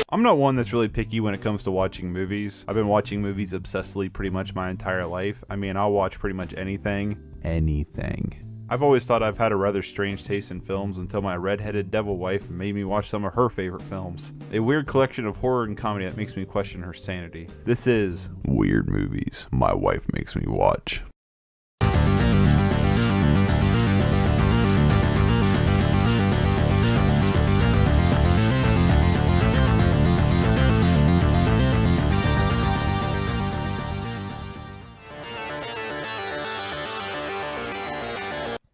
I'm not one that's really picky when it comes to watching movies. I've been watching movies obsessively pretty much my entire life. I mean, I'll watch pretty much anything. Anything. I've always thought I've had a rather strange taste in films until my redheaded devil wife made me watch some of her favorite films. A weird collection of horror and comedy that makes me question her sanity. This is Weird Movies My Wife Makes Me Watch.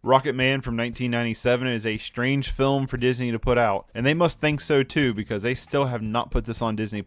Rocket Man from 1997 is a strange film for Disney to put out, and they must think so too because they still have not put this on Disney+.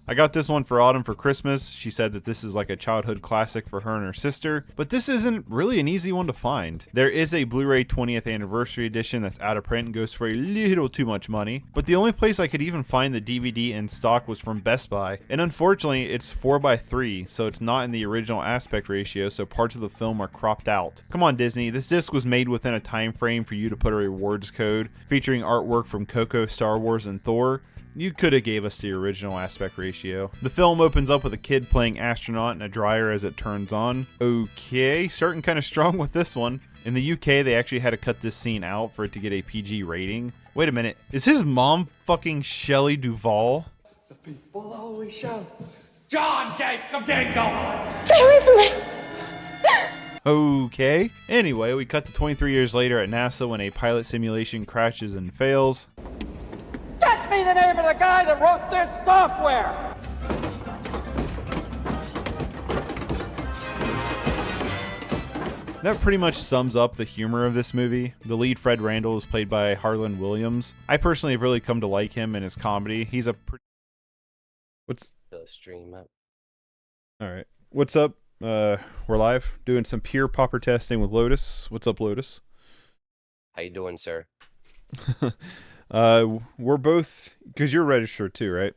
I got this one for Autumn for Christmas. She said that this is like a childhood classic for her and her sister, but this isn't really an easy one to find. There is a Blu-ray 20th anniversary edition that's out of print and goes for a little too much money, but the only place I could even find the DVD in stock was from Best Buy, and unfortunately it's 4:3, so it's not in the original aspect ratio, so parts of the film are cropped out. Come on Disney, this disc was made within a time frame for you to put a rewards code featuring artwork from Coco, Star Wars, and Thor. You could have gave us the original aspect ratio. The film opens up with a kid playing astronaut in a dryer as it turns on. Okay, starting kind of strong with this one. In the UK, they actually had to cut this scene out for it to get a PG rating. Wait a minute, is his mom fucking Shelley Duvall? The people always shout, John Jacob Dingle! Stay away from me! Okay. Anyway, we cut to 23 years later at NASA when a pilot simulation crashes and fails. Get me the name of the guy that wrote this software! That pretty much sums up the humor of this movie. The lead, Fred Randall, is played by Harlan Williams. I personally have really come to like him and his comedy. He's a pretty... What's... The stream up. Alright. What's up? We're live doing some Pure Pauper testing with Lotus. What's up, Lotus? How you doing, sir? We're both, because you're registered too, right?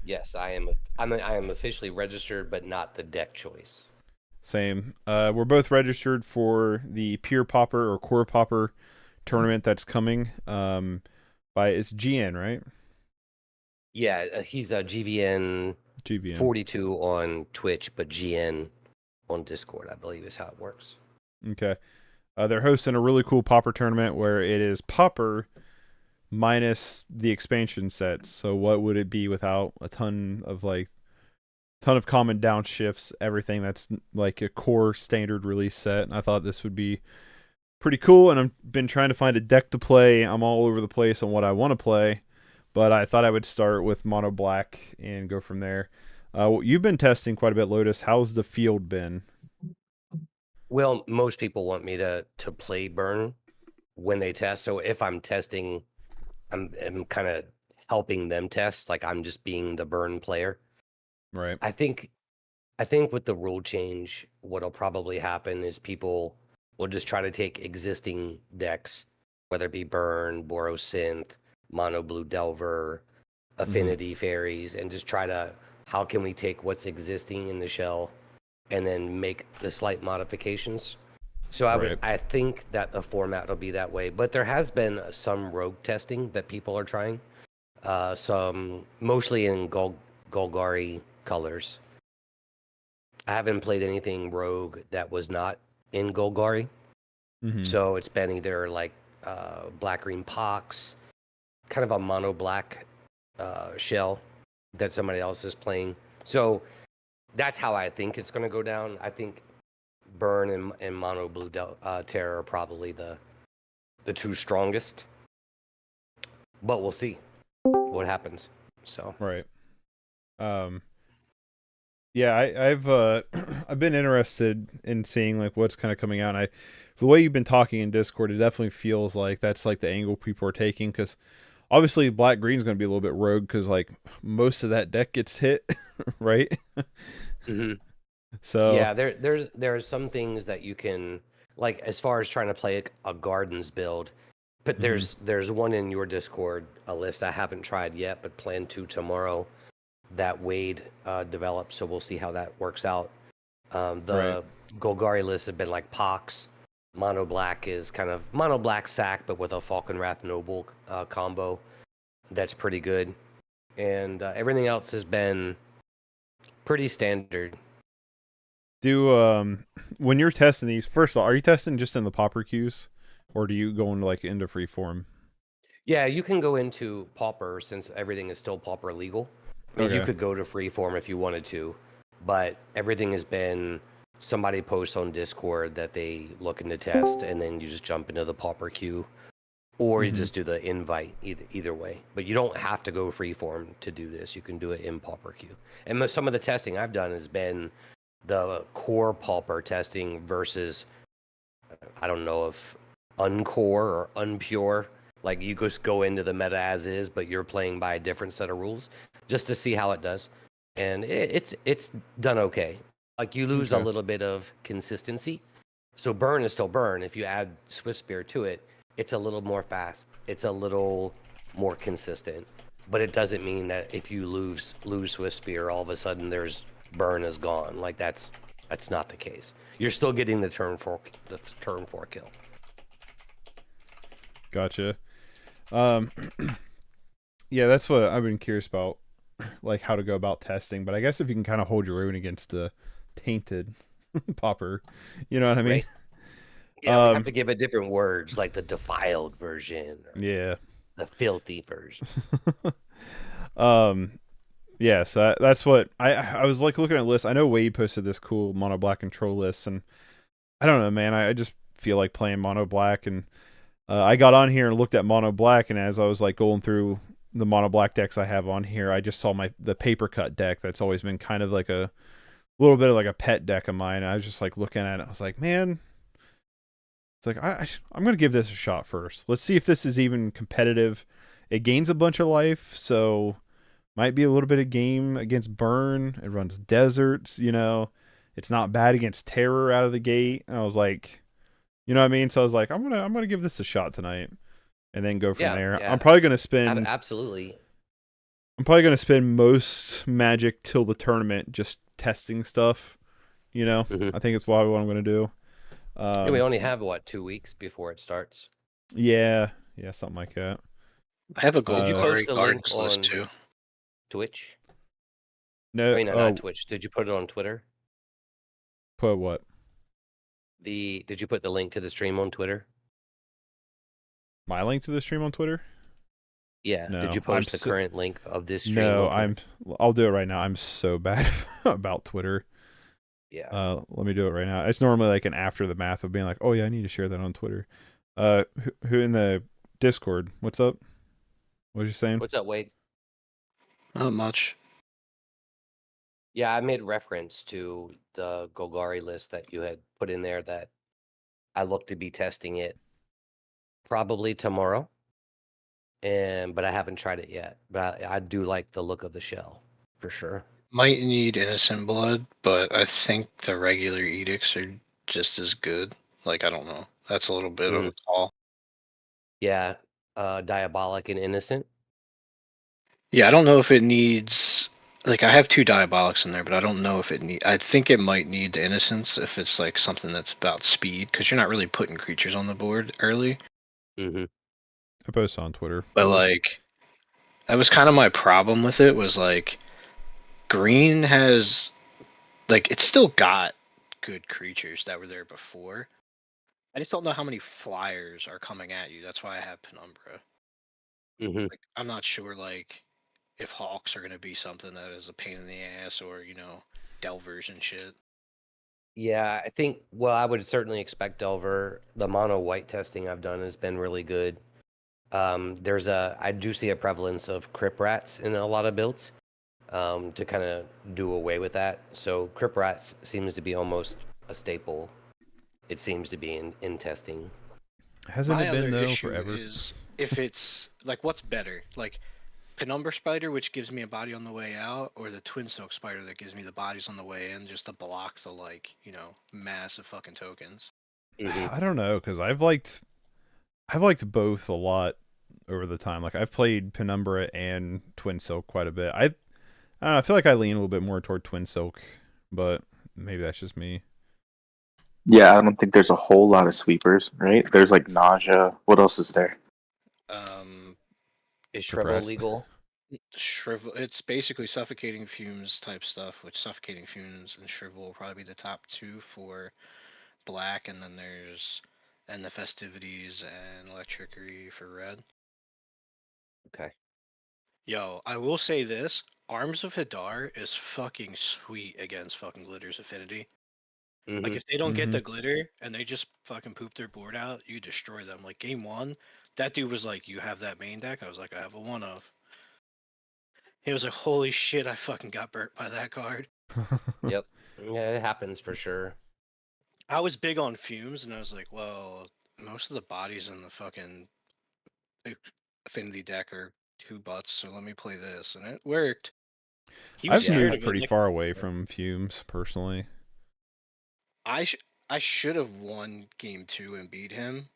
Yes, I am. I am officially registered, but not the deck choice. Same. We're both registered for the Pure Pauper or Core Pauper tournament that's coming. It's GN, right? Yeah, he's a GVN 42 on Twitch, but GN on Discord, I believe is how it works. Okay. They're hosting a really cool Pauper tournament where it is Pauper minus the expansion sets. So what would it be without a ton of common downshifts, everything that's like a core standard release set. And I thought this would be pretty cool, and I've been trying to find a deck to play. I'm all over the place on what I want to play, but I thought I would start with mono black and go from there. You've been testing quite a bit, Lotus. How's the field been? Well, most people want me to play burn when they test. So if I'm testing, I'm kind of helping them test. Like I'm just being the burn player. Right. I think with the rule change, what'll probably happen is people will just try to take existing decks, whether it be burn, Boros Synth, Mono Blue Delver, Affinity Fairies, and just try to, how can we take what's existing in the shell and then make the slight modifications? So I think that the format will be that way. But there has been some rogue testing that people are trying, some mostly in Golgari colors. I haven't played anything rogue that was not in Golgari. So it's been either like black green pox, kind of a mono black shell that somebody else is playing. So that's how I think it's going to go down. I think burn and mono blue terror are probably the two strongest, but we'll see what happens. So right. Yeah, I've I've been interested in seeing like what's kind of coming out. And the way you've been talking in Discord, it definitely feels like that's like the angle people are taking, because obviously black green is going to be a little bit rogue because like most of that deck gets hit, right? So yeah, there are some things that you can, like as far as trying to play a gardens build, but there's one in your Discord, a list I haven't tried yet, but plan to tomorrow, that Wade developed, so we'll see how that works out. The Golgari lists have been like Pox. Mono black is kind of mono black sack, but with a Falconwrath Noble combo. That's pretty good. and everything else has been pretty standard. Do when you're testing these, first of all, are you testing just in the pauper queues, or do you go into like into freeform? Yeah, you can go into Pauper since everything is still Pauper legal. I mean, you Okay. could go to Freeform if you wanted to, but everything has been somebody posts on Discord that they looking to test, and then you just jump into the Pauper queue, or you Mhm. just do the invite. Either way, but you don't have to go Freeform to do this. You can do it in Pauper queue. And some of the testing I've done has been the core Pauper testing versus I don't know if uncore or unpure. Like you just go into the meta as is, but you're playing by a different set of rules, just to see how it does. And it's done okay. Like you lose a Okay. little bit of consistency. So burn is still burn. If you add Swift Spear to it, it's a little more fast. It's a little more consistent. But it doesn't mean that if you lose Swift Spear, all of a sudden there's burn is gone. Like that's not the case. You're still getting the turn 4 kill. Gotcha. Um, yeah, that's what I've been curious about, like how to go about testing. But I guess if you can kind of hold your own against the tainted pauper, you know what I mean? Right? Yeah, we have to give it different words, like the defiled version or Yeah. the filthy version. um, yeah. So that's what I was like looking at lists. I know Wade posted this cool mono black control list, and I don't know, man. I just feel like playing mono black, and I got on here and looked at mono black, and as I was like going through the mono black decks I have on here, I just saw the paper cut deck that's always been kind of like a little bit of like a pet deck of mine. I was just like looking at it. I was like, man, it's like I'm gonna give this a shot first. Let's see if this is even competitive. It gains a bunch of life, so might be a little bit of game against burn. It runs deserts, you know. It's not bad against terror out of the gate. And I was like, you know what I mean? So I was like, I'm gonna give this a shot tonight, and then go from Yeah, there. yeah, I'm probably gonna spend absolutely. I'm probably gonna spend most Magic till the tournament just testing stuff. You know, Mhm. I think it's probably what I'm gonna do. Yeah, we only have 2 weeks before it starts. Yeah, something like that. I have a Did you Golgari post the link cards list on too. Twitch? I No, mean, no, not Twitch. Did you put it on Twitter? put what? Did you put the link to the stream on Twitter? My link to the stream on Twitter? Yeah. No, Did you post the current link of this stream? No, on Twitter? I'll do it right now. I'm so bad about Twitter. Yeah. Let me do it right now. It's normally like an after the math of being like, oh yeah, I need to share that on Twitter. Who in the Discord? What's up? What are you saying? What's up, Wade? Not much. Yeah, I made reference to the Golgari list that you had put in there that I look to be testing it probably tomorrow. But I haven't tried it yet. But I do like the look of the shell for sure. Might need innocent blood, but I think the regular edicts are just as good. Like, I don't know. That's a little bit of a call. Yeah, diabolic and innocent. Yeah, I don't know if it needs. Like, I have 2 diabolics in there, but I don't know if it need. I think it might need the innocence if it's like something that's about speed, because you're not really putting creatures on the board early. Mm-hmm. I posted on Twitter. But like, that was kind of my problem with it. Was like, green has, like, it's still got good creatures that were there before. I just don't know how many flyers are coming at you. That's why I have Penumbra. Mm-hmm. Like, I'm not sure, like, if Hawks are going to be something that is a pain in the ass, or, you know, Delvers and shit. Yeah, I think. Well, I would certainly expect Delver. The mono white testing I've done has been really good. I do see a prevalence of Crip Rats in a lot of builds. To kind of do away with that. So Crip Rats seems to be almost a staple. It seems to be in testing. Hasn't My it been other though issue forever? is if it's like, what's better, like Penumbra Spider, which gives me a body on the way out, or the Twin Silk Spider that gives me the bodies on the way in, just to block the, like, you know, massive fucking tokens. Mm-hmm. I don't know, because I've liked both a lot over the time. Like I've played Penumbra and Twin Silk quite a bit. I don't know, I feel like I lean a little bit more toward Twin Silk, but maybe that's just me. Yeah, I don't think there's a whole lot of sweepers, right? There's like Nausea. What else is there? Um, Is Shrivel Surprise. legal? Shrivel. It's basically suffocating fumes type stuff, which suffocating fumes and shrivel will probably be the top two for black, and then there's and the festivities and electricity for red. Okay. Yo, I will say this: Arms of Hadar is fucking sweet against fucking Glitter's Affinity. Like Hmm. if they don't get Mm-hmm. the glitter and they just fucking poop their board out, you destroy them. Like game one, that dude was like, "You have that main deck?" I was like, "I have a one of." He was like, "Holy shit, I fucking got burnt by that card." Yep. Yeah, it happens for sure. I was big on fumes, and I was like, "Well, most of the bodies in the fucking like, affinity deck are two butts, so let me play this," and it worked. He was I've Yeah, scared I moved of it. pretty Like far away from fumes personally. I, sh- I should have won game two and beat him.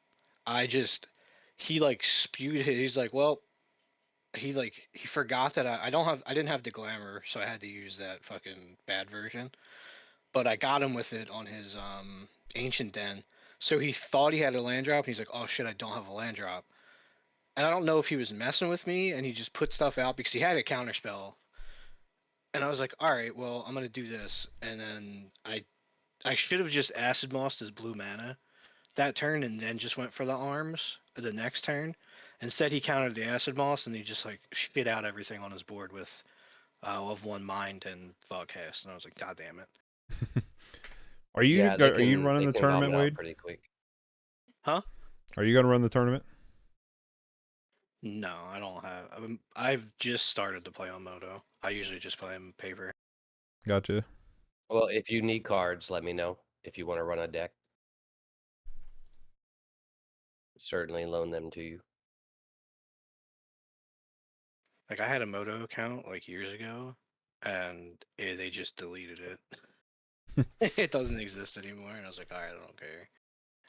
I just he like spewed. He's like, "Well." He forgot that I didn't have the glamour, so I had to use that fucking bad version. But I got him with it on his ancient den. So he thought he had a land drop, and he's like, "Oh shit, I don't have a land drop." And I don't know if he was messing with me, and he just put stuff out because he had a counter spell. And I was like, "All right, well, I'm gonna do this." And then I should have just acid mossed his blue mana that turn, and then just went for the arms the next turn. Instead, he countered the acid moss, and he just like shit out everything on his board with of one mind and Fogcast, and I was like, God damn it. Yeah, are you running they the can tournament, vomit out Wade? pretty quick. Huh? Are you gonna run the tournament? No, I don't have. I've just started to play on Moto. I usually just play on paper. Gotcha. Well, if you need cards, let me know if you want to run a deck. Certainly loan them to you. Like I had a Moto account like years ago, and they just deleted it. It doesn't exist anymore, and I was like, all right, I don't care.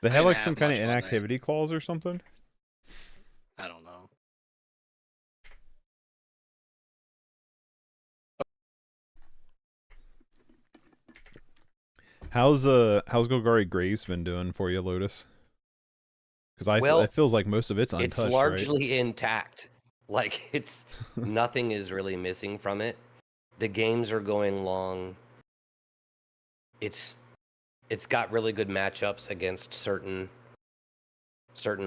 They I have didn't like some have kind of much on there. inactivity clause or something. I don't know. How's Golgari Graves been doing for you, Lotus? Because it Well, feels like most of it's it's untouched, right? largely intact. Like it's nothing is really missing from it. The games are going long. It's it's got really good matchups against certain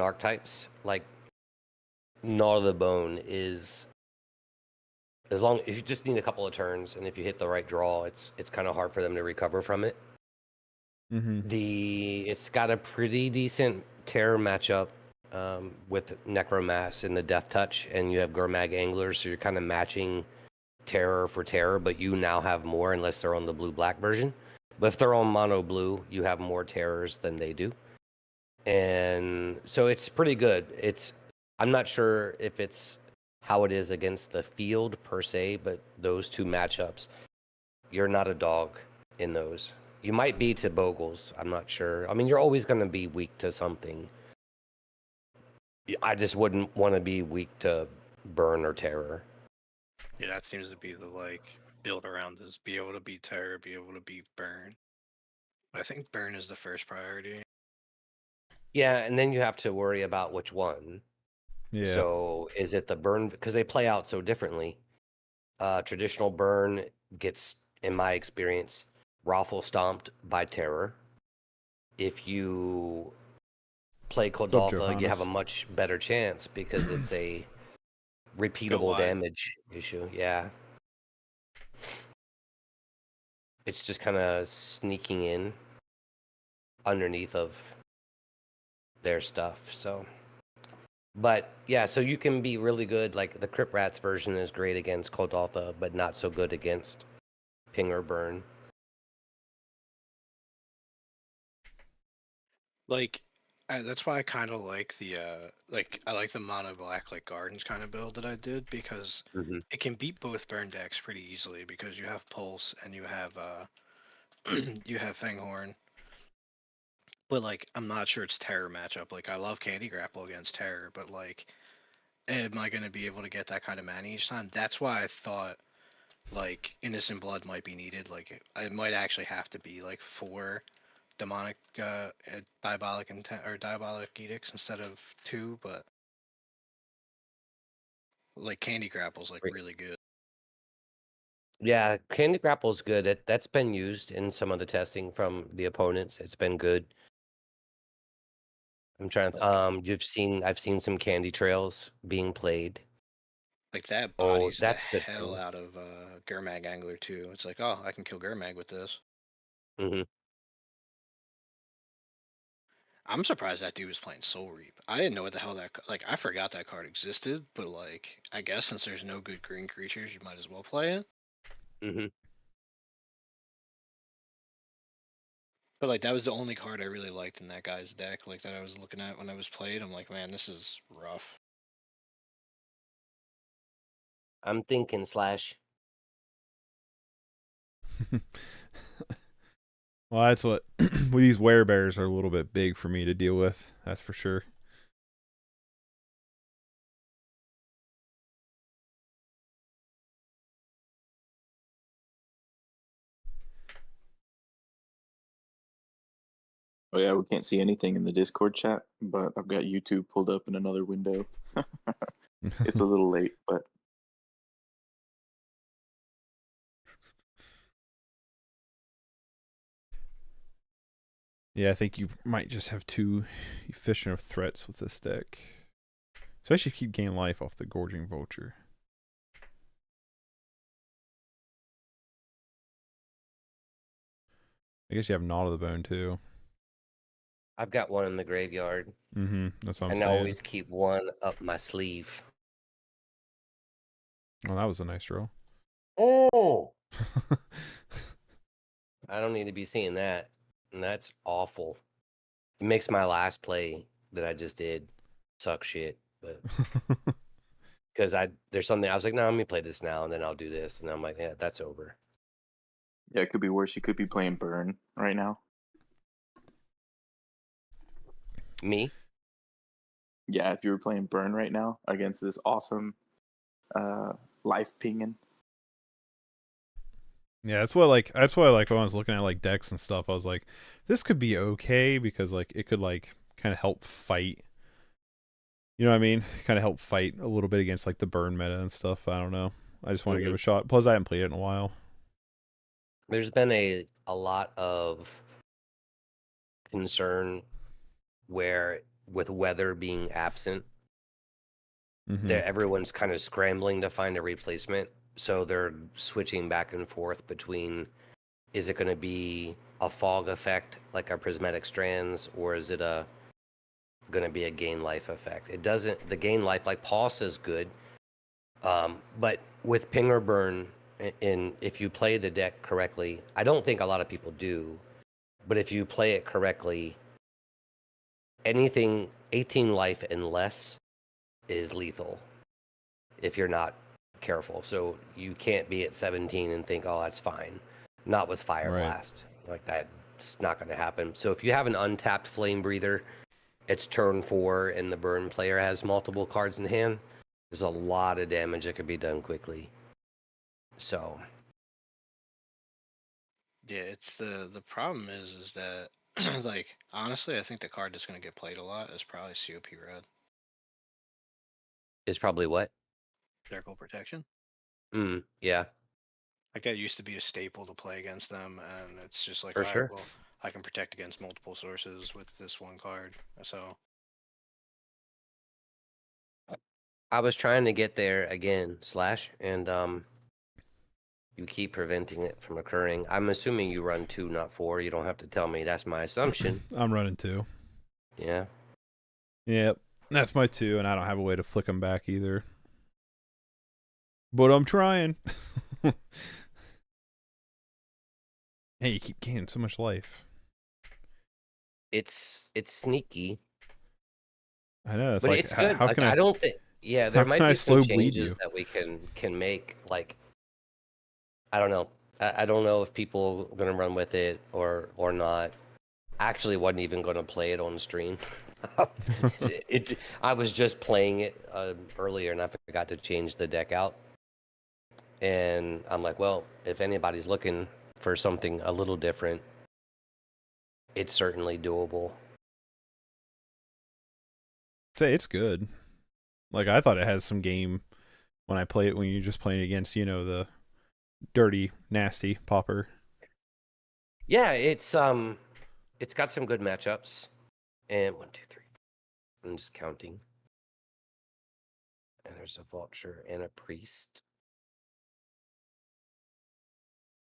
archetypes. Like Gnaw of the Bone is as long if you just need a couple of turns and if you hit the right draw, it's kind of hard for them to recover from it. Mm-hmm. It's got a pretty decent terror matchup with Necromass and the Death Touch, and you have Gurmag Anglers, so you're kind of matching terror for terror, but you now have more unless they're on the blue-black version. But if they're on mono blue, you have more terrors than they do, and so it's pretty good. I'm not sure if it's how it is against the field per se, but those two matchups, you're not a dog in those. You might be to Bogles. I'm not sure. I mean, you're always going to be weak to something. I just wouldn't want to be weak to Burn or Terror. Yeah, that seems to be the like build around this. Be able to beat Terror, be able to beat Burn. I think Burn is the first priority. Yeah, and then you have to worry about which one. Yeah. So is it the Burn? Because they play out so differently. Traditional Burn gets, in my experience, raffle stomped by Terror. If you play What's up, Kodaltha, you have a Johannes? much better chance because it's a Go repeatable wide. damage issue. Yeah. It's just kind of sneaking in underneath of their stuff. So, but yeah, so you can be really good. Like the Crypt Rats version is great against Kodaltha, but not so good against Ping or Burn. Like, that's why I kind of like the like I like the mono black like gardens kind of build that I did because Mm-hmm. it can beat both burn decks pretty easily because you have pulse and you have you have Fanghorn. But like I'm not sure it's terror matchup. Like I love Candy Grapple against terror, but like am I gonna be able to get that kind of mana each time? That's why I thought like Innocent Blood might be needed. Like it might actually have to be like 4 demonic diabolic intent or diabolic edicts instead of 2, but Like Candy Grapple's like Great. really good. Yeah, Candy Grapple's good. That's been used in some of the testing from the opponents. It's been good. I'm trying to. I've seen some Candy Trails being played. Like that Oh, bodies the that's good hell too. out of Gurmag Angler too. It's like, oh, I can kill Gurmag with this. Hmm. I'm surprised that dude was playing Soul Reap. I didn't know what the hell like. I forgot that card existed, but like, I guess since there's no good green creatures, you might as well play it. Hmm. But like, that was the only card I really liked in that guy's deck. Like that I was looking at when I was played. I'm like, man, this is rough. I'm thinking Slash. Well, that's what well, these werebears are a little bit big for me to deal with. That's for sure. Oh yeah, we can't see anything in the Discord chat, but I've got YouTube pulled up in another window. It's a little late, but Yeah, I think you might just have too efficient of threats with this deck. Especially if you gain life off the Gorging Vulture. I guess you have Gnaw to the Bone too. I've got one in the graveyard, That's what I'm and I saying. always keep one up my sleeve. Oh, that was a nice roll. Oh, I don't need to be seeing that, and that's awful. It makes my last play that I just did suck shit, but because there's something I was like, no, let me play this now, and then I'll do this, and I'm like, yeah, that's over. yeah, it could be worse. You could be playing Burn right now. Me? Yeah, if you were playing Burn right now against this awesome life pinging. Yeah, that's why like when I was looking at like decks and stuff, I was like, this could be okay because like it could like kind of help fight. You know what I mean? Kind of help fight a little bit against like the burn meta and stuff. I don't know. I just want to give it a shot. Plus, I haven't played it in a while. There's been a lot of concern where with weather being absent, everyone's kind of scrambling to find a replacement. So they're switching back and forth between, is it going to be a fog effect like our prismatic strands, or is it going to be a gain life effect? It doesn't. The gain life, like Paul says, good, but with ping or burn, in if you play the deck correctly, I don't think a lot of people do, but if you play it correctly, anything 18 life and less is lethal if you're not careful. So you can't be at 17 and think, oh, that's fine. Not with Fire Right. Blast. Like that's not going to happen. So if you have an untapped Flame Breather, it's turn 4 and the burn player has multiple cards in hand, there's a lot of damage that could be done quickly. So Yeah, it's the problem is that like honestly, I think the card that's gonna get played a lot is probably COP Red. it's probably what? Circle Protection. Yeah, Like that used to be a staple to play against them, and it's just like, for all right, sure. well, I can protect against multiple sources with this one card. So I was trying to get there again, Slash, and you keep preventing it from occurring. I'm assuming you run 2, not 4. You don't have to tell me. That's my assumption. I'm running 2. Yeah. Yep, that's my 2, and I don't have a way to flick them back either. But I'm trying. Hey, you keep gaining so much life. It's sneaky, I know. It's but like it's good. how Like can I I? don't think. Yeah, How there can might I be some slow bleed changes you? that we can make. Like I don't know. I don't know if people are gonna run with it or not. I actually wasn't even gonna play it on stream. I was just playing it earlier, and I forgot to change the deck out. And I'm like, well, if anybody's looking for something a little different, it's certainly doable. Say it's good. Like I thought it has some game when I play it when you're just playing against, the dirty, nasty Pauper. Yeah, it's got some good matchups. And 1, 2, 3. I'm just counting. And there's a vulture and a priest.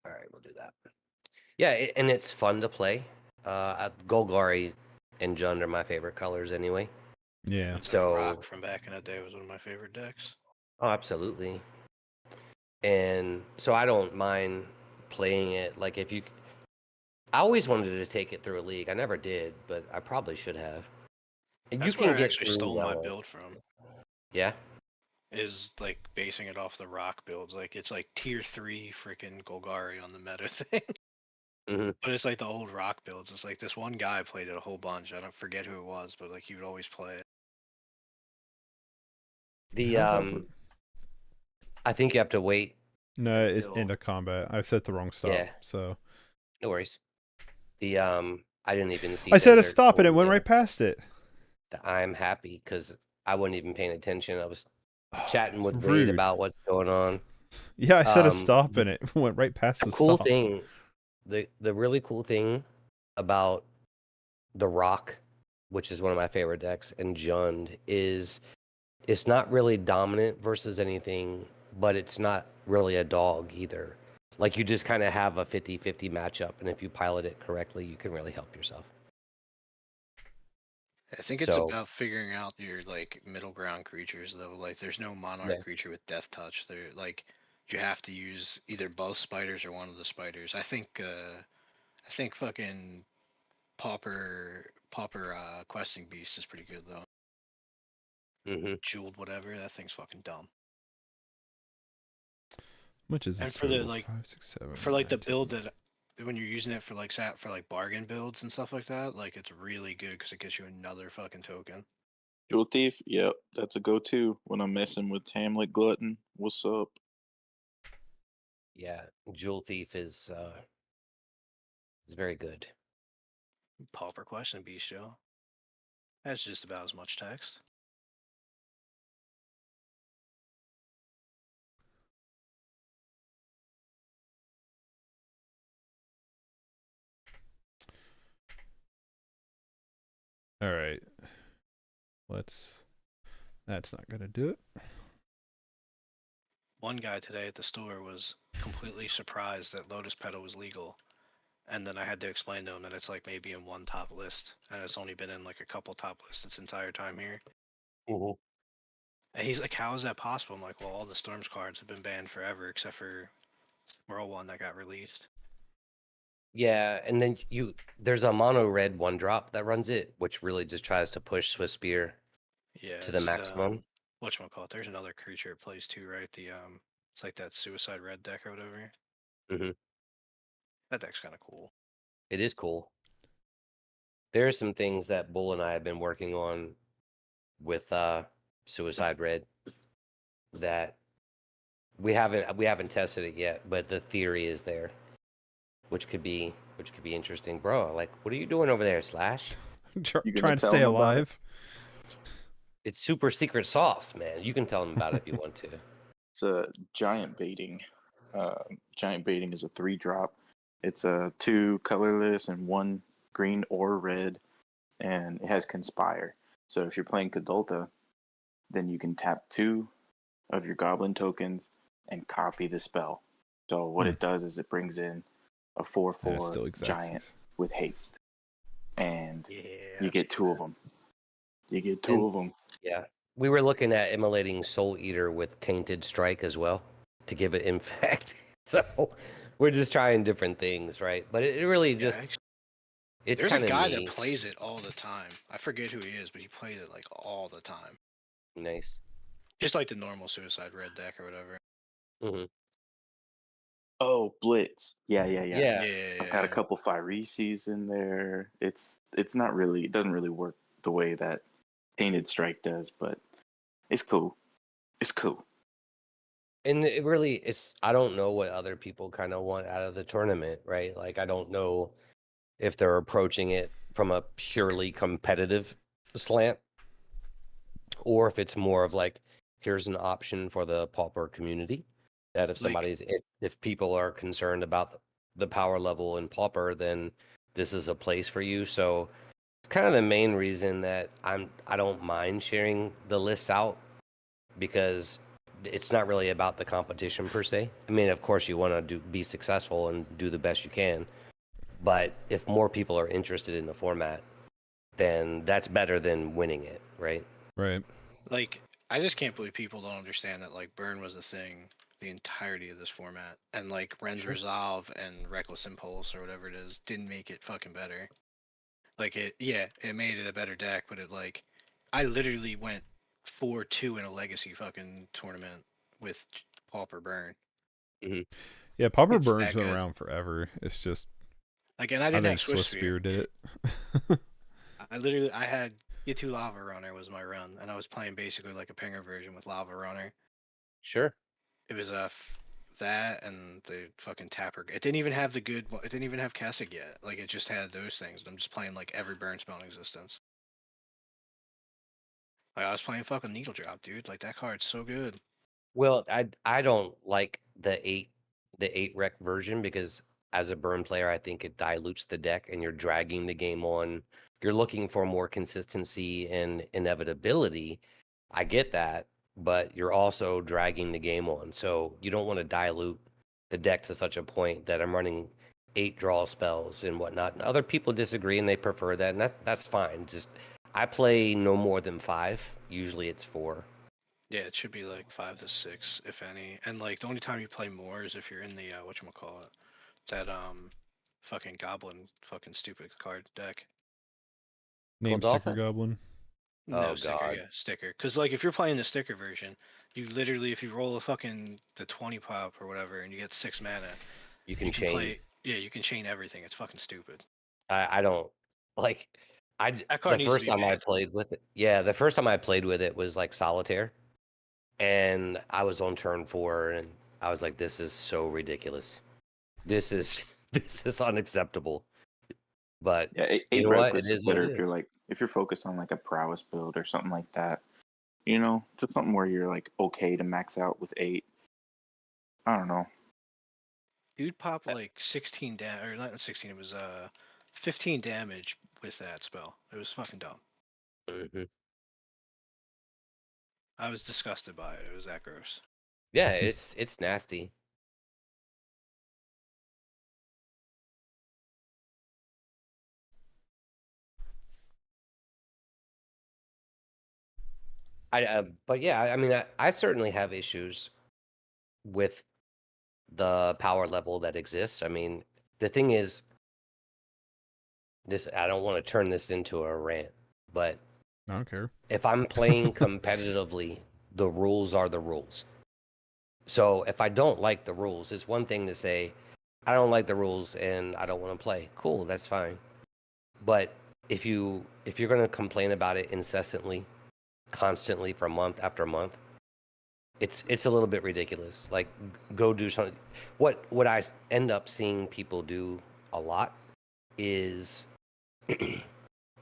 All right, we'll do that. Yeah, and it's fun to play. Golgari and Jund are my favorite colors anyway. Yeah. So Rock from back in the day was one of my favorite decks. Oh, absolutely. And so I don't mind playing it. Like if you, I always wanted to take it through a league. I never did, but I probably should have. And That's you can where I get actually through. stole my build from. Yeah. Is like basing it off the Rock builds. Like it's like tier 3 freaking Golgari on the meta thing. Mm-hmm. But it's like the old Rock builds. It's like this one guy played it a whole bunch. I don't forget who it was, but like he would always play it. I think you have to wait. No, it's end of combat. I set the wrong stop. Yeah. So no worries. I didn't even see. I said a stop and it went right past it. I'm happy because I wasn't even paying attention. I was chatting with rude. Wade about what's going on. Yeah, I said a stop and it went right past the cool stop. thing, the really cool thing about the Rock, which is one of my favorite decks, and Jund is it's not really dominant versus anything, but it's not really a dog either. Like you just kind of have a 50-50 matchup, and if you pilot it correctly, you can really help yourself. I think it's about figuring out your like middle ground creatures though. Like there's no monarch creature with death touch. They're like you have to use either both spiders or one of the spiders. I think fucking Pauper questing beast is pretty good though. Mm-hmm. Jeweled whatever, that thing's fucking dumb. Much is and this for the total? like 5, 6, 7, for like 9, the 10. build that when you're using it for like bargain builds and stuff like that, like it's really good because it gets you another fucking token. Jewel Thief, yep, that's a go-to when I'm messing with Hamlet Glutton. What's up? Yeah, Jewel Thief is very good. Pauper question beast, yo. That's just about as much text. All right. That's not gonna do it. One guy today at the store was completely surprised that Lotus Petal was legal. And then I had to explain to him that it's like maybe in one top list. And it's only been in like a couple top lists its entire time here. Mm-hmm. And he's like, how is that possible? I'm like, well, all the Storms cards have been banned forever except for World 1 that got released. Yeah, and then there's a mono red 1-drop that runs it, which really just tries to push Swift Spear to the maximum. Whatchamacallit, there's another creature it plays too, right? It's like that Suicide Red deck or whatever. Mm-hmm. That deck's kind of cool. It is cool. There are some things that Bull and I have been working on with Suicide Red that we haven't tested it yet, but the theory is there, which could be interesting, bro. Like, what are you doing over there, Slash? Trying to stay alive. It's super secret sauce, man. You can tell them about it if you want to. It's a giant baiting. Giant baiting is a 3-drop. It's a 2 colorless and 1 green or red, and it has Conspire. So if you're playing Kadolta, then you can tap 2 of your goblin tokens and copy the spell. So what it does is it brings in a 4/4 giant with haste, and you get 2 of them. You get 2 of them. Yeah, we were looking at emulating Soul Eater with Tainted Strike as well to give it impact. So we're just trying different things, right? But it really just it's there's a guy neat. that plays it all the time. I forget who he is, but he plays it like all the time. Nice. Just like the normal Suicide Red deck or whatever. Mm-hmm. Oh, Blitz. Yeah. I've got a couple Phyreses in there. It's not really, it doesn't really work the way that Tainted Strike does, but it's cool. It's cool. And it really is. I don't know what other people kind of want out of the tournament, right? Like, I don't know if they're approaching it from a purely competitive slant, or if it's more of like, here's an option for the Pauper community. That if Like, somebody's if people are concerned about the power level in Pauper, then this is a place for you. So it's kind of the main reason that I don't mind sharing the lists out, because it's not really about the competition per se. I mean, of course, you want to be successful and do the best you can, but if more people are interested in the format, then that's better than winning it, right? Right. like I just can't believe people don't understand that like burn was a thing the entirety of this format, and like Ren's Sure. Resolve and Reckless Impulse or whatever it is didn't make it fucking better. Like it made it a better deck, but it like I literally went 4-2 in a legacy fucking tournament with Pauper Burn. Yeah, Pauper It's Burn's that been good. around forever. It's just Like, and I I didn't have think Swift Swift Spear. Spear did it. I had Get2 Lava Runner was my run, and I was playing basically like a pinger version with Lava Runner. Sure. It was that and the fucking Tapper. It didn't even have the good. It didn't even have Kessig yet. Like it just had those things. And I'm just playing like every burn spell in existence. Like I was playing fucking Needle Drop, dude. Like that card's so good. Well, I don't like the eight rec version, because as a burn player, I think it dilutes the deck and you're dragging the game on. You're looking for more consistency and inevitability. I get that, but you're also dragging the game on. So you don't want to dilute the deck to such a point that I'm running 8 draw spells and whatnot. And other people disagree and they prefer that, and that's fine. Just I play no more than 5. Usually it's 4. Yeah, it should be like 5 to 6, if any. And like the only time you play more is if you're in the whatchamacallit, that fucking goblin fucking stupid card deck. Name Sticker Golgotha? Goblin. No Oh sticker, God. yeah, sticker. Cause like if you're playing the sticker version, you literally if you roll a fucking the 20 pop or whatever and you get 6 mana, You you can can chain. play. Yeah, you can chain everything. It's fucking stupid. I don't like. That The card needs to first be time I banned. played with it, yeah, the first time I played with it was like solitaire, and I was on turn 4, and I was like, "This is so ridiculous. This is this is unacceptable." But Yeah, you eight know what? It reckless is is what better it if you're is. like if you're focused on like a prowess build or something like that. You know, just something where you're like okay to max out with 8. I don't know. Dude popped like 16 damage, or not 16. It was 15 damage with that spell. It was fucking dumb. Mhm. I was disgusted by it. It was that gross. Yeah, it's nasty. But yeah, I mean, I certainly have issues with the power level that exists. I mean, the thing is, I don't want to turn this into a rant, but I don't care. if I'm playing competitively, the rules are the rules. So if I don't like the rules, it's one thing to say, I don't like the rules and I don't want to play. Cool, that's fine. But if you're going to complain about it incessantly, constantly for month after month, it's a little bit ridiculous. Like, go do something. What I end up seeing people do a lot is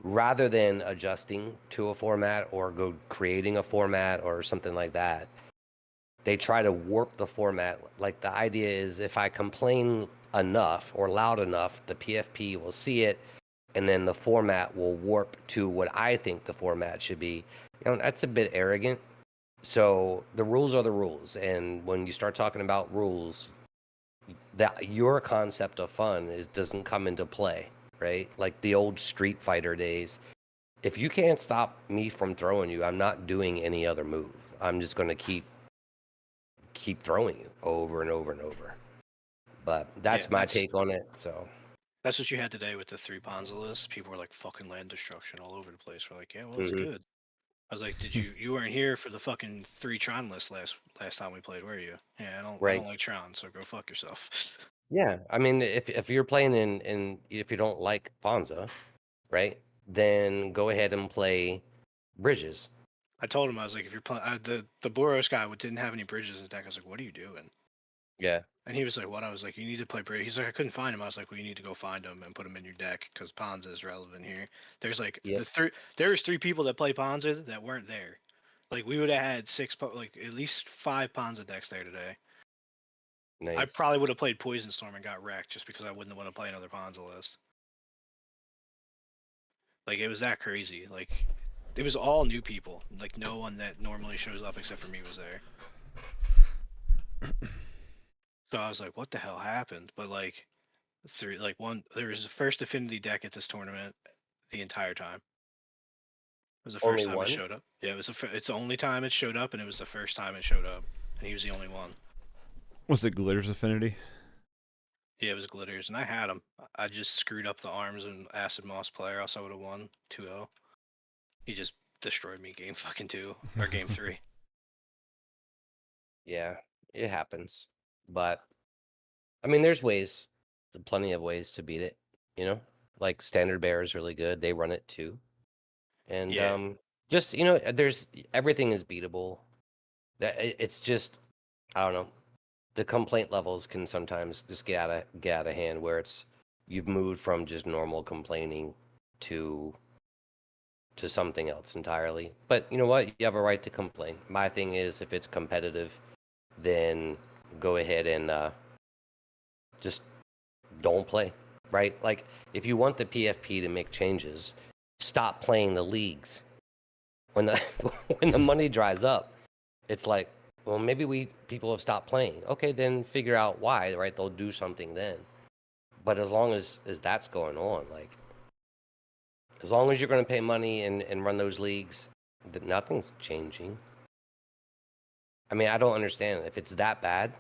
rather than adjusting to a format or go creating a format or something like that, they try to warp the format. Like, the idea is if I complain enough or loud enough, the PFP will see it, and then the format will warp to what I think the format should be. That's a bit arrogant. So the rules are the rules, and when you start talking about rules, that your concept of fun doesn't come into play, right? Like the old Street Fighter days. If you can't stop me from throwing you, I'm not doing any other move. I'm just going to keep throwing you over and over and over. But Yeah, that's my take on it. So that's what you had today with the 3 Ponza list. People were like fucking land destruction all over the place. We're like, yeah, well, it's mhm. good. I was like, did you weren't here for the fucking 3 Tron list last time we played, were you? Yeah, I don't Right. like Tron, so go fuck yourself. Yeah, I mean, if you're playing in if you don't like Ponza, right, then go ahead and play Bridges. I told him I was like, if you're playing the Boros guy didn't have any bridges in his deck, I was like, what are you doing? Yeah. And he was like, what? I was like, you need to play bridge. He's like, I couldn't find him. I was like, well, you need to go find him and put him in your deck because Ponza is relevant here. There's like Yep. there's 3 people that play Ponza that weren't there. Like we would have had like at least 5 Ponza decks there today. I Nice. probably would have played Poison Storm and got wrecked just because I wouldn't want to play another Ponza list. Like it was that crazy. Like it was all new people. Like no one that normally shows up except for me was there. So I was like, what the hell happened? But like there was the first Affinity deck at this tournament the entire time. It was the Only first time it one? showed up. Yeah, it's the only time it showed up, and it was the first time it showed up, and he was the only one. Was it Glitter's Affinity? Yeah, it was Glitters, and I had him. I just screwed up the arms and Acid Moss player, else I would have won 2-0. He just destroyed me game fucking 2 or game 3. Yeah, it happens. But I mean, there's ways, plenty of ways to beat it. You know, like Standard Bear is really good. They run it too, and Yeah. just there's everything is beatable. It's just I don't know. The complaint levels can sometimes just get out of hand, where you've moved from just normal complaining to something else entirely. But you know what? You have a right to complain. My thing is, if it's competitive, then go ahead and just don't play, right? Like, if you want the PFP to make changes, stop playing the leagues. When the when the money dries up, it's like, well, maybe people have stopped playing. Okay, then figure out why, right? They'll do something then. But as long as that's going on, like, as long as you're going to pay money and run those leagues, nothing's changing. I mean, I don't understand. If it's that bad,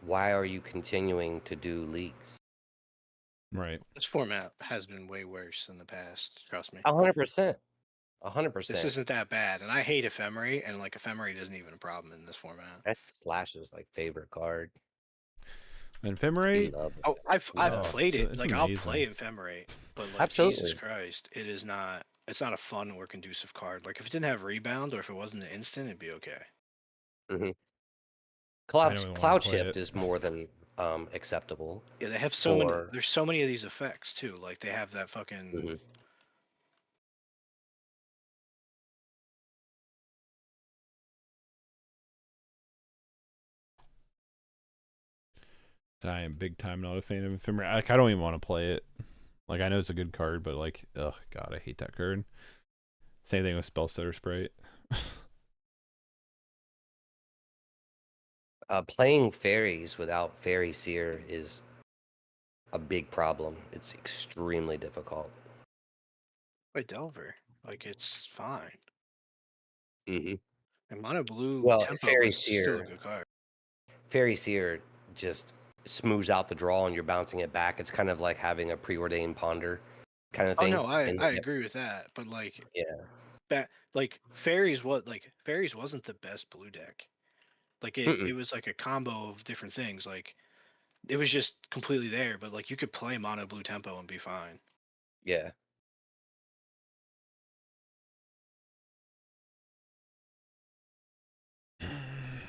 why are you continuing to do leagues? Right. This format has been way worse in the past. Trust me. 100%. This 100%. isn't that bad, and I hate Ephemery, and like Ephemery isn't even a problem in this format. That's Flash's like favorite card. Ephemerate? Love Oh, I've Oh, played it. it's Like I'll play amazing. Ephemerate, but like Absolutely. Jesus Christ, it is not. It's not a fun or conducive card. Like if it didn't have rebound or if it wasn't an instant, it'd be okay. Mm-hmm. I don't even want Cloud to play Shift it. is more than acceptable Yeah, they have so many. for. There's so many of these effects too. Like they have that fucking. Mhm. I am big time not a fan of Ephemerate. Like, I don't even want to play it. Like, I know it's a good card, but like, ugh, God, I hate that card. Same thing with Spellstutter Sprite. Playing fairies without Fairy Seer is a big problem. It's extremely difficult. By Delver, like it's fine. Mm-hmm. And Mono Blue Well, Tempo is still a good card. Fairy Seer just smooths out the draw and you're bouncing it back. It's kind of like having a preordained ponder kind of Oh thing. no, I And agree with that. But like yeah. Fairies Fairies wasn't the best blue deck. Like it was like a combo of different things. Like it was just completely there, but like you could play Mono Blue Tempo and be fine. Yeah.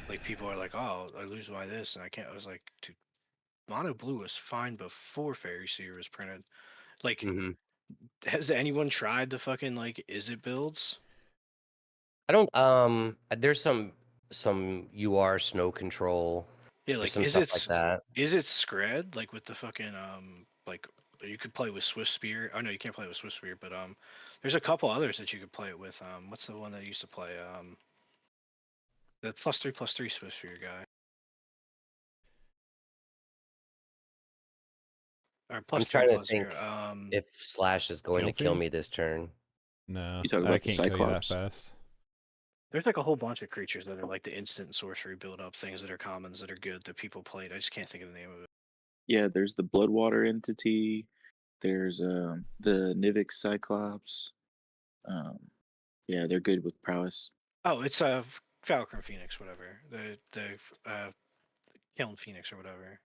Like people are like, oh, I lose my this and I can't. I was like, dude, Mono Blue was fine before Fairy Seer was printed. Like, Mm-hmm. has anyone tried the fucking like is it builds? I don't there's some UR snow control. Yeah, There's like some stuff like that. is it Scred like with the fucking like you could play with Swift Spear. Oh no, you can't play with Swift Spear, but there's a couple others that you could play it with. What's the one that I used to play? The +3/+3 Swift Spear guy. Or I'm +3/+0. trying to think if Slash is going to kill Guilty? me this turn. No, You talking I about the can't kill you that Cyclops? fast. There's like a whole bunch of creatures that are like the instant sorcery build up things that are commons that are good that people played. I just can't think of the name of it. Yeah, there's the Bloodwater entity. There's the Nivix Cyclops. Um, yeah, they're good with prowess. Oh, it's a Falcon Phoenix, whatever. The Kiln Phoenix or whatever.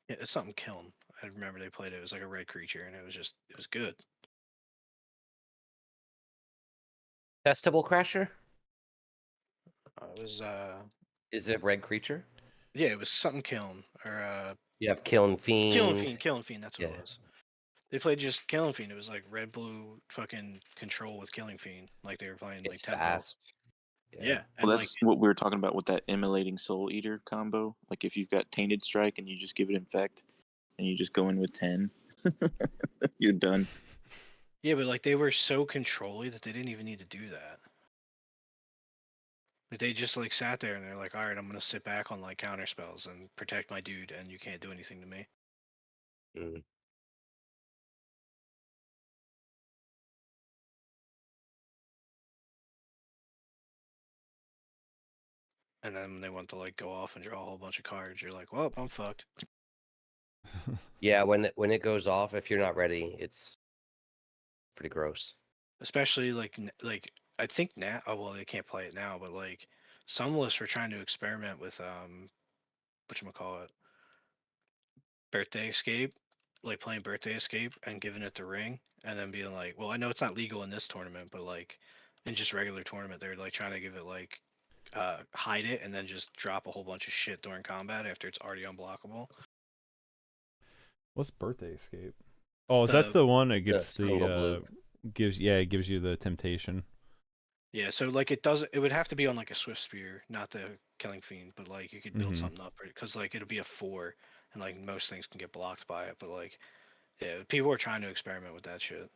Yeah, it's something Kiln. I remember they played it. It was like a red creature, and it was good. Festival Crasher? It was Is it red creature? yeah, it was something Kiln or You have Kiln Fiend. Kiln Fiend. That's what Yeah. it was. They played just Killing Fiend. It was like red blue fucking control with Killing Fiend. Like they were playing It's like tempo. fast. Yeah, Well, and like that's what we were talking about with that immolating Soul Eater combo. Like if you've got Tainted Strike and you just give it Infect, and you just go in with 10, you're done. yeah, but like they were so controlly that they didn't even need to do that. Like they just like sat there and they're like, all right, I'm gonna sit back on like counter spells and protect my dude, and you can't do anything to me. Mm. And then when they want to like go off and draw a whole bunch of cards, you're like, well, I'm fucked. Yeah, when it goes off, if you're not ready, it's pretty gross. Especially like I think now. Oh well, they can't play it now, but like some lists were trying to experiment with whatchamacallit, Birthday Escape, like playing Birthday Escape and giving it the ring, and then being like, well, I know it's not legal in this tournament, but like in just regular tournament, they're like trying to give it like hide it and then just drop a whole bunch of shit during combat after it's already unblockable. What's Birthday Escape? Oh, is The that the one that gets single blue. it gives you the temptation. Yeah, so like it would have to be on like a Swift Spear, not the Killing Fiend, but like you could build something up because like it'll be a 4 and like most things can get blocked by it, but like yeah, people are trying to experiment with that shit.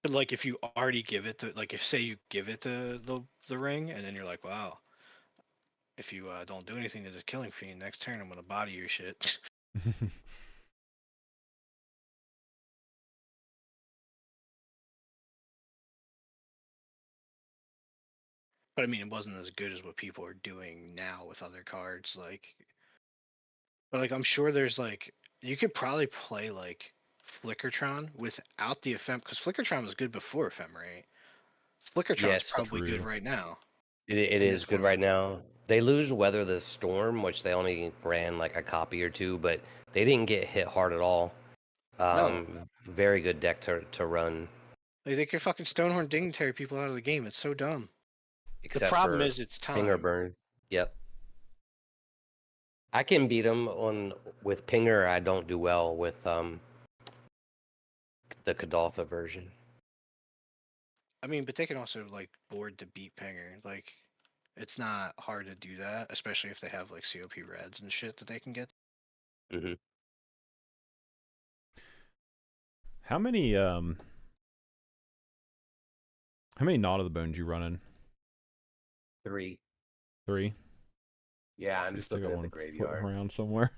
But like if you already give it to like if say you give it the ring and then you're like, wow, if you don't do anything to the Killing Fiend next turn, I'm gonna body your shit. But I mean, it wasn't as good as what people are doing now with other cards. Like, but like I'm sure there's like you could probably play like Flickertron without the ephem because Flickertron was good before Ephemerate. Flickertron's Yes, probably good True. right now it in is this good format. right now. They lose Weather the Storm, which they only ran like a copy or two, but they didn't get hit hard at all. No, Very good deck to run, they take your fucking Stonehorn Dignitary people out of the game. It's so dumb. The except problem for is it's Pinger time. Burn. Yep. I can beat them on with Pinger. I don't do well with the Kadaltha version. I mean, but they can also like board to beat Pinger. Like, it's not hard to do that, especially if they have like COP reds and shit that they can get. Hmm. How many Knot of the Bones you running? 3. 3. Yeah, So I'm you just still looking got at the one floating graveyard around somewhere.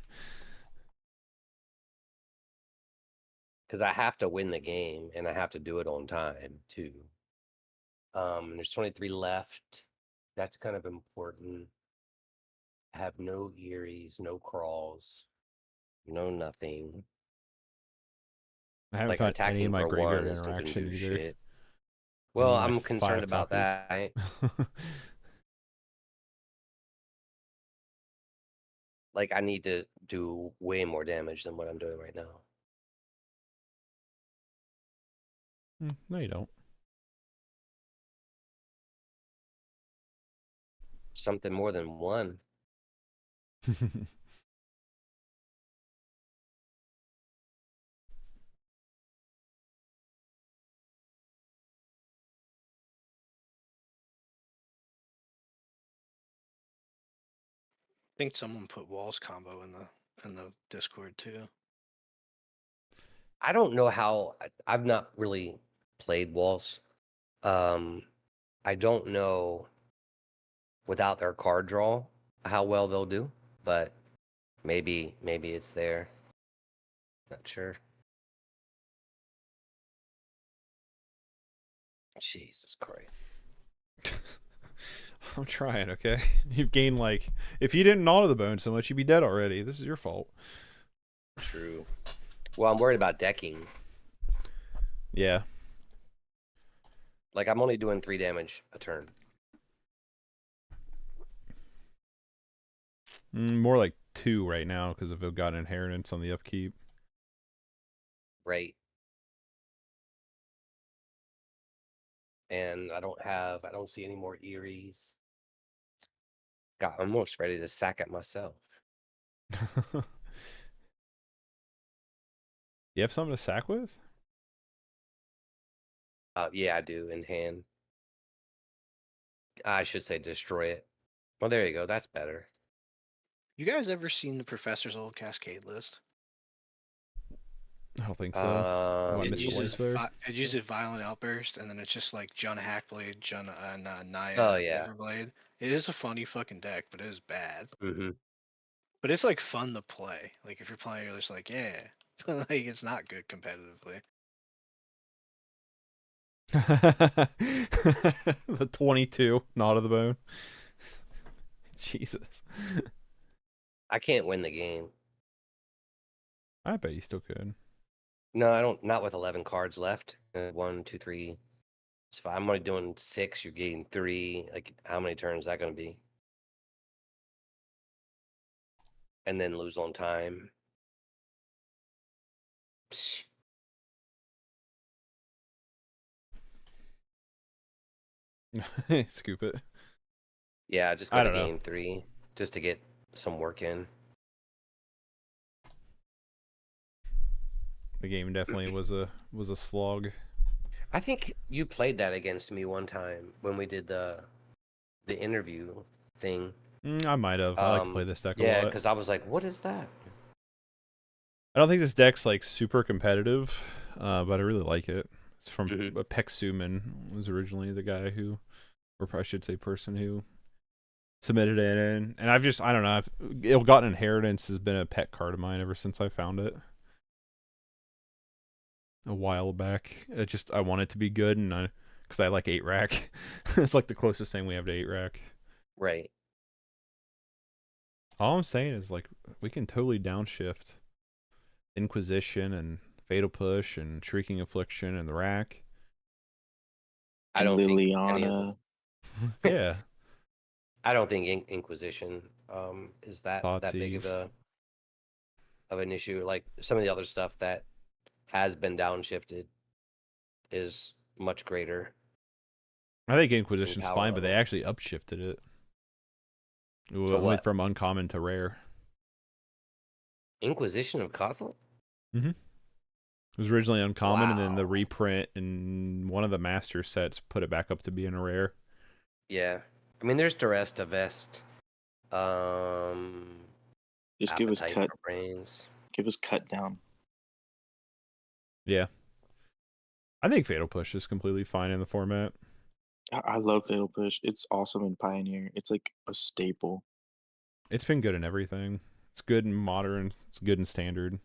because I have to win the game and I have to do it on time too. There's 23 left. That's kind of important. I have no Eries, no crawls, no nothing. I haven't Like found any of attacking my for one graveyard is still gonna interaction do either. shit. I Well, need my I'm 5 concerned about copies. that. Like I need to do way more damage than what I'm doing right now. No, you don't. Something more than one. I think someone put walls combo in the Discord too. I don't know how I've not really played walls. I don't know without their card draw how well they'll do, but maybe it's there. Not sure. Jesus Christ. I'm trying, okay? You've gained like if you didn't Knot of the Bone so much, you'd be dead already. This is your fault. True. Well, I'm worried about decking. Yeah. Like I'm only doing 3 damage a turn. More like 2 right now because I've got inheritance on the upkeep. Right. And I don't see any more Eries. God, I'm almost ready to sack it myself. You have something to sack with? Yeah, I do in hand. I should say destroy it. Well, there you go. That's better. You guys ever seen the professor's old cascade list? I don't think so. Oh, I It missed the uses life there. it uses violent outburst, and then it's just like Jun Hackblade, Jun Naya, Oh and yeah. Everblade. It is a funny fucking deck, but it is bad. hmm But it's like fun to play. Like if you're playing, you're just like, yeah. But like it's not good competitively. The 22, not of the bone. Jesus. I can't win the game. I bet you still could. No, I don't. Not with 11 cards left. 1, 2, 3. So if I'm only doing 6, you're getting 3. Like, how many turns is that going to be? And then lose on time. Psh. Scoop it. Yeah, just I got to don't know. gain 3 just to get some work in. The game definitely was a slog. I think you played that against me one time when we did the interview thing. I might have. I like to play this deck a Yeah, lot. because I was like, what is that? I don't think this deck's like super competitive, but I really like it. It's from Mhm. Peck Suman was originally the guy who, or I should say person who submitted it in. And I've just, I don't know, Ill-Gotten Inheritance has been a pet card of mine ever since I found it a while back. I want it to be good, and because I like 8-rack. It's like the closest thing we have to 8-rack. Right. All I'm saying is, like, we can totally downshift Inquisition and Fatal Push and Shrieking Affliction and the rack. I don't think any of Liliana. them. Yeah. I don't think Inquisition is that big of Thoughtseize. an issue. Like some of the other stuff that has been downshifted is much greater I think in Inquisition's power fine, but they level. actually upshifted it. It So went what? from uncommon to rare. Inquisition of Cosmo? It was originally uncommon, and then the Wow. reprint in one of the master sets put it back up to being a rare. Yeah. I mean, there's Duress to Vest. Um, Just give us Appetite cut. for Brains. Give us cut down. Yeah. I think Fatal Push is completely fine in the format. I love Fatal Push. It's awesome in Pioneer. It's like a staple. It's been good in everything. It's good in modern. It's good in standard.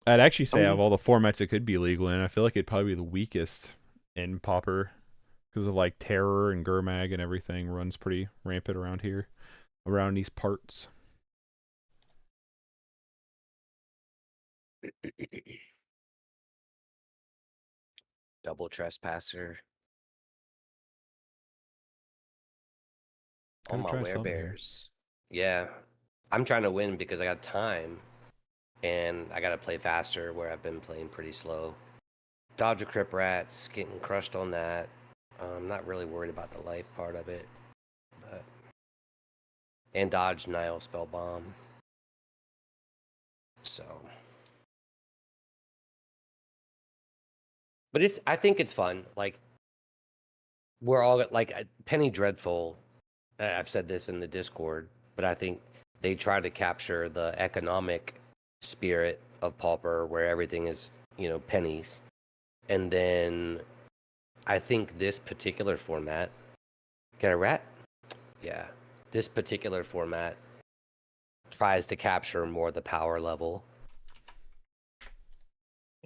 I'd actually say out of all the formats it could be legal in, I feel like it'd probably be the weakest in Pauper because of like Terror and Gurmag and everything runs pretty rampant around here, around these parts. Double Trespasser. All Gotta my try something here. werebears. Yeah. I'm trying to win because I got time. And I got to play faster where I've been playing pretty slow. Dodge a Crip Rats, getting crushed on that. I'm not really worried about the life part of it. But... And dodge Nile Spell Bomb. So... But I think it's fun. Like, we're all, like, Penny Dreadful, I've said this in the Discord, but I think they try to capture the economic spirit of Pauper where everything is, pennies. And then I think this particular format, get a rat? Yeah. This particular format tries to capture more the power level.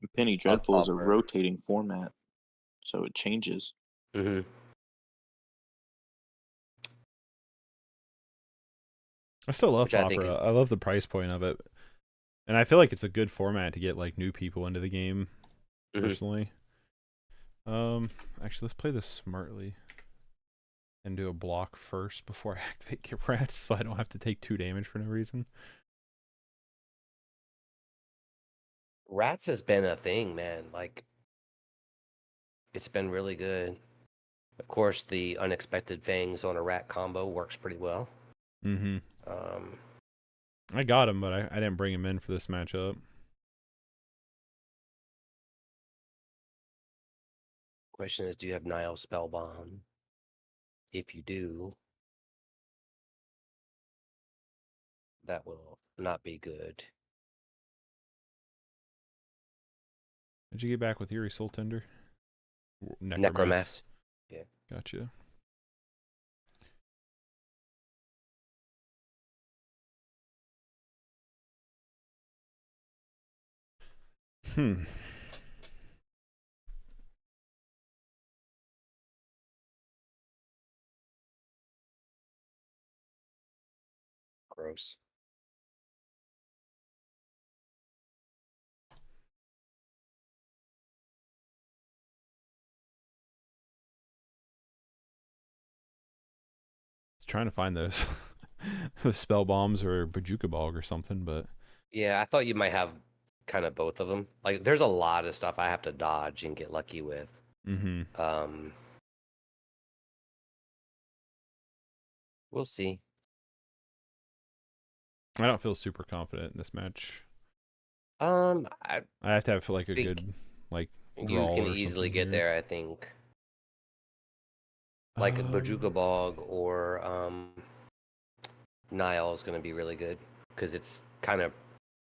And Penny Dreadful is a Pauper. rotating format, so it changes. Mm-hmm. I still love Which I think Pauper. is... I love the price point of it, and I feel like it's a good format to get like new people into the game. Personally, actually, let's play this smartly and do a block first before I activate Get Rats, so I don't have to take 2 damage for no reason. Rats has been a thing, man. Like, it's been really good. Of course, the Unexpected Fangs on a rat combo works pretty well. I got him, but I didn't bring him in for this matchup. Question is, do you have Nile Spellbomb? If you do, that will not be good. Did you get back with Eerie Soul Tender? Necromass. Yeah. Gotcha. Hmm. Gross. Trying to find those the spell bombs or Bajuka Bog or something, but Yeah, I thought you might have kind of both of them. Like, there's a lot of stuff I have to dodge and get lucky with. We'll see. I don't feel super confident in this match. I I have to have like a think good like you draw can or easily something get here. there, I think. Like Bajuka Bog or Nile is going to be really good because it's kind of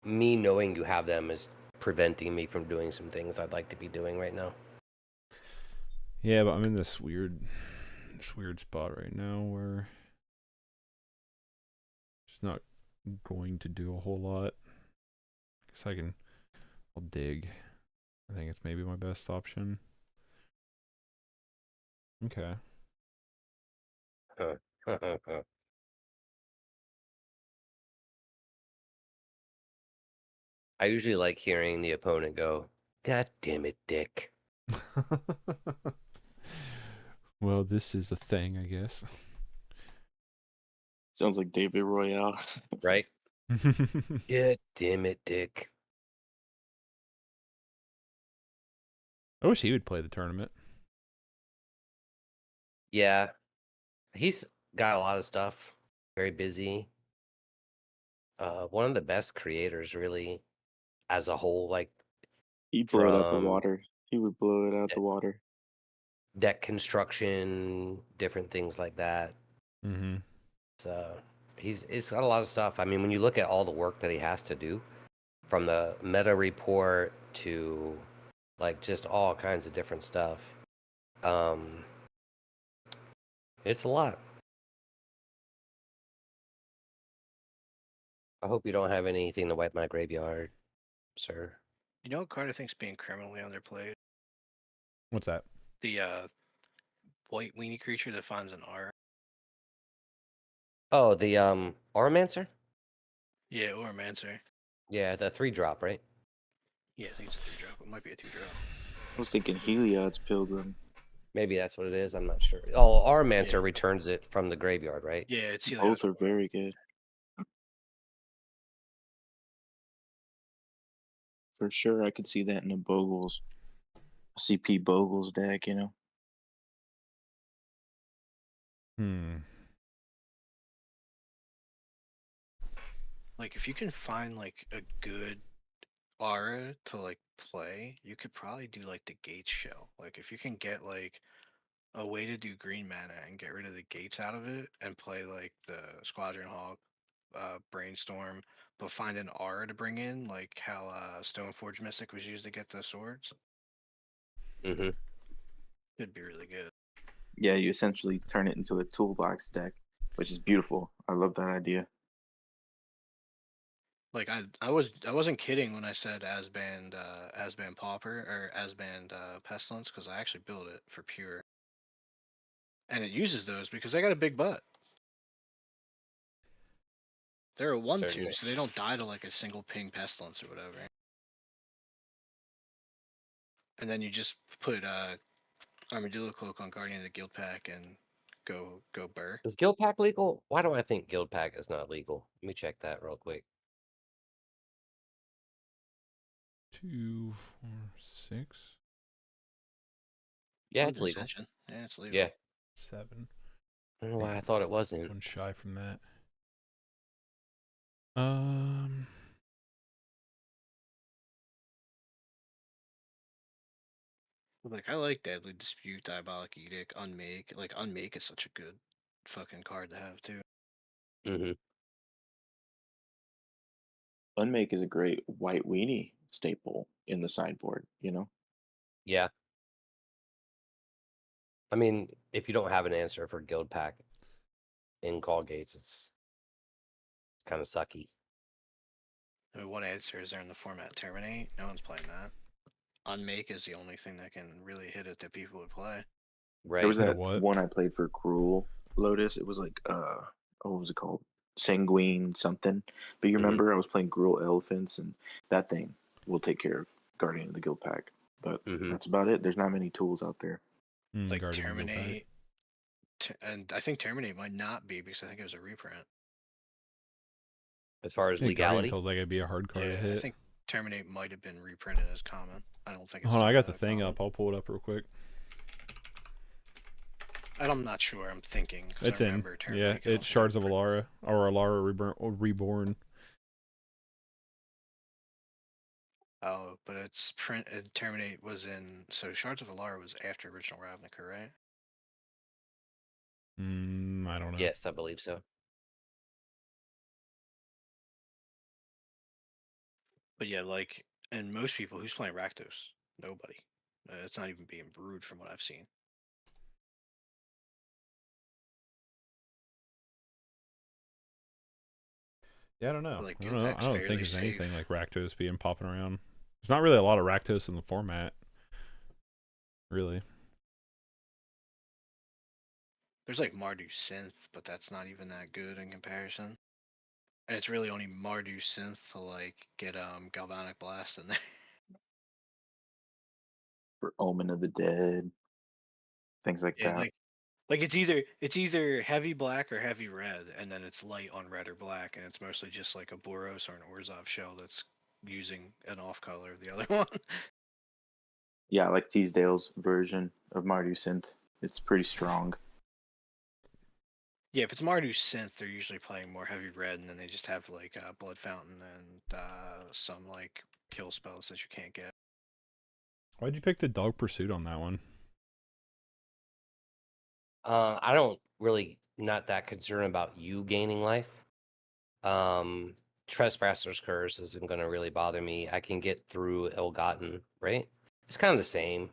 me knowing you have them is preventing me from doing some things I'd like to be doing right now. Yeah, but I'm in this weird spot right now where it's not going to do a whole lot. Guess I'll dig. I think it's maybe my best option. Okay. I usually like hearing the opponent go, "God damn it, Dick." Well, this is a thing, I guess. Sounds like David Royale. Right? God damn it, Dick. I wish he would play the tournament. Yeah. He's got a lot of stuff. Very busy. One of the best creators, really, as a whole, like He'd blow it out the from water. He would blow it out the water. deck construction, different things like that. Mm-hmm. So he's got a lot of stuff. I mean, when you look at all the work that he has to do, from the meta report to like just all kinds of different stuff, it's a lot. I hope you don't have anything to wipe my graveyard, sir. You know what card I think's being criminally underplayed? What's that? The white weenie creature that finds an R. Oh, the Auramancer? Yeah, or a Mancer. Yeah, the 3-drop, right? Yeah, I think it's a 3-drop. It might be a 2-drop. I was thinking Heliod's Pilgrim. Maybe that's what it is. I'm not sure. Oh, Auramancer Yeah. returns it from the graveyard, right? Yeah, it's Both Helios. are very good. For sure, I could see that in a Bogles, CP Bogles deck, you know? Like, if you can find like a good aura to like play, you could probably do like the Gates shell. Like, if you can get like a way to do green mana and get rid of the gates out of it and play like the Squadron Hawk, Brainstorm, but find an aura to bring in, like how Stoneforge Mystic was used to get the swords, Mm-hmm. it'd be really good. Yeah, you essentially turn it into a toolbox deck, which is beautiful. I love that idea. Like I wasn't kidding when I said Asband Pauper or Asband Pestilence, because I actually built it for Pure, and it uses those because they got a big butt. They're a 1/2, Certainly. so they don't die to like a single ping Pestilence or whatever. And then you just put Armadillo Cloak on Guardian of the Guild Pack and go burr. Is Guild Pack legal? Why do I think Guild Pack is not legal? Let me check that real quick. 2, 4, 6, Yeah, it's legal. Ascension. Yeah, it's legal. Yeah. 7. I don't know why I thought it wasn't. One shy from that. Like I like Deadly Dispute, Diabolic Edict, Unmake. Like Unmake is such a good fucking card to have too. Hmm. Unmake is a great white weenie staple in the sideboard, you know? Yeah. I mean, if you don't have an answer for Guild Pack in Call Gates, it's kind of sucky. I mean, what answer is there in the format? Terminate? No one's playing that. Unmake is the only thing that can really hit it that people would play. There Right. was that what? one I played for Cruel Lotus. It was like what was it called? Sanguine something. But you Mhm. remember I was playing Gruul Elephants, and that thing will take care of Guardian of the Guild Pack. But Mhm. that's about it. There's not many tools out there. Like Guardian of the Guild Pack. Terminate, and I think Terminate might not be because I think it was a reprint. As far as Yeah, Guardian legality, feels like it'd be a hard card to Yeah, I hit. think Terminate might have been reprinted as common. I don't think it's. Hold on, I got the that thing common. up. I'll pull it up real quick. And I'm not sure. I'm thinking. 'Cause It's I in. remember Yeah, Terminate is it's also Shards of pretty- Alara or Alara Reborn. Oh, but it's print. Terminate was in. So Shards of Alara was after original Ravnica, right? I don't know. yes, I believe so. But yeah, like, and most people who's playing Rakdos, nobody. It's not even being brewed from what I've seen. Yeah, I don't know. Like, I Guild don't know. I Pack's don't fairly think there's safe. anything like Rakdos being popping around. There's not really a lot of Rakdos in the format. Really. There's like Mardu Synth, but that's not even that good in comparison. And it's really only Mardu Synth to like get Galvanic Blast in there. For Omen of the Dead, things like Yeah, that. like it's either heavy black or heavy red, and then it's light on red or black, and it's mostly just like a Boros or an Orzhov shell that's using an off color of the other one. Yeah, I like Teasdale's version of Mardu Synth. It's pretty strong. Yeah, if it's Mardu Synth, they're usually playing more heavy red, and then they just have like Blood Fountain and some like kill spells that you can't get. Why'd you pick the Dog Pursuit on that one? I don't really not that concerned about you gaining life. Trespasser's Curse isn't going to really bother me. I can get through Ill-Gotten, right? It's kind of the same.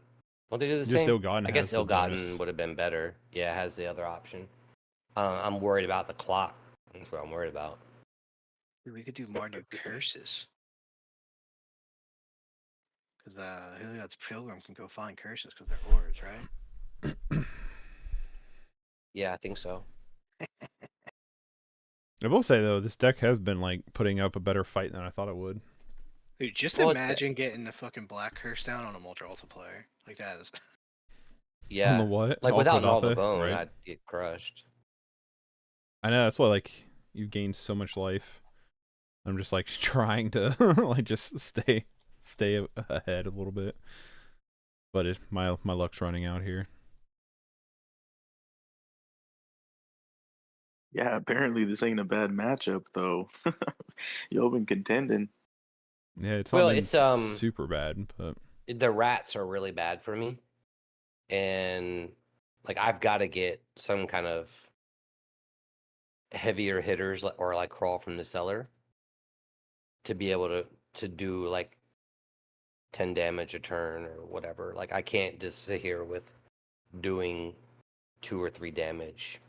Don't they do the Just same? Ill-Gotten I guess has the Ill-Gotten bonus. would have been better. Yeah, it has the other option. I'm worried about the clock. That's what I'm worried about. We could do Mardu Curses. Because Heliod's Pilgrim can go find curses because they're ores, right? Yeah, I think so. I will say though, this deck has been like putting up a better fight than I thought it would. Dude, just Well, imagine getting the fucking black curse down on a Multi player. Like that is. Yeah. On the what? Like without all the Alquadatha? bone, Right. I'd get crushed. I know that's why like you've gained so much life. I'm just like trying to like just stay ahead a little bit. But my luck's running out here. Yeah, apparently this ain't a bad matchup though. Y'all been contending. Yeah, it's Well, not been it's super bad, but the rats are really bad for me, and like I've got to get some kind of heavier hitters or like crawl from the cellar to be able to do like 10 damage a turn or whatever. Like I can't just sit here with doing 2 or 3 damage,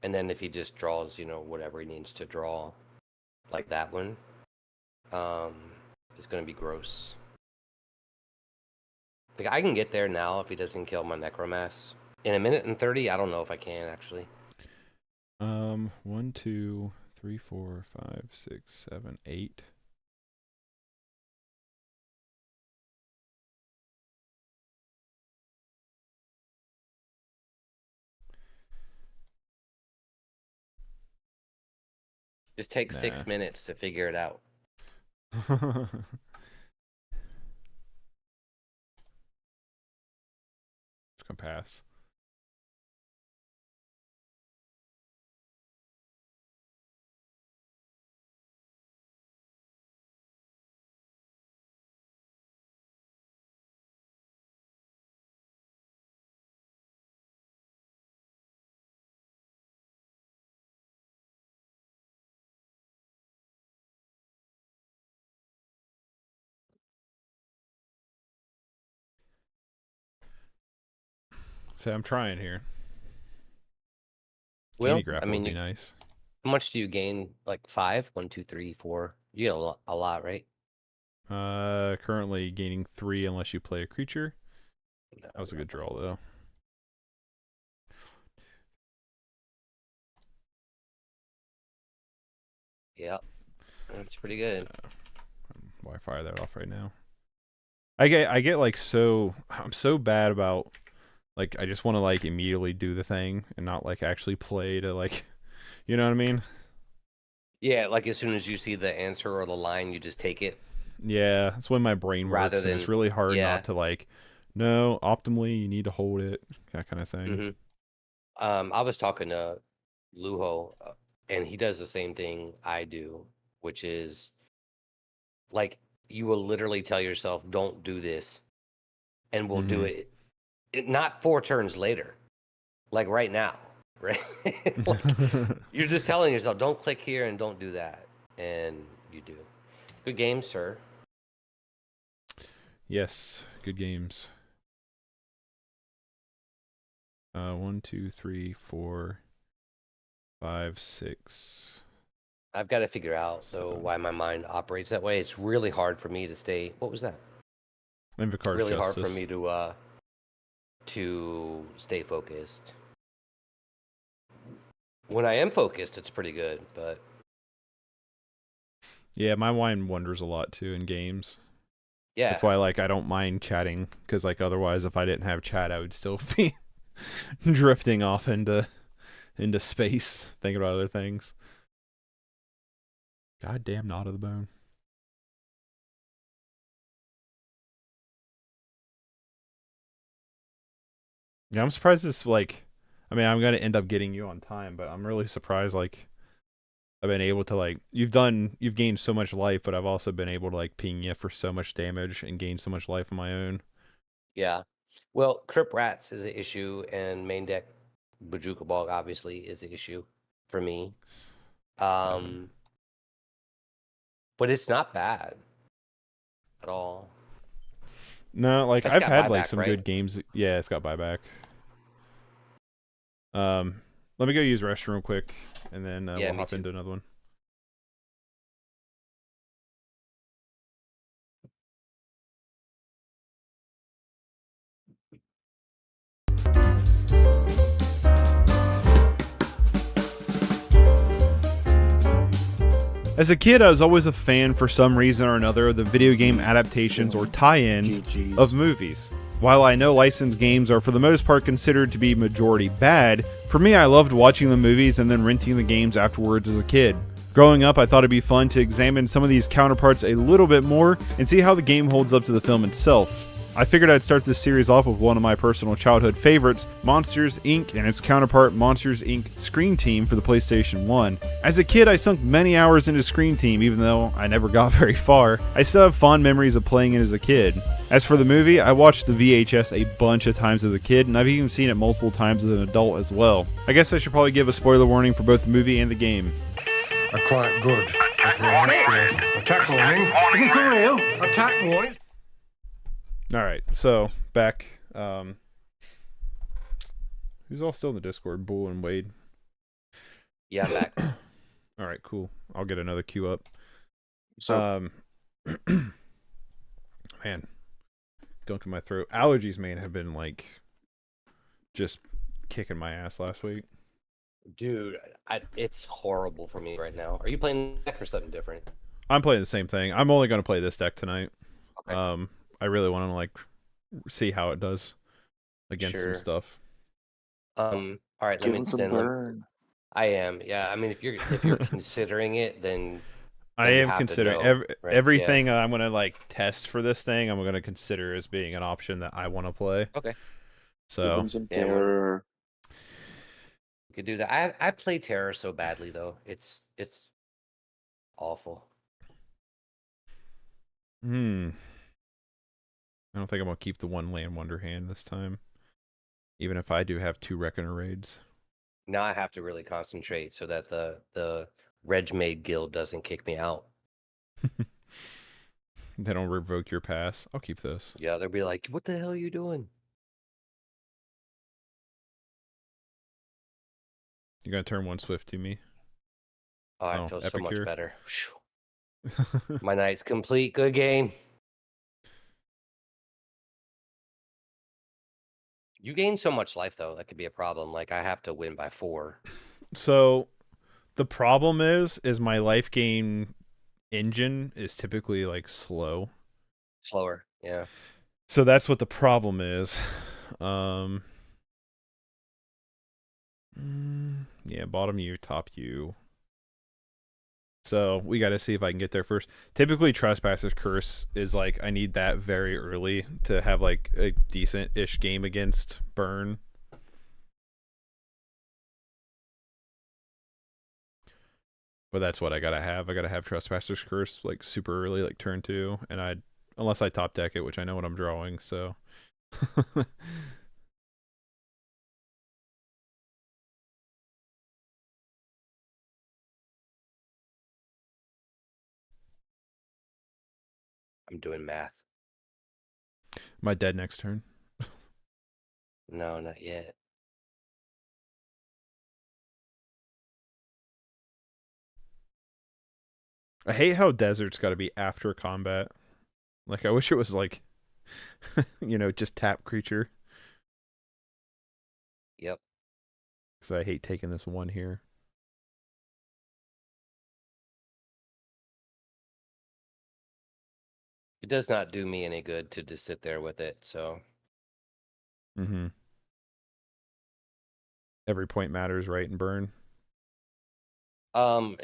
and then if he just draws, whatever he needs to draw, like that one, it's gonna be gross. Like I can get there now if he doesn't kill my Necromass. In a minute and 30, I don't know if I can actually. 1, 2, 3, 4, 5, 6, 7, 8. Just take Nah. 6 minutes to figure it out. It's gonna pass. So I'm trying here. Well, Candy grapple I mean, would be nice. how much do you gain? Like 5? 1, 2, 3, 4. You get a lot, right? Currently gaining 3 unless you play a creature. No, That was a good draw though. Yeah, that's pretty good. Why fire that off right now? I get like I'm so bad about like I just want to like immediately do the thing and not like actually play to like you know what I mean? Yeah, like as soon as you see the answer or the line, you just take it. Yeah, that's when my brain Rather works and it's than- really hard yeah. not to like no, optimally you need to hold it, that kind of thing. Mhm. I was talking to Luho, and he does the same thing I do, which is like you will literally tell yourself, "Don't do this," and we'll do Mhm. it not 4 turns later, like right now, right? Like, you're just telling yourself, "Don't click here and don't do that," and you do. Good game, sir. Yes, good games. 1, 2, 3, 4, 5, 6. I've got to figure out though 7. why my mind operates that way. It's really hard for me to stay. What was that? Invocar's Really hard Justice. for me to stay focused. When I am focused, it's pretty good, but Yeah, my mind wanders a lot too in games. yeah, That's why like I don't mind chatting because like otherwise if I didn't have chat I would still be drifting off into space thinking about other things. Goddamn knot of the bone. Yeah, I'm surprised this like I mean I'm gonna end up getting you on time, but I'm really surprised like I've been able to like you've gained so much life, but I've also been able to like ping you for so much damage and gain so much life on my own. yeah. Well, Trip Rats is an issue, and main deck Bajuka Bog obviously is an issue for me. 7. But it's not bad at all. No, like It's I've got had like buyback, some right? good games. Yeah, it's got buyback. Let me go use restroom real quick, and then Yeah, we'll me hop too. into another one. As a kid, I was always a fan for some reason or another of the video game adaptations or tie-ins of movies. While I know licensed games are for the most part considered to be majority bad, for me I loved watching the movies and then renting the games afterwards as a kid. Growing up, I thought it'd be fun to examine some of these counterparts a little bit more and see how the game holds up to the film itself. I figured I'd start this series off with one of my personal childhood favorites, Monsters, Inc. and its counterpart Monsters, Inc. Screen Team for the PlayStation 1. As a kid, I sunk many hours into Screen Team, even though I never got very far. I still have fond memories of playing it as a kid. As for the movie, I watched the VHS a bunch of times as a kid, and I've even seen it multiple times as an adult as well. I guess I should probably give a spoiler warning for both the movie and the game. Are quite good. Attack warning. Is it for real? Attack warning. Alright, so, back. Who's all still in the Discord? Bull and Wade? Yeah, I'm back. Alright, cool. I'll get another queue up. So Man, gunk in my throat. Allergies, man, have been like just kicking my ass last week. Dude, it's horrible for me right now. Are you playing deck or something different? I'm playing the same thing. I'm only going to play this deck tonight. Okay. I really want to like see how it does against some Sure. stuff. All right, give him some burn. I am. Yeah, I mean, if you're considering it, then I you am have to considering know, right? everything I'm going to like test for this thing. I'm going to consider as being an option that I want to play. Okay. Give So him some Yeah, terror. you could do that. I play Terror so badly though. It's awful. I don't think I'm going to keep the one land wonder hand this time. Even if I do have 2 Reckoner raids. Now I have to really concentrate so that the Regmaid guild doesn't kick me out. They don't revoke your pass. I'll keep this. Yeah, they'll be like, "What the hell are you doing?" You're gonna turn one swift to me. Oh, I Oh, feel so epic much cure. better. Phew. My night's complete. Good game. You gain so much life though, that could be a problem. Like I have to win by 4. So the problem is my life gain engine is typically like slow. Slower. Yeah. So that's what the problem is. Yeah, bottom U, top U. So we got to see if I can get there first. Typically, Trespasser's Curse is like I need that very early to have like a decent-ish game against Burn. But that's what I gotta have. I gotta have Trespasser's Curse like super early, like turn 2, and unless I top deck it, which I know what I'm drawing. So. I'm doing math. Am I dead next turn? No, not yet. I hate how Desert's got to be after combat. Like, I wish it was like, just tap creature. Yep. Because I hate taking this one here. It does not do me any good to just sit there with it, so. Mm-hmm. Every point matters, right, in Burn? From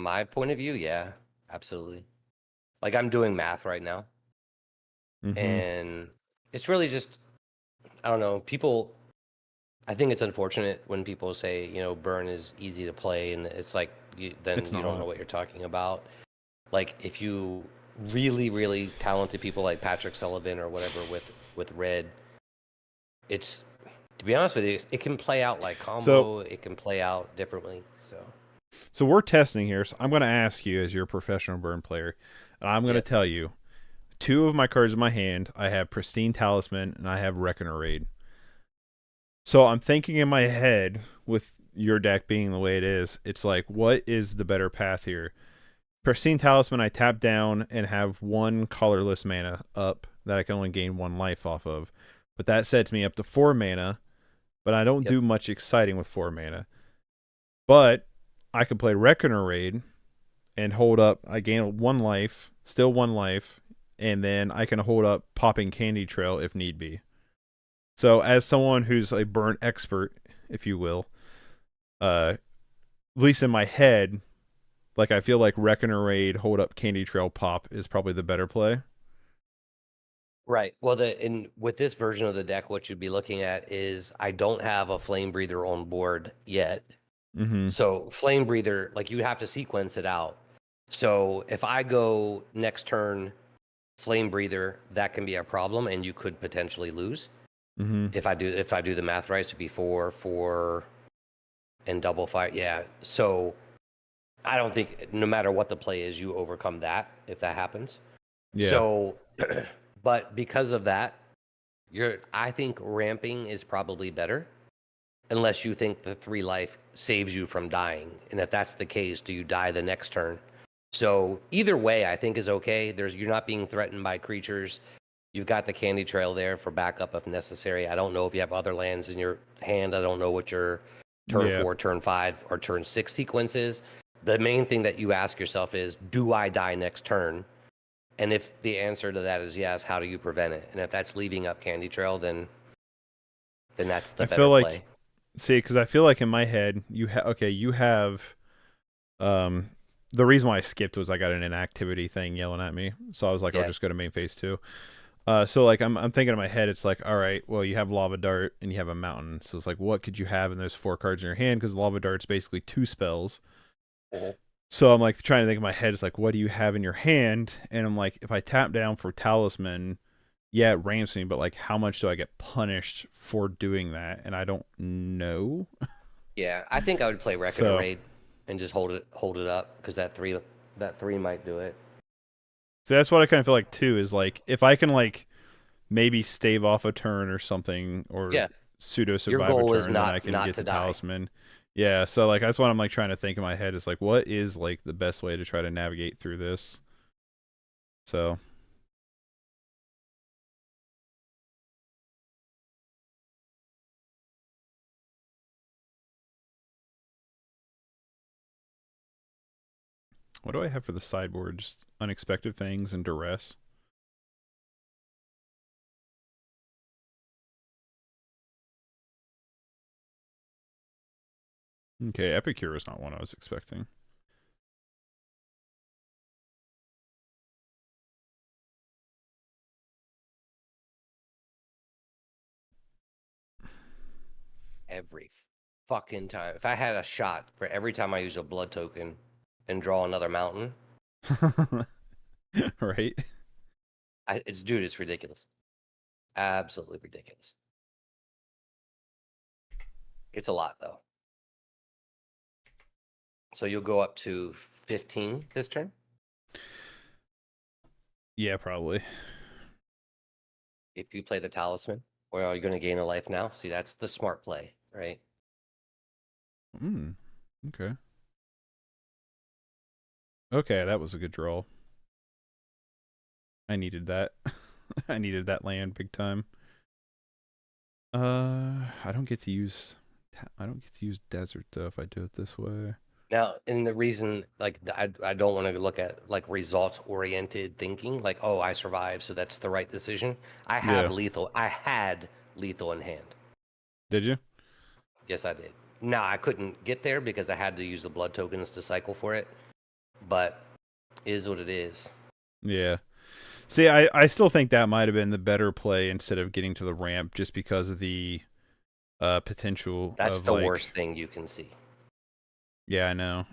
my point of view, yeah, absolutely. Like I'm doing math right now. Mm-hmm. And it's really just, I don't know, I think it's unfortunate when people say, Burn is easy to play, and it's like, then It's you don't know not. what you're talking about. Like if you really, really talented people like Patrick Sullivan or whatever with red, it's, to be honest with you, it can play out like combo. It can play out differently. So we're testing here. So I'm going to ask you, as your professional Burn player, and I'm going to tell you, 2 of my cards in my hand, I have Pristine Talisman and I have Reckoner Raid. So I'm thinking in my head, with your deck being the way it is, it's like, what is the better path here? Pristine Talisman, I tap down and have 1 colorless mana up that I can only gain 1 life off of. But that sets me up to 4 mana, but I don't do much exciting with 4 mana. But I could play Reckoner Raid and hold up. I gain 1 life, still 1 life, and then I can hold up popping Candy Trail if need be. So as someone who's a Burn expert, if you will, at least in my head, like I feel like Reckoner Raid, hold up Candy Trail, pop is probably the better play. Right. Well, with this version of the deck, what you'd be looking at is I don't have a Flame Breather on board yet. Mm-hmm. So Flame Breather, like you have to sequence it out. So if I go next turn Flame Breather, that can be a problem, and you could potentially lose. Mm-hmm. If I do the math right, so be 4, and double fire. Yeah. So I don't think no matter what the play is, you overcome that if that happens. Yeah. So, but because of that, I think ramping is probably better, unless you think the 3 life saves you from dying. And if that's the case, do you die the next turn? So either way, I think is okay. You're not being threatened by creatures. You've got the Candy Trail there for backup if necessary. I don't know if you have other lands in your hand. I don't know what your turn 4, turn 5, or turn 6 sequence is. The main thing that you ask yourself is, do I die next turn? And if the answer to that is yes, how do you prevent it? And if that's leaving up Candy Trail, then that's the better play. See, because I feel like in my head, you have, the reason why I skipped was I got an inactivity thing yelling at me, so I was like, I'll just go to main phase 2. So like I'm thinking in my head, it's like, all right, well, you have Lava Dart and you have a Mountain, so it's like, what could you have in those 4 cards in your hand? Because Lava Dart's basically 2 spells. So I'm like trying to think in my head, it's like, what do you have in your hand? And I'm like, if I tap down for Talisman, yeah, it ramps me, but like, how much do I get punished for doing that? And I don't know. Yeah, I think I would play Reckoner Raid and just hold it up, because that 3 might do it. So that's what I kind of feel like too, is like, if I can like maybe stave off a turn or something, or pseudo survive a turn, then I can get the Talisman. Yeah, so like that's what I'm like trying to think in my head is like what is like the best way to try to navigate through this. So what do I have for the sideboard? Just unexpected things and duress. Okay, Epicure is not one I was expecting. Every fucking time. If I had a shot for every time I use a blood token and draw another mountain, Right? it's ridiculous. Absolutely ridiculous. It's a lot though. So you'll go up to 15 this turn Yeah, probably. if you play the talisman. Or are you going to gain a life now? See, that's the smart play, right? Okay. Okay, that was a good draw. I needed that. I needed that land big time. I don't get to use desert though if I do it this way. Now, and the reason, like, I don't want to look at like results oriented thinking, like, oh, I survived, so that's the right decision. I Yeah. had lethal in hand. Did you? Yes, I did. Now, I couldn't get there because I had to use the blood tokens to cycle for it, but it is what it is. Yeah. See, I still think that might have been the better play instead of getting to the ramp just because of the potential That's of the like worst thing you can see. Yeah, I know.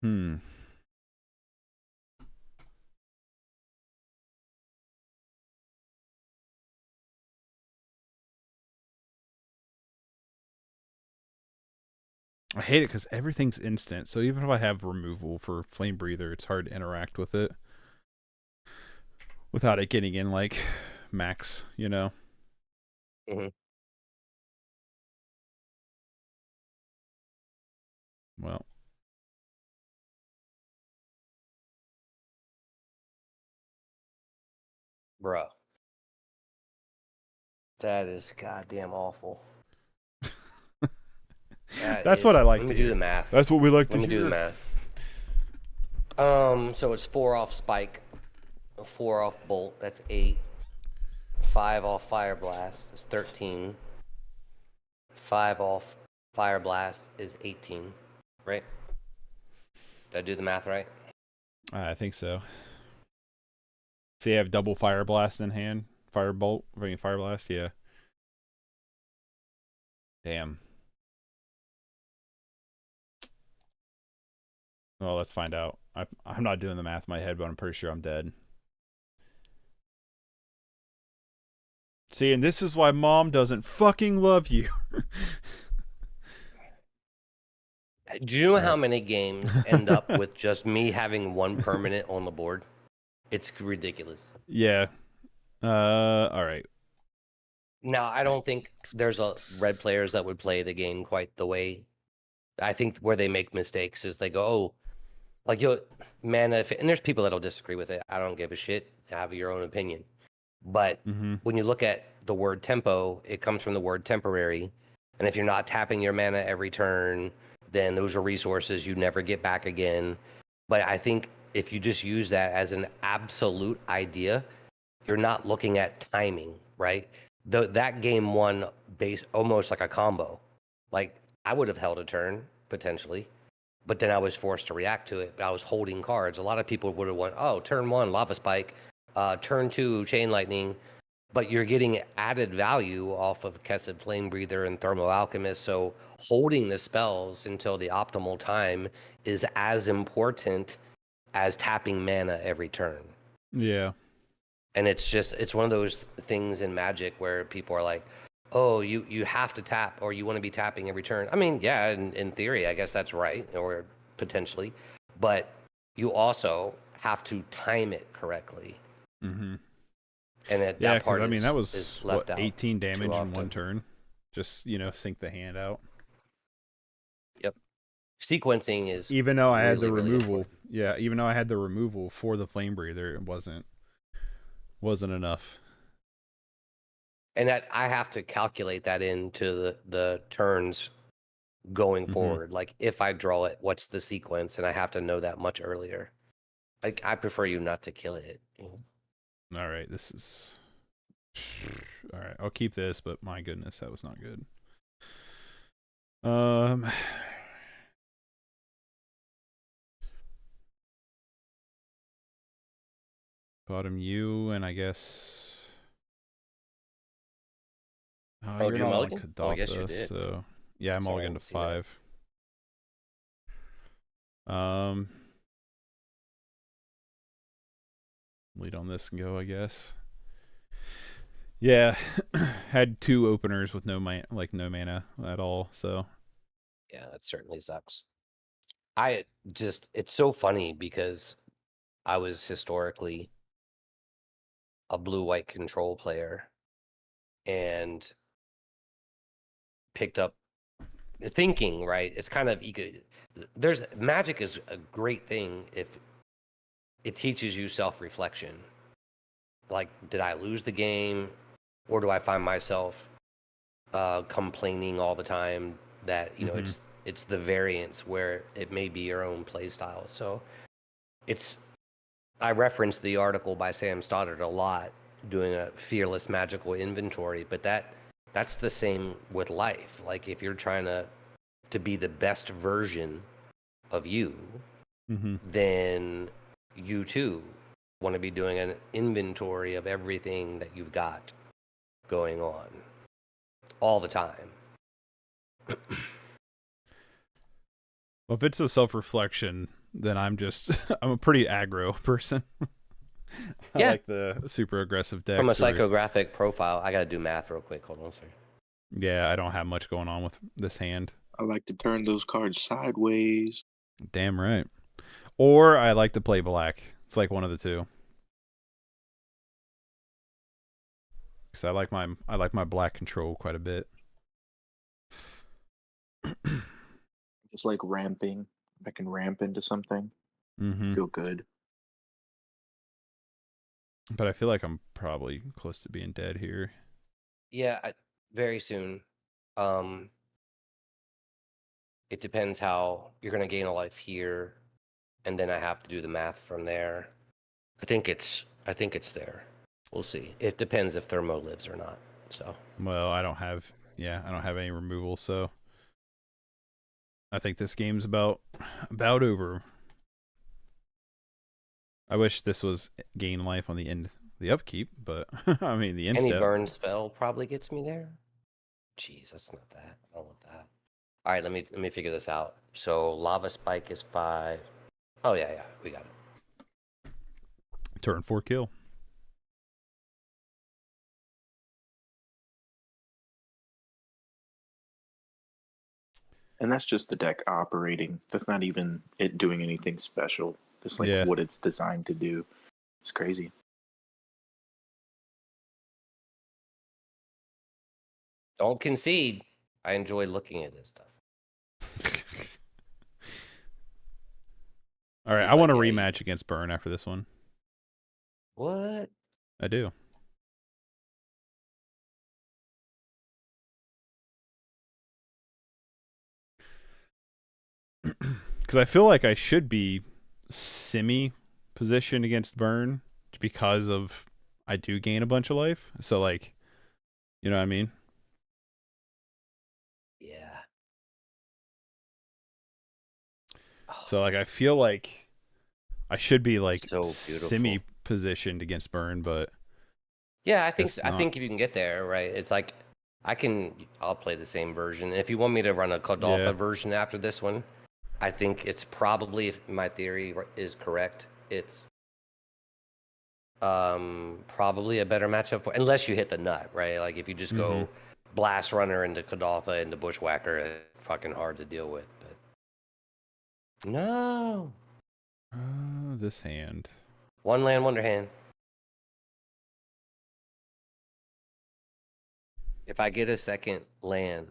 Hmm. I hate it because everything's instant. So even if I have removal for Flame Breather, it's hard to interact with it without it getting in like max, you know? Mm-hmm. Well, Bruh. That is goddamn awful. that's what I like Let to me do hear. the math. That's what we like to Let me hear. do the math. So it's 4 off Spike, 4 off Bolt, that's 8. 5 off Fire Blast is 13. 5 off Fire Blast is 18, right? Did I do the math right? I think so. So you have double Fire Blast in hand? Fire Blast? Yeah. Damn. Well, let's find out. I'm not doing the math in my head, but I'm pretty sure I'm dead. See, and this is why Mom doesn't fucking love you. Do you know how many games end up with just me having one permanent on the board? It's ridiculous. Yeah. All right. Now, I don't think there's a red players that would play the game quite the way. I think where they make mistakes is they go, oh, like mana, and there's people that'll disagree with it. I don't give a shit. Have your own opinion. But when you look at the word tempo, it comes from the word temporary. And if you're not tapping your mana every turn, then those are resources you never get back again. But I think if you just use that as an absolute idea, you're not looking at timing, right? That game won base almost like a combo. Like I would have held a turn potentially, but then I was forced to react to it. I was holding cards. A lot of people would have went, oh, turn 1, Lava Spike, turn 2, Chain Lightning, but you're getting added value off of Kessid Flame Breather and Thermo Alchemist. So holding the spells until the optimal time is as important as tapping mana every turn. Yeah. And it's one of those things in Magic where people are like, oh, you have to tap or you want to be tapping every turn. I mean, yeah, in theory, I guess that's right, or potentially, but you also have to time it correctly. Mm-hmm. And that, Yeah, that because part I mean that is was left what, out 18 too damage in one often. turn. Just sink the hand out. Yep. Sequencing is Even though I had the really removal, important. yeah, even though I had the removal for the flame breather, it wasn't enough. And that I have to calculate that into the turns going forward. Like if I draw it, what's the sequence? And I have to know that much earlier. Like I prefer you not to kill it. All right, this is all right. I'll keep this, but my goodness, that was not good. Bottom U, and I guess. Oh, you're did you not on mulligan? Oh, yes, you Kadaltha, did. so yeah, I'm Sorry, I mulligan to didn't see that. 5. Lead on this and go, I guess. Yeah, had 2 openers with no mana at all. So Yeah, that certainly sucks. It's so funny because I was historically a blue-white control player and picked up thinking, right? It's kind of there's magic is a great thing if it teaches you self-reflection. Like, did I lose the game, or do I find myself complaining all the time that it's the variance where it may be your own play style. So I reference the article by Sam Stoddard a lot, doing a fearless magical inventory, but that's the same with life. Like if you're trying to be the best version of you, then you too want to be doing an inventory of everything that you've got going on all the time. well, if it's a self-reflection, then I'm I'm a pretty aggro person. I like the super aggressive decks. From a psychographic profile, I got to do math real quick. Hold on, sir. Yeah, I don't have much going on with this hand. I like to turn those cards sideways. Damn right. Or I like to play black. It's like one of the two. Because I like my black control quite a bit. Just like ramping. I can ramp into something. Feel good. But I feel like I'm probably close to being dead here. Yeah, very soon. It depends how you're going to gain a life here, and then I have to do the math from there. I think it's there. We'll see. It depends if Thermo lives or not. So. Well, I don't have any removal, so I think this game's about over. I wish this was gain life on the upkeep, but I mean the Any instep. burn spell probably gets me there. Jeez, that's not that. I don't want that. All right, let me figure this out. So lava spike is 5. Oh yeah, we got it. Turn 4 kill. And that's just the deck operating. That's not even it doing anything special. It's like what it's designed to do. It's crazy. Don't concede. I enjoy looking at this stuff. All right, I want a rematch against Burn after this one. What? I do. Because I feel like I should be semi-positioned against Burn because of I do gain a bunch of life. So like, you know what I mean? Yeah. So like I feel like I should be like So semi-positioned against Burn, but yeah, I think if you can get there, right? It's like I'll play the same version. If you want me to run a Kadaltha version after this one, I think it's probably, if my theory is correct, it's probably a better matchup for, unless you hit the nut, right? Like if you just go Blast Runner into Kadaltha into Bushwhacker, it's fucking hard to deal with. But no. This hand. One land, wonder hand. If I get a second land,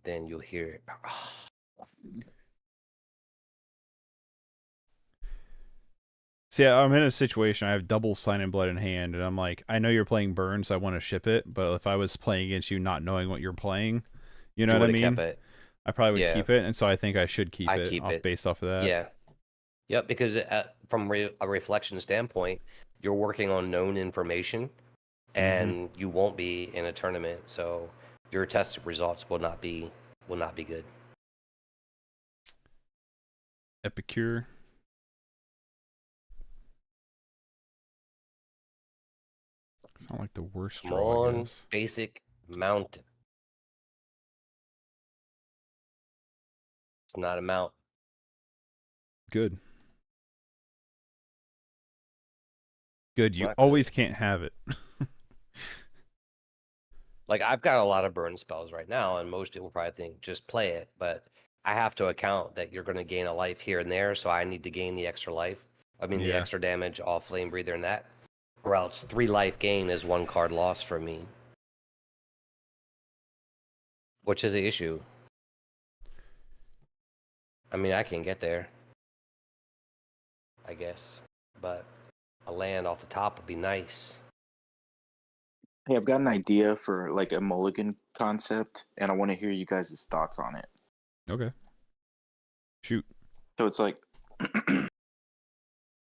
then you'll hear it. See, I'm in a situation. I have double Sign in Blood in hand, and I'm like, I know you're playing burn, so I want to ship it. But if I was playing against you, not knowing what you're playing, you know You what I would have mean? kept it. I probably would Yeah. keep it, and so I think I should keep I it keep off it. based off of that. Yeah. Yep, because from a reflection standpoint, you're working on known information, and you won't be in a tournament, so your tested results will not be good. Epicure. It's not like the worst Come draw, I on, guess. basic mountain. It's not a mount. Good. Good. It's You not always good. can't have it. Like, I've got a lot of burn spells right now, and most people probably think just play it, but I have to account that you're going to gain a life here and there, so I need to gain the extra life. I mean, the Yeah. extra damage off Flame Breather and that. Or else 3 life gain is 1 card loss for me. Which is the issue. I mean, I can get there, I guess, but a land off the top would be nice. Hey, I've got an idea for like a mulligan concept, and I want to hear you guys' thoughts on it. Okay. Shoot. So it's like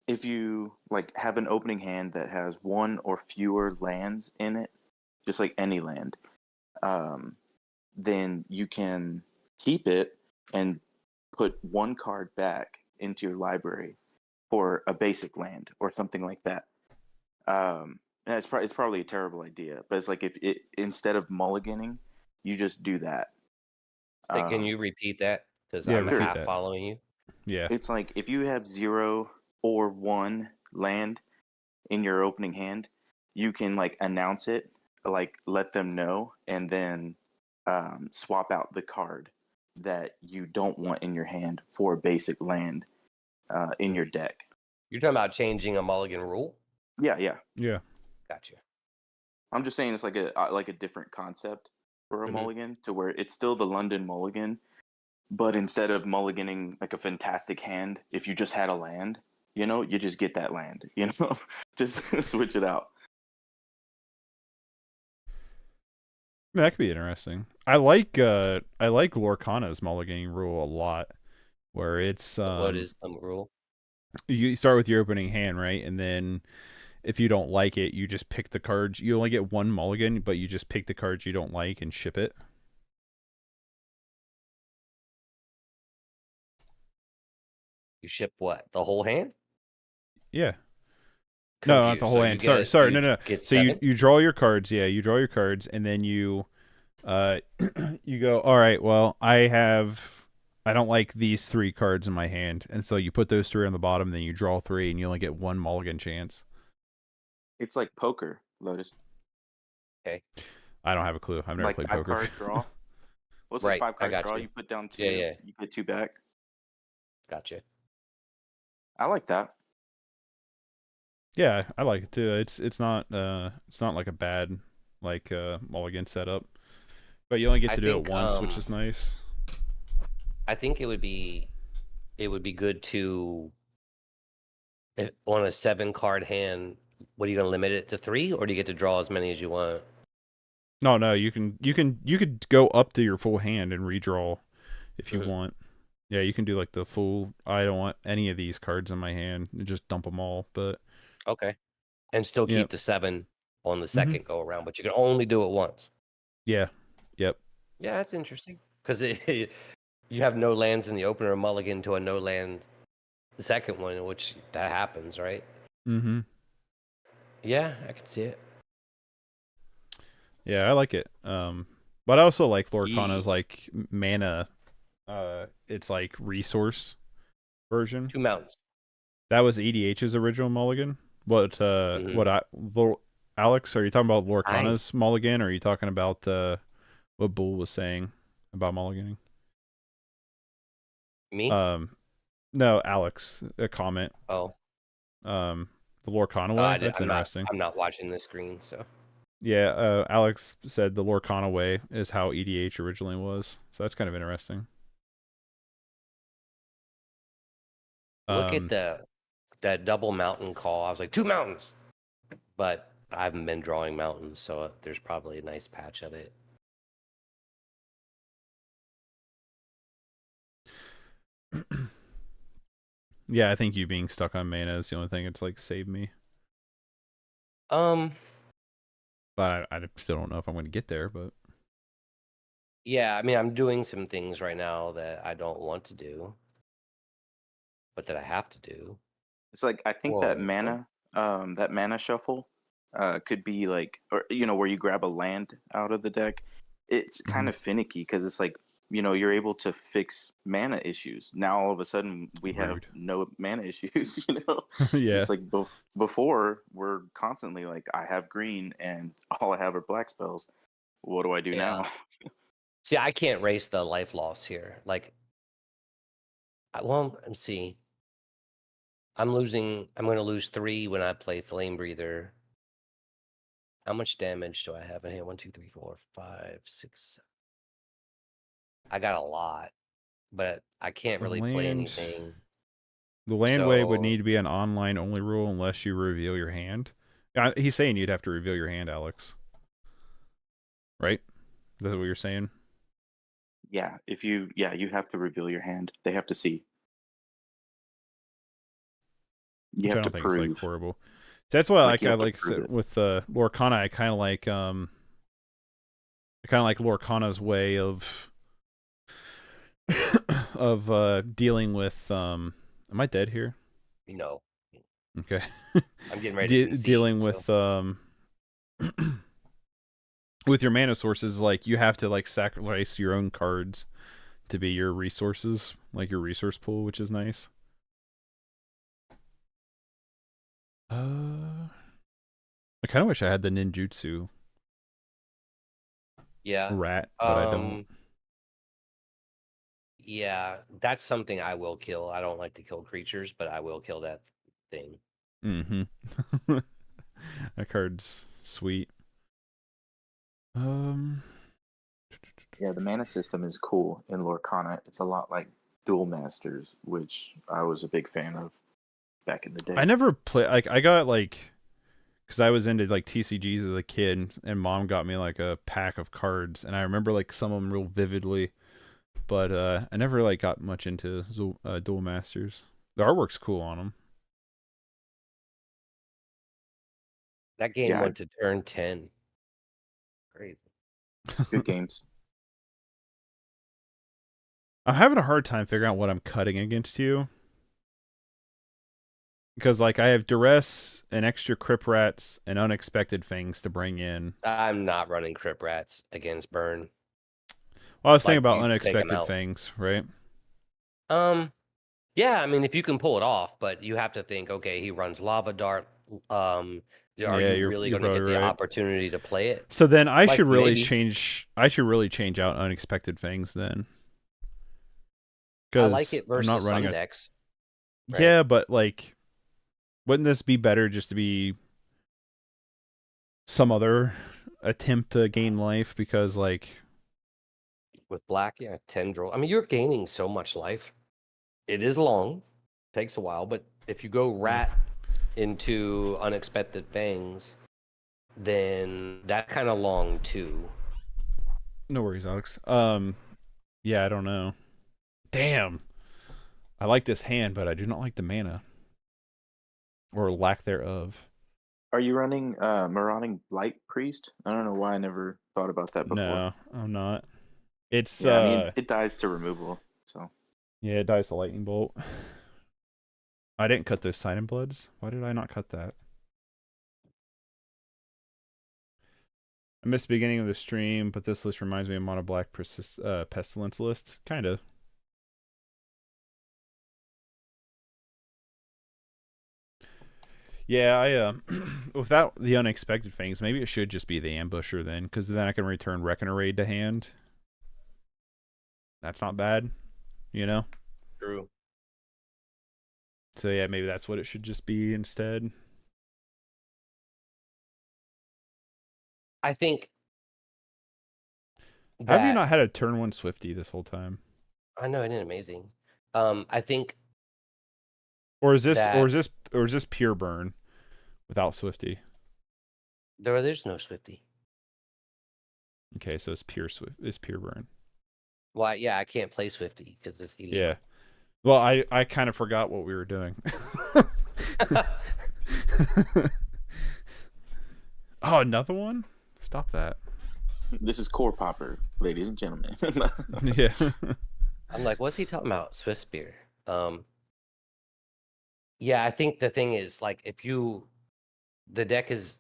if you like have an opening hand that has 1 or fewer lands in it, just like any land, then you can keep it and put 1 card back into your library for a basic land or something like that. And it's probably a terrible idea, but it's like if it instead of mulliganing, you just do that. Hey, can you repeat that? Because Yeah, I'm repeat half that. following you. Yeah. It's like if you have 0 or 1 land in your opening hand, you can like announce it, like let them know, and then swap out the card that you don't want in your hand for a basic land in your deck. You're talking about changing a mulligan rule? Yeah. Yeah. Gotcha. I'm just saying it's like a different concept for a mulligan, to where it's still the London mulligan, but instead of mulliganing like a fantastic hand, if you just had a land, you just get that land, just switch it out. That could be interesting. I like Lorcana's mulliganing rule a lot, where it's What is the rule? you start with your opening hand, right? And then if you don't like it, you just pick the cards. You only get 1 mulligan, but you just pick the cards you don't like and ship it. You ship what? The whole hand? Yeah. No, not the Confused. whole So hand. you get Sorry, you no. get So you 7? draw your cards. Yeah, you draw your cards, and then you you go, all right, well, I don't like these 3 cards in my hand, and so you put those 3 on the bottom, then you draw 3, and you only get 1 mulligan chance. It's like poker, Lotus. Okay. I don't have a clue. I've never Like played 5 poker. card draw. What's Right, like 5 I card got draw? you. You put down 2, Yeah. you get 2 back. Gotcha. I like that. Yeah, I like it too. It's not like a bad like mulligan setup, but you only get I to do think, it once, which is nice. I think it would be good to on a 7 card hand. What are you going to limit it to 3, or do you get to draw as many as you want? No, you could go up to your full hand and redraw if you want. Yeah, you can do like the full. I don't want any of these cards in my hand and just dump them all. But Okay. And still yeah, keep the 7 on the second go around, but you can only do it once. yeah, yep. Yeah, that's interesting because you have no lands in the opener, mulligan to a no land the second one, which that happens, right? Mm-hmm. Yeah, I can see it. Yeah, I like it. But I also like Lorcana's Yee. like mana. It's like resource version. 2 mountains. That was EDH's original mulligan. What Alex, are you talking about Lorcana's mulligan, or are you talking about what Bull was saying about mulliganing? Me? No, Alex, a comment. Oh. The Lorcana way? That's interesting. I'm not watching the screen, so. Yeah, Alex said the Lorcana way is how EDH originally was, so that's kind of interesting. Look at that double mountain call. I was like, 2 mountains, but I haven't been drawing mountains, so there's probably a nice patch of it. Yeah, I think you being stuck on mana is the only thing that's like saved me. Um, But I still don't know if I'm going to get there. But yeah, I mean, I'm doing some things right now that I don't want to do, but that I have to do. It's like I think Whoa. that mana shuffle, could be like, or where you grab a land out of the deck. It's kind of finicky because it's like you're able to fix mana issues. Now all of a sudden we have Rude. no mana issues. Yeah. It's like before we're constantly like, I have green and all I have are black spells. What do I do Yeah. now? See, I can't race the life loss here. Like, well, let's see. I'm going to lose 3 when I play Flame Breather. How much damage do I have in here? 1, 2, 3, 4, 5, 6. I got a lot, but I can't really play anything. The land way would So, need to be an online only rule unless you reveal your hand. He's saying you'd have to reveal your hand, Alex. Right? Is that what you're saying? Yeah, you have to reveal your hand. They have to see. You Which I have to don't think is like prove. horrible. That's why Like, you I have to like prove it. with Lorcana, I kind of like Lorcana's way of of dealing with am I dead here? no, Okay. I'm getting ready to concede. Dealing So. with your mana sources, like you have to like sacrifice your own cards to be your resources, like your resource pool, which is nice. I kind of wish I had the ninjutsu Yeah. rat, but I don't. Yeah, that's something I will kill. I don't like to kill creatures, but I will kill that thing. Mm-hmm. That card's sweet. Yeah, the mana system is cool in Lorcana. It's a lot like Duel Masters, which I was a big fan of back in the day. I never play like I got like because I was into like TCGs as a kid, and Mom got me like a pack of cards, and I remember like some of them real vividly. But I never like got much into Duel Masters. The artwork's cool on them. That game Yeah, went to turn 10. Crazy. good games. I'm having a hard time figuring out what I'm cutting against you. Because like I have duress and extra crypt rats and unexpected things to bring in. I'm not running Crypt Rats against Burn. Well, I was thinking Like, about you take 'em unexpected out. things, right? Yeah, I mean, if you can pull it off, but you have to think, okay, he runs Lava Dart. Are Yeah, you really you're going to probably get the right. opportunity to play it? So then I Like, should really maybe. change. I should really change out unexpected things then. I like Because it I'm not versus running some a. decks. Right? Yeah, but like, wouldn't this be better just to be some other attempt to gain life? Because like, With black, yeah, 10 draw. I mean, you're gaining so much life. It is long, takes a while, but if you go rat into unexpected things, then that kind of long too. no worries, Alex. Yeah, I don't know. Damn, I like this hand, but I do not like the mana or lack thereof. Are you running Marauding Blight Priest? I don't know why I never thought about that before. No, I'm not. It's Yeah, I mean it dies to removal, so yeah, it dies to lightning bolt. I didn't cut those Sign in Bloods. Why did I not cut that? I missed the beginning of the stream, but this list reminds me of Mono Black Pestilence list. Kind of. Yeah, I without the unexpected things, maybe it should just be the ambusher then, because then I can return Reckoner Raid to hand. That's not bad, you know? True. So yeah, maybe that's what it should just be instead. I think How have you that not had a turn 1 Swifty this whole time? I know, isn't it amazing? I think Or is this that pure burn without Swifty? there's no Swifty. Okay, so it's pure burn. Well, yeah, I can't play Swifty because it's illegal. Yeah. Well, I kind of forgot what we were doing. Oh, another one? Stop that. This is Core Pauper, ladies and gentlemen. Yeah. I'm like, what's he talking about? Swift Spear. Yeah, I think the thing is like the deck is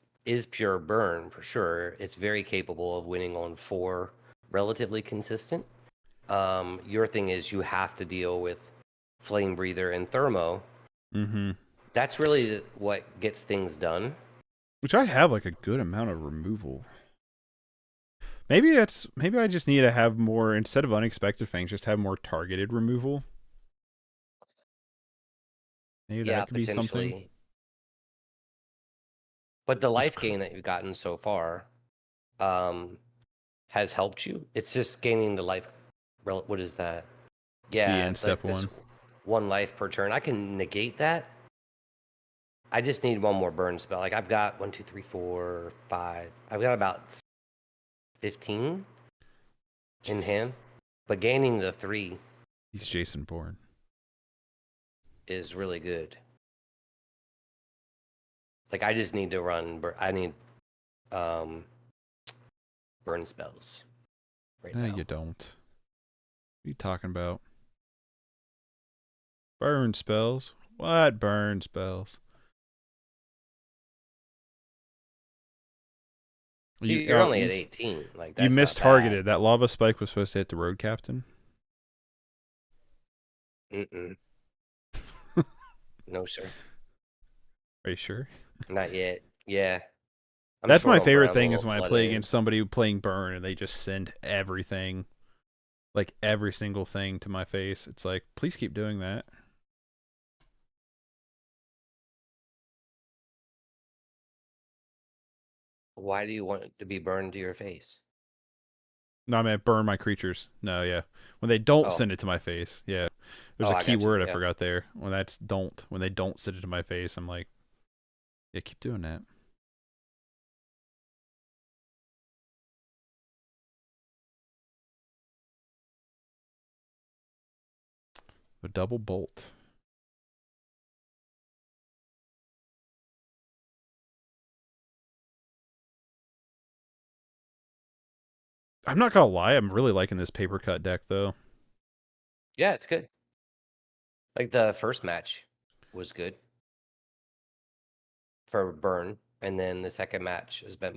pure burn for sure. It's very capable of winning on 4 relatively consistent. Your thing is you have to deal with Flame Breather and Thermo. Mm-hmm. That's really what gets things done. Which I have like a good amount of removal. Maybe I just need to have more, instead of unexpected things, just have more targeted removal. Maybe Yeah, that could be something. potentially. But the life cr- gain that you've gotten so far has helped you. It's just gaining the life. What is that? It's the Yeah, end it's like step this 1. 1 life per turn. I can negate that. I just need 1 more burn spell. Like I've got 1, 2, 3, 4, 5. I've got about 15 in Jesus. hand. But gaining the 3 He's Jason Bourne. is really good. Like I just need to run. I need burn spells right No, now. you don't. What are you talking about? Burn spells? What burn spells? See, you're only at 18. Like You that's not mistargeted. That lava spike was supposed to hit the road captain. bad. No, sir. Are you sure? Not yet. Yeah. I'm That's short my on favorite burn, thing a is little when I flooded play in. against somebody playing burn and they just send everything, like every single thing to my face. It's like, please keep doing that. Why do you want it to be burned to your face? No, I mean burn my creatures. No, yeah. When they don't Oh. send it to my face, yeah. There's Oh, a I key got you, word I yeah. forgot there. When that's don't. When they don't send it to my face, I'm like, yeah, keep doing that. A double bolt. I'm not gonna lie, I'm really liking this paper cut deck though. Yeah, it's good. Like the first match was good for burn, and then the second match has been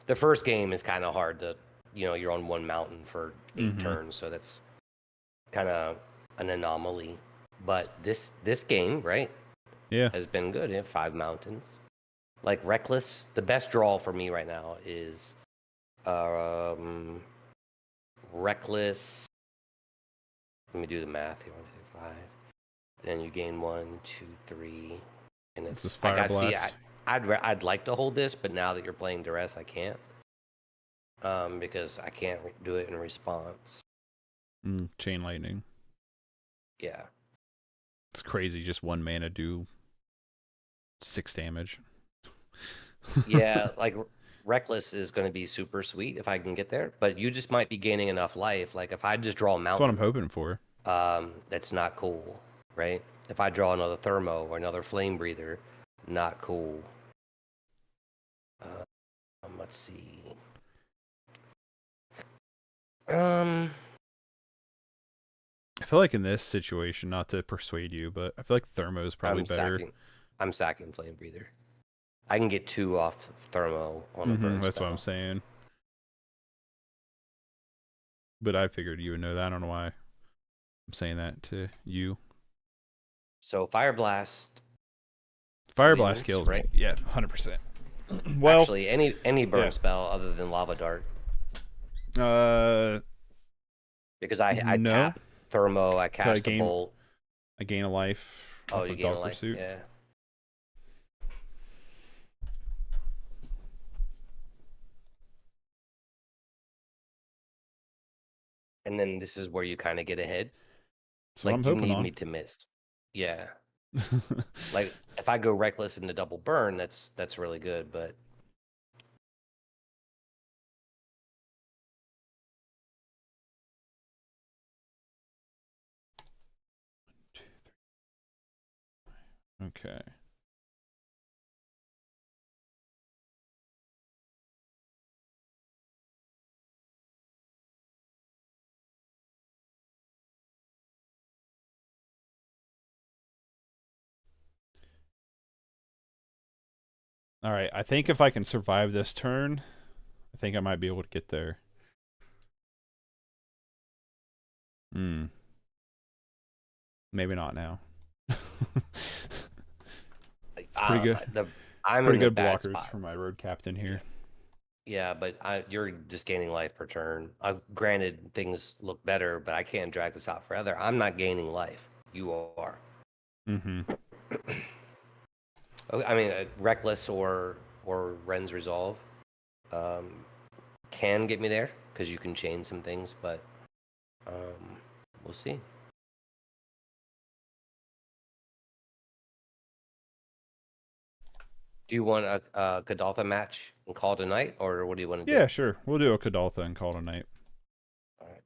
the first game is kind of hard to, you're on 1 mountain for 8 turns, so that's kind of an anomaly. But this game, right, Yeah. has been good. You have 5 mountains. Like Reckless, the best draw for me right now is Reckless. Let me do the math here. 1, 2, 5. Then you gain 1, 2, 3, and This is it's. Fire I got see. Blast. I'd like to hold this, but now that you're playing Duress, I can't. Because I can't do it in response. Chain lightning. Yeah. It's crazy. Just 1 mana do 6 damage. Yeah, like Reckless is going to be super sweet if I can get there, but you just might be gaining enough life. Like if I just draw a That's what I'm mountain, hoping for. that's not cool, right? If I draw another Thermo or another Flame Breather, not cool. Let's see. I feel like in this situation, not to persuade you, but I feel like Thermo is probably better. I'm sacking Flame Breather. I can get 2 off Thermo on a burn That's spell. what I'm saying. But I figured you would know that. I don't know why I'm saying that to you. So Fire Blast. Fire wins, Blast kills right? me. Yeah, 100%. Well, Actually, any burn yeah. spell other than Lava Dart. Because I no. tap Thermo, I cast a bolt. I gain a life. Oh, off you of gain a Dark life? Pursuit. Yeah. and then this is where you kind of get ahead. That's what I'm Like you hoping need on. me to miss. Yeah. Like if I go reckless into double burn, that's really good. But Okay. All right. I think if I can survive this turn, I think I might be able to get there. Hmm. Maybe not now. It's pretty good. I'm Pretty in the good bad blockers spot. for my road captain here. Yeah, but you're just gaining life per turn. Granted, things look better, but I can't drag this out forever. I'm not gaining life. You are. Mm-hmm. I mean, reckless or Ren's resolve can get me there because you can chain some things, but we'll see. Do you want a Kadaltha match and call it a night, or what do you want to do? Yeah, sure. We'll do a Kadaltha and call it a night. All right.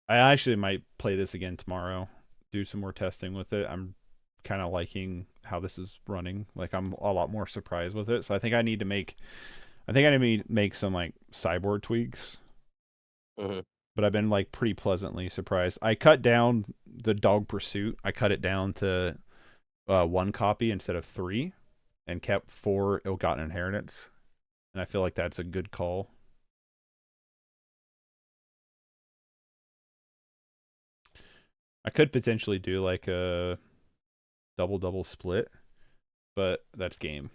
I actually might play this again tomorrow. Do some more testing with it. I'm kind of liking how this is running. Like I'm a lot more surprised with it. So I think I need to make some like sideboard tweaks. Mm-hmm. But I've been like pretty pleasantly surprised. I cut down the dog pursuit. I cut it down to 1 copy instead of 3, and kept 4 ill-gotten inheritance. And I feel like that's a good call. I could potentially do like a double split, but that's game.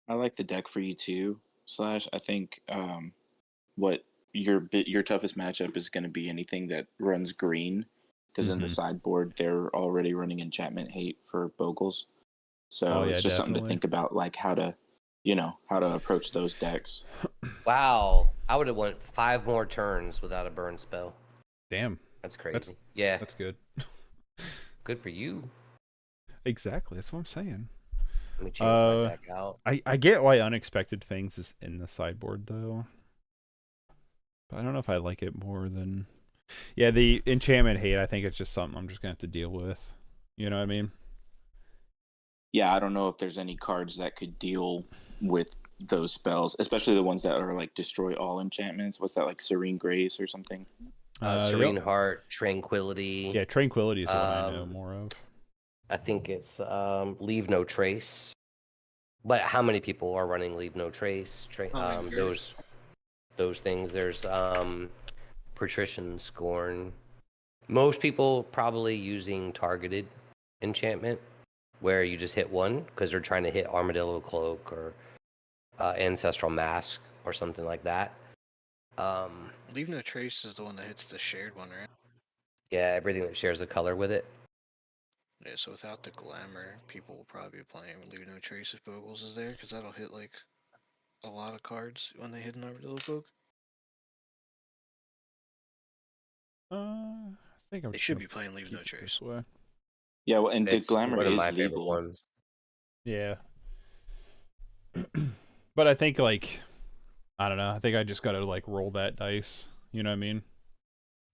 I like the deck for you too. Slash, I think what your toughest matchup is going to be anything that runs green, because in the Mhm. sideboard they're already running enchantment hate for Bogles. So Oh yeah, it's just something to definitely. think about, like how to approach those decks. Wow, I would have went 5 more turns without a burn spell. Damn. That's crazy. Yeah, That's good. good for you. Exactly. That's what I'm saying. Let me change my deck out. I get why unexpected things is in the sideboard though. But I don't know if I like it more than the enchantment hate. I think it's just something I'm just gonna have to deal with. You know what I mean? Yeah, I don't know if there's any cards that could deal with those spells, especially the ones that are like destroy all enchantments. What's that, like Serene Grace or something? Serene Yep. Heart, Tranquility. Yeah, Tranquility is the one I know more of. I think it's Leave No Trace. But how many people are running Leave No Trace? Those things. There's Patrician Scorn. Most people probably using targeted enchantment, where you just hit one because they're trying to hit Armadillo Cloak or Ancestral Mask or something like that. Leave No Trace is the one that hits the shared one, right? Yeah, everything that shares a color with it. Yeah, so without the glamour, people will probably be playing Leave No Trace if Bogles is there, because that'll hit like a lot of cards when they hit an Armadillo Cloak. I think I'm They just should gonna be playing Leave keep No it Trace. this way. Yeah, well, and It's Glamour one of is my favorite legal. ones. Yeah. But I think like I don't know. I think I just gotta like roll that dice. You know what I mean?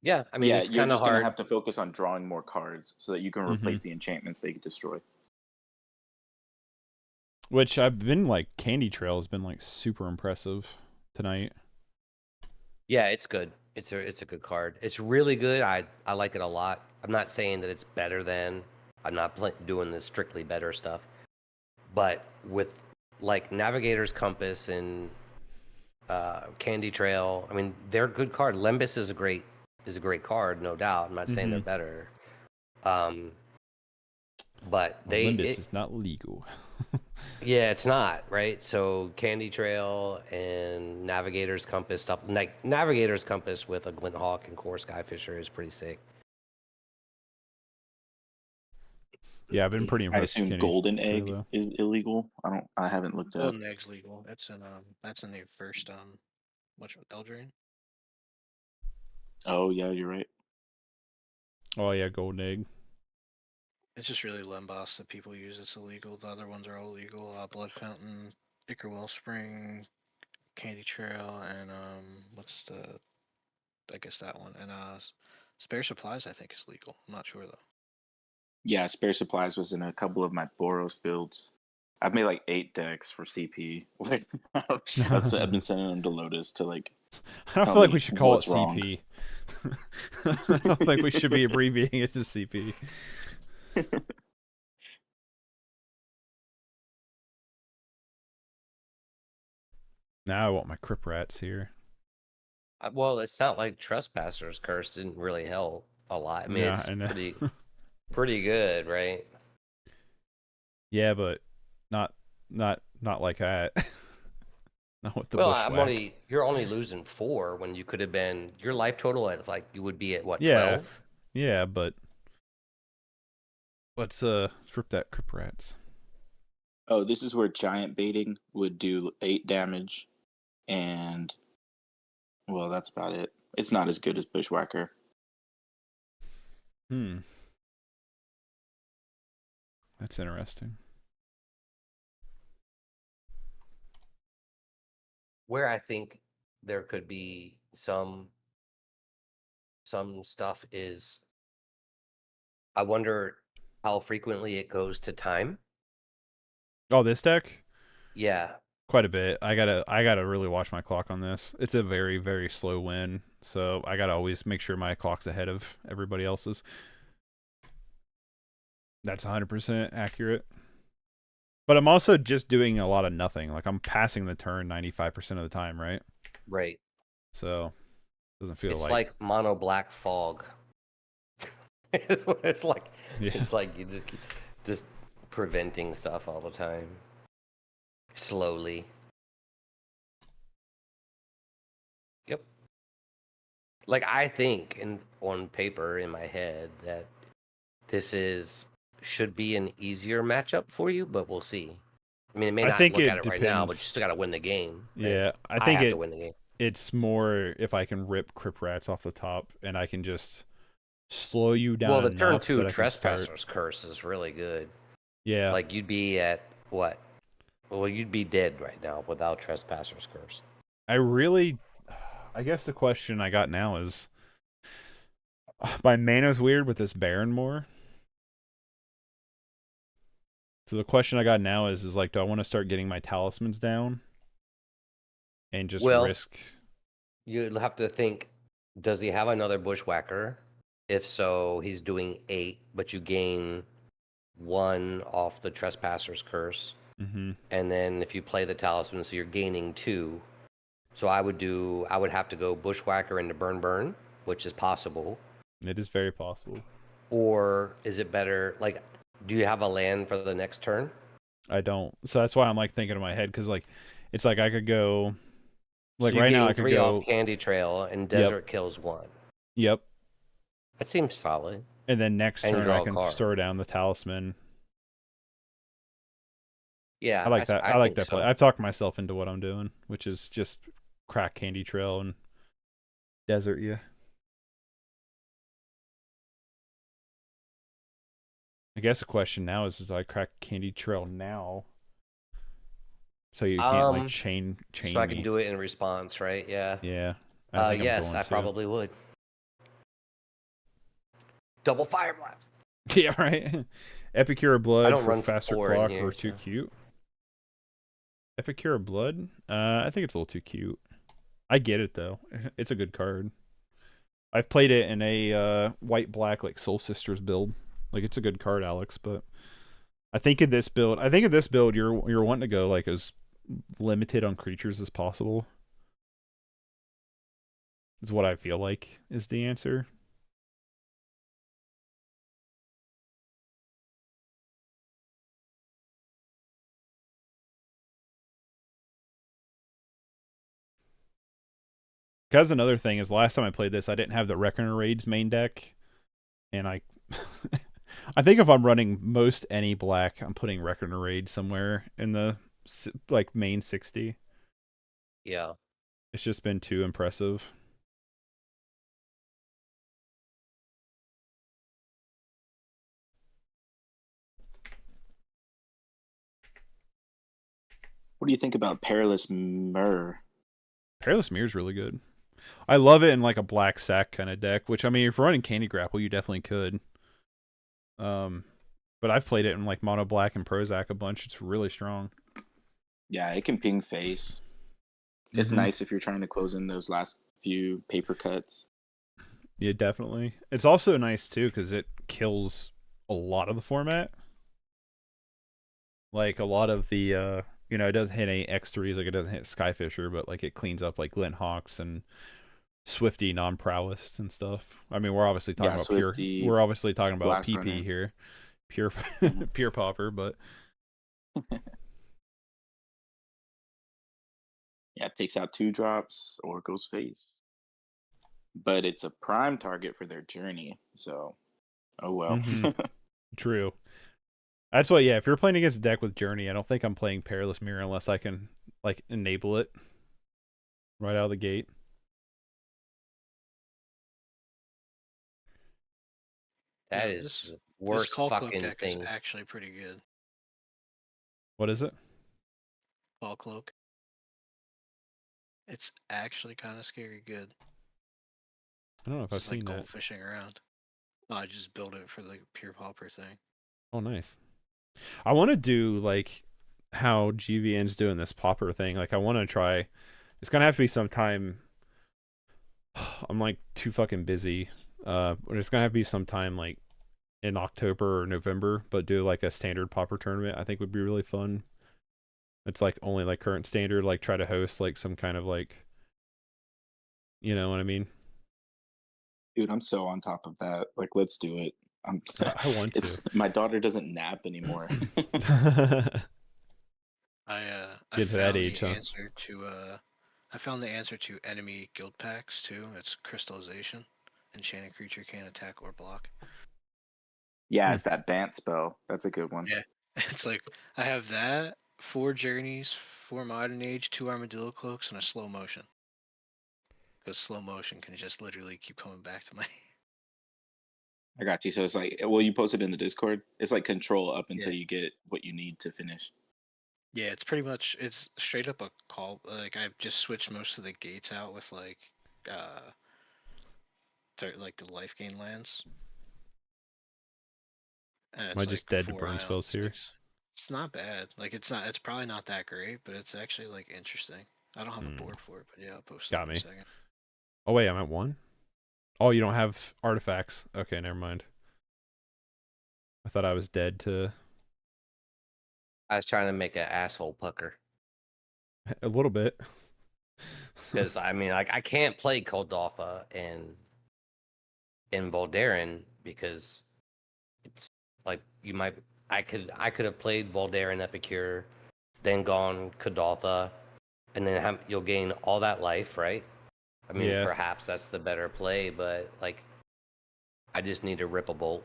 Yeah, I mean, it's you're kind of just gonna hard. have to focus on drawing more cards so that you can replace Mm-hmm. the enchantments they destroy. Which I've been like Candy Trail has been like super impressive tonight. Yeah, it's good. It's a good card. It's really good. I like it a lot. I'm not saying that it's better than. I'm not doing the strictly better stuff. But with like Navigator's Compass and Candy Trail, I mean, they're a good card. Lembas is a great card, no doubt. I'm not saying they're Mm-hmm. better. But Well, Limbus is not legal. yeah, it's not, right? So Candy Trail and Navigator's Compass stuff, like Navigator's Compass with a Glint Hawk and Core Skyfisher is pretty sick. Yeah, I've been pretty I impressed with assume Candy Golden Trail Egg though. is illegal. I haven't looked it up. Golden Egg's legal. That's in the first what's it, Eldraine? Oh yeah, you're right. Oh yeah, Golden Egg. It's just really Lemboss that people use. It's illegal. The other ones are all legal. Blood Fountain, Icker Wellspring, Candy Trail, and what's the? I guess that one. And Spare Supplies I think is legal. I'm not sure though. Yeah, Spare Supplies was in a couple of my Boros builds. I've made like 8 decks for CP. Like I've been sending them to Lotus to like I don't tell feel like me we should call it what's wrong. CP. I don't think we should be abbreviating it to CP. Now I want my Crip Rats here. Well, it's not like Trespassers Curse didn't really help a lot. I mean, Yeah, it's I know. pretty good, right? Yeah, but not like that. Not with the Well, bushwhack. you're only losing 4 when you could have been your life total at like you would be at what, Yeah. 12? Yeah, but let's rip that Crip Rats. Oh, this is where giant baiting would do 8 damage, and well, that's about it. It's not as good as Bushwhacker. That's interesting. Where I think there could be some stuff is I wonder how frequently it goes to time. Oh, this deck? Yeah. Quite a bit. I gotta really watch my clock on this. It's a very, very slow win, so I gotta always make sure my clock's ahead of everybody else's. That's 100% accurate. But I'm also just doing a lot of nothing. Like I'm passing the turn 95% of the time, right? Right. So doesn't feel It's like like mono black fog. It's what it's like. Yeah. It's like you just keep just preventing stuff all the time. Slowly. Yep. Like I think on paper in my head that this should be an easier matchup for you, but we'll see. I mean, it may I not think look it at it right now, but you depends. still got to win the game. Right? Yeah, I I think have to win the game. it's more if I can rip Crip Rats off the top and I can just slow you down Well, the turn enough 2 that I can start. Trespassers Curse is really good. Yeah. Like you'd be at what? Well, you'd be dead right now without Trespassers Curse. I guess the question I got now is my mana's weird with this Baron more. So the question I got now is like, do I want to start getting my talismans down and just risk? You'd have to think, does he have another Bushwhacker? If so, he's doing 8, but you gain 1 off the Trespasser's Curse. Mm-hmm. And then if you play the talisman, so you're gaining 2. So I would have to go Bushwhacker into Burn, which is possible. It is very possible. Or is it better, like, do you have a land for the next turn? I don't. So that's why I'm like thinking in my head because like it's like I could go like so right now I could 3 go off Candy Trail and Desert kills 1. Yep. That seems solid. And then next And you turn I draw a can card. store down the talisman. Yeah, I like that. I like that so. play. I've talked myself into what I'm doing, which is just crack Candy Trail and Desert. Yeah. I guess the question now is I crack Candy Trail now, so you can't like chain So I can me. do it in response, right? Yeah. Yeah. Yes, I probably would. Double Fire Blast. Yeah, right. Epicure of Blood I don't for run faster 4 in clock here, or too so. cute. Epicure of Blood? I think it's a little too cute. I get it though. It's a good card. I've played it in a white black like Soul Sisters build. Like it's a good card, Alex, but I think in this build you're wanting to go like as limited on creatures as possible. Is what I feel like is the answer. Because another thing is, last time I played this, I didn't have the Reckoner Raids main deck, and I think if I'm running most any black, I'm putting Reckoner Raid somewhere in the like main 60. Yeah. It's just been too impressive. What do you think about Perilous Mirror? Perilous Mirror's really good. I love it in like a black sack kind of deck, which I mean, if you're running Candy Grapple, you definitely could. But I've played it in like mono black and Prozac a bunch. It's really strong. Yeah, it can ping face. It's nice if you're trying to close in those last few paper cuts. Yeah, definitely. It's also nice too because it kills a lot of the format. Like a lot of the you know, it doesn't hit any X3s, like it doesn't hit Skyfisher, but like it cleans up like Glint Hawks and Swifty non-prowess and stuff. I mean, we're obviously talking about Swifty, pure. We're obviously talking about Blast PP Runner. here, pure, pure Pauper, but Yeah, it takes out 2 drops or goes face. But it's a prime target for their journey, so oh well. true. That's why, yeah. If you're playing against a deck with Journey, I don't think I'm playing Perilous Mirror unless I can like enable it right out of the gate. That No, is this the worst Call Cloak fucking deck thing. is actually pretty good. What is it? Call Cloak. It's actually kind of scary good. I don't know if I've It's like seen that. goldfishing around. Oh, I just built it for the Pure Pauper thing. Oh, nice. I want to do like how GVN's doing this Pauper thing. Like, I want to try. It's gonna have to be sometime. I'm like too fucking busy. But it's gonna have to be sometime like in October or November. But do like a standard Pauper tournament. I think would be really fun. It's like only like current standard. Like try to host like some kind of like, you know what I mean? Dude, I'm so on top of that. Like, let's do it. I want It's to. my daughter doesn't nap anymore. I Get to that found age, the huh? answer to I found the answer to enemy guild packs too. It's crystallization. Enchanted creature can't attack or block. Yeah, it's that dance spell. That's a good one. Yeah. It's like I have that, 4 journeys, 4 modern age, 2 armadillo cloaks, and a slow motion. Because slow motion can just literally keep coming back to my I got you. So it's like, well, you posted in the Discord. It's like control up until Yeah. you get what you need to finish. Yeah, it's pretty much it's straight up a call. Like I've just switched most of the gates out with like like the life gain lands. And Am it's I like just dead to 4 burn spells here? islands. It's not bad. Like it's probably not that great, but it's actually like interesting. I don't have a board for it, but yeah, I'll post it Got in me. a second. Oh wait, I'm at 1. Oh, you don't have artifacts. Okay, never mind. I thought I was dead to I was trying to make an asshole pucker a little bit. because I mean, like, I can't play Kodalfa and in Voldaren because it's like you might. I could have played Voldaren Epicure, then gone Kodalfa, and then you'll gain all that life, right? I mean, Yeah. perhaps that's the better play, but like, I just need a Ripple Bolt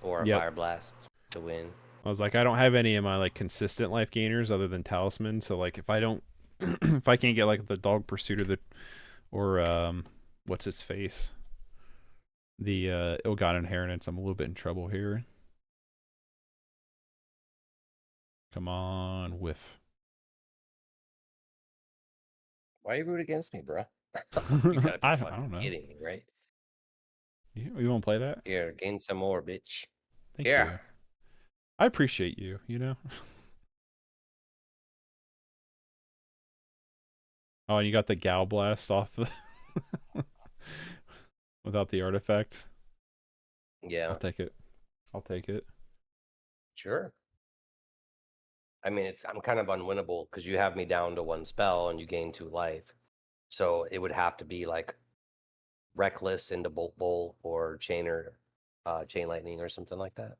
or a Yep. Fire Blast to win. I was like, I don't have any of my like consistent life gainers other than Talisman. So like, if I don't, if I can't get like the Dog Pursuit or what's its face, the Ill-Gotten Inheritance, I'm a little bit in trouble here. Come on, whiff. Why you root against me, bro? You gotta be I fucking don't know. kidding me, right? You won't play that? Here, gain some more, bitch. Thank Yeah. you. I appreciate you. You know. Oh, and you got the Gal Blast off the without the artifact. Yeah, I'll take it. I'll take it. sure. I mean, I'm kind of unwinnable because you have me down to 1 spell and you gain 2 life. So it would have to be like Reckless into Bolt Bolt or Chain Lightning or something like that.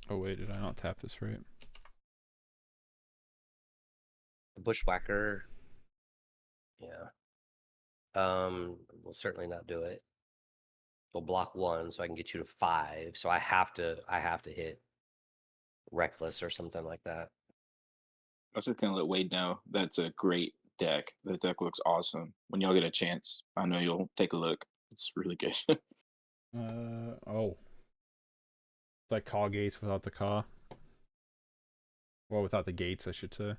Oh wait, did I not tap this right? The Bushwhacker, yeah. We'll certainly not do it. We'll block 1 so I can get you to 5. So I have to hit Reckless or something like that. I was just gonna let Wade know that's a great deck. The deck looks awesome. When y'all get a chance, I know you'll take a look. It's really good. Oh. It's like Caw Gates without the Caw. Well, without the gates, I should say.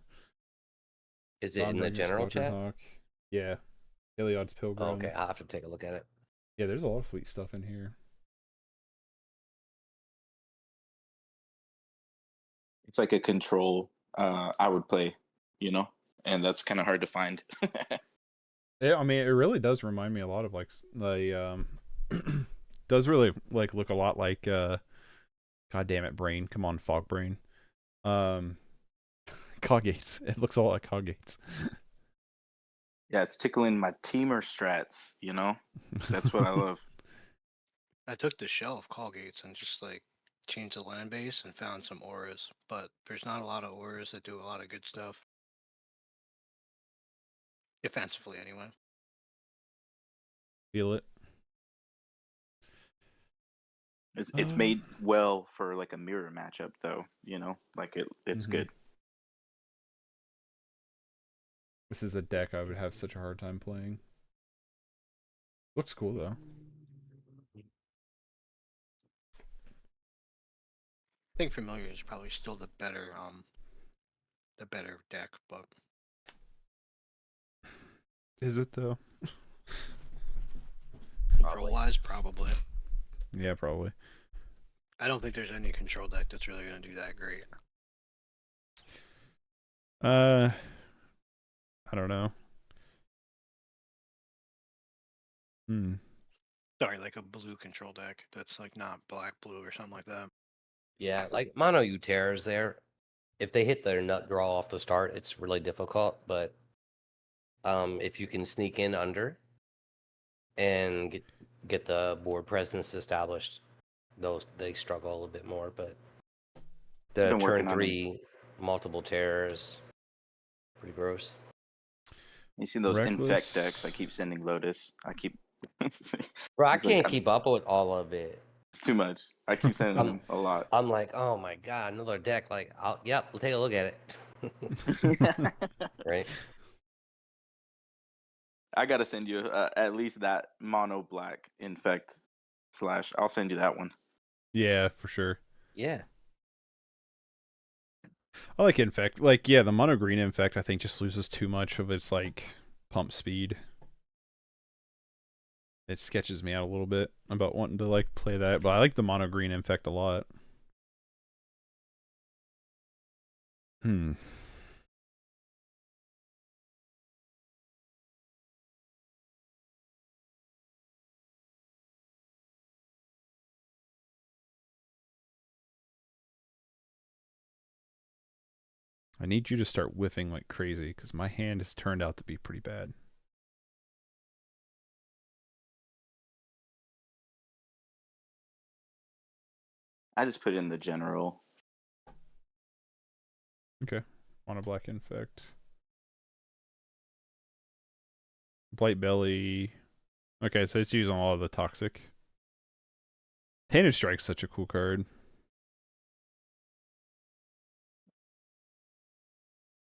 Is it in the Dawnbringer, general Squadron chat? Hawk. Yeah. Iliad's Oh, Pilgrim. okay, I'll have to take a look at it. Yeah, there's a lot of sweet stuff in here. It's like a control I would play, you know, and that's kind of hard to find. Yeah, I mean, it really does remind me a lot of like the does really like look a lot like God damn it, brain. Come on, fog brain. Coggates. It looks a lot like Coggates. Yeah, it's tickling my teamer strats, you know? That's what I love. I took the shell of Callgates and just like changed the land base and found some auras, but there's not a lot of auras that do a lot of good stuff. Defensively, anyway. Feel it. It's made well for like a mirror matchup though, you know? Like it's Mhm. good. This is a deck I would have such a hard time playing. Looks cool though. I think Familiar is probably still the better deck, but Is it though? control wise, probably. Yeah, probably. I don't think there's any control deck that's really gonna do that great. I don't know. Sorry, like a blue control deck that's like not black blue or something like that. Yeah, like mono U terrors there. If they hit their nut draw off the start, it's really difficult. But if you can sneak in under and get the board presence established, they struggle a little bit more. But the Been turn working on it. 3 multiple terrors, pretty gross. You see those infect decks? Reckless. I keep sending Lotus. I keep Bro, I It's like, can't keep up with all of it. it's too much. I keep sending them a lot. I'm like, oh my god, another deck. Like, we'll take a look at it. Right? I gotta send you at least that mono black infect / I'll send you that one. Yeah, for sure. Yeah. I like infect. Like, yeah, the mono green infect I think just loses too much of its like pump speed. It sketches me out a little bit about wanting to like play that, but I like the mono green infect a lot. I need you to start whiffing like crazy because my hand has turned out to be pretty bad. I just put in the general. Okay. Mono black infect. Blight belly. Okay, so it's using all of the toxic. Tainted Strike's such a cool card.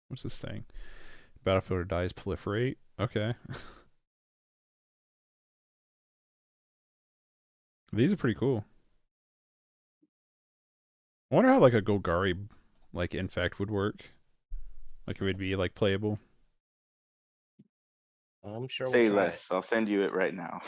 What's this thing? Battlefield or dies proliferate. Okay. These are pretty cool. I wonder how like a Golgari like infect would work. Like it would be like playable. I'm sure Say we'll try less. I'll send you it right now.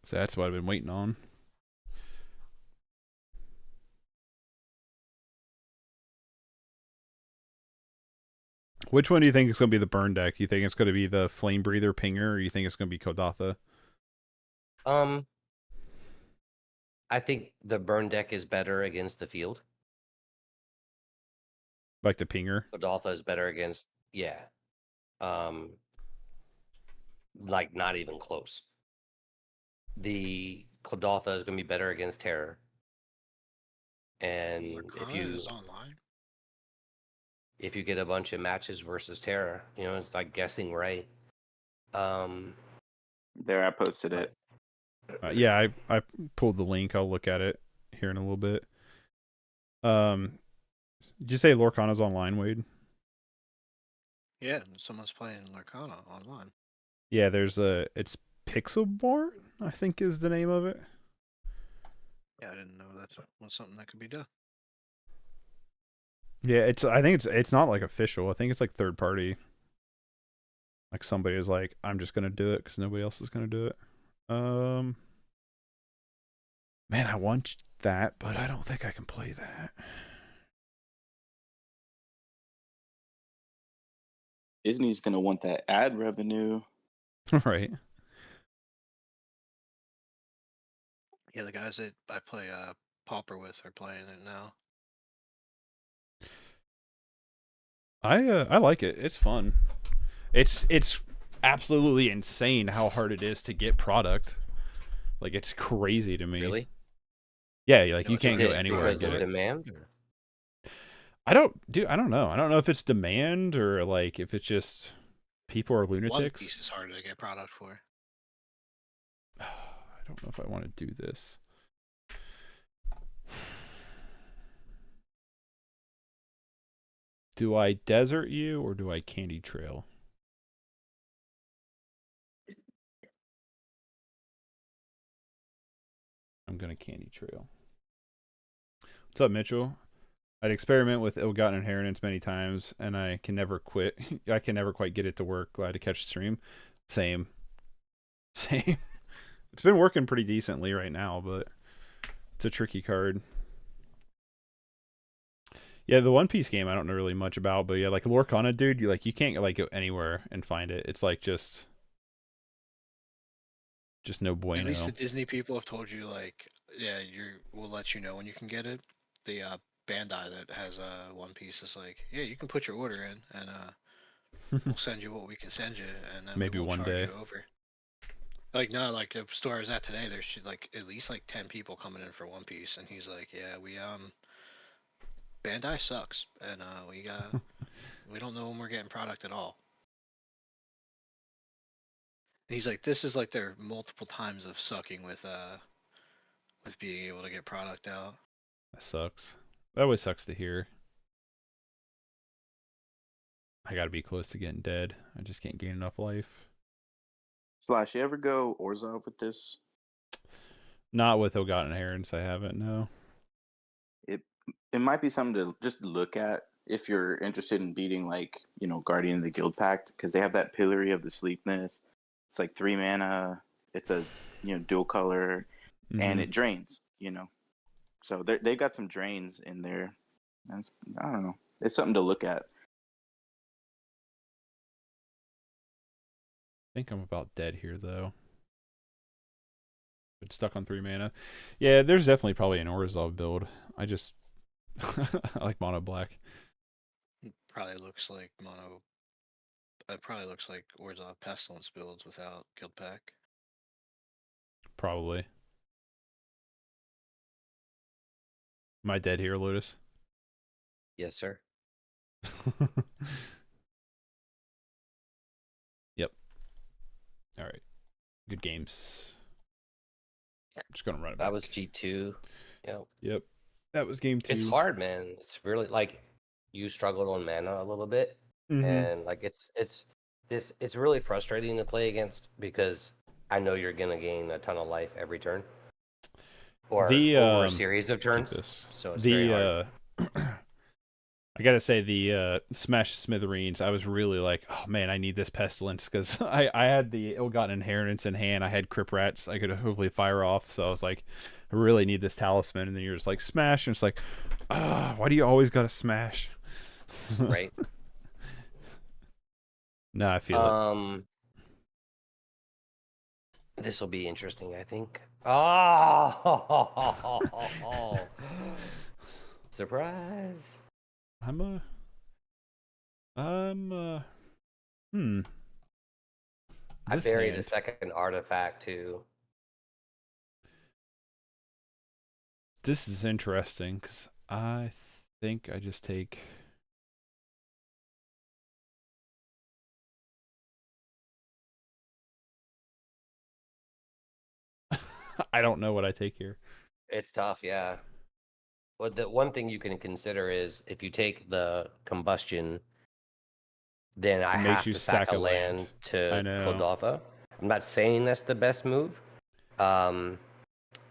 So that's what I've been waiting on. Which one do you think is going to be the burn deck? You think it's going to be the Flame Breather Pinger, or you think it's going to be Kodatha? I think the burn deck is better against the field. Like the Pinger? Kodaltha is better against like not even close. The Kodaltha is going to be better against Terror. And if you get a bunch of matches versus Terror, you know, it's like guessing right. There, I posted it. Yeah, I pulled the link. I'll look at it here in a little bit. Did you say Lorcana's online, Wade? Yeah, someone's playing Lorcana online. Yeah, it's Pixelborn, I think is the name of it. Yeah, I didn't know that was something that could be done. Yeah, I think it's not like official. I think it's like third party. Like somebody is like, I'm just gonna do it because nobody else is gonna do it. Um, man, I want that, but I don't think I can play that. Disney's gonna want that ad revenue. Right. Yeah, the guys that I play Pauper with are playing it now. I like it. It's fun. It's absolutely insane how hard it is to get product. Like it's crazy to me. Really? Yeah, like No, you it's can't Is go it anywhere and because get of it. demand? I don't know. I don't know if it's demand or like if it's just people are One lunatics. Piece is harder to get product for. I don't know if I want to do this. Do I desert you or do I candy trail? I'm gonna candy trail. What's up, Mitchell? I'd experiment with ill-gotten inheritance many times, and I can never quit. I can never quite get it to work. Glad to catch the stream. Same. Same. It's been working pretty decently right now, but it's a tricky card. Yeah, the One Piece game I don't know really much about, but yeah, like Lorcana, dude, you can't like go anywhere and find it. It's like just no At least bueno. the Disney people have told you, like, yeah, we'll let you know when you can get it. The Bandai that has One Piece is like, yeah, you can put your order in, and we'll send you what we can send you, and then we Maybe won't one charge day. you over. Like, no, like the store I was at today, there's like at least like 10 people coming in for One Piece, and he's like, yeah, we Bandai sucks, and we don't know when we're getting product at all. And he's like, this is like their multiple times of sucking with being able to get product out. That sucks. That always sucks to hear. I gotta be close to getting dead. I just can't gain enough life. Slash, you ever go Orzhov with this? Not with ill-gotten inheritance. I haven't. No. It might be something to just look at if you're interested in beating, like, Guardian of the Guild Pact, because they have that Pillory of the Sleepness. It's like 3 mana. It's a dual color, and it drains. So they've got some drains in there. And I don't know. It's something to look at. I think I'm about dead here though. But stuck on 3 mana. Yeah, there's definitely probably an Orzhov build. I just I like mono black. Probably looks like mono. It probably looks like Orzhov Pestilence builds without Guild Pack. Probably. Am I dead here, Lotus? Yes, sir. Yep. All right. Good games. Just gonna run it back. That was G2. Yeah. Yep. That was game 2. It's hard, man. It's really like you struggled on mana a little bit, and like it's really frustrating to play against because I know you're gonna gain a ton of life every turn, or over a series of turns. So it's very hard. I gotta say the Smash Smithereens. I was really like, oh man, I need this Pestilence because I had the ill-gotten inheritance in hand. I had Crip Rats. I could hopefully fire off. So I was like, I really need this talisman. And then you're just like Smash, and it's like, why do you always gotta Smash? Right. No, I feel it. This will be interesting, I think. Oh, surprise! I'm I This buried hand. a second artifact too. This is interesting because I think I just take. I don't know what I take here. It's tough, yeah. Well, the one thing you can consider is if you take the combustion, then I It makes have you to sack sack a a land. land I to know. Clodotha. I'm not saying that's the best move. Um,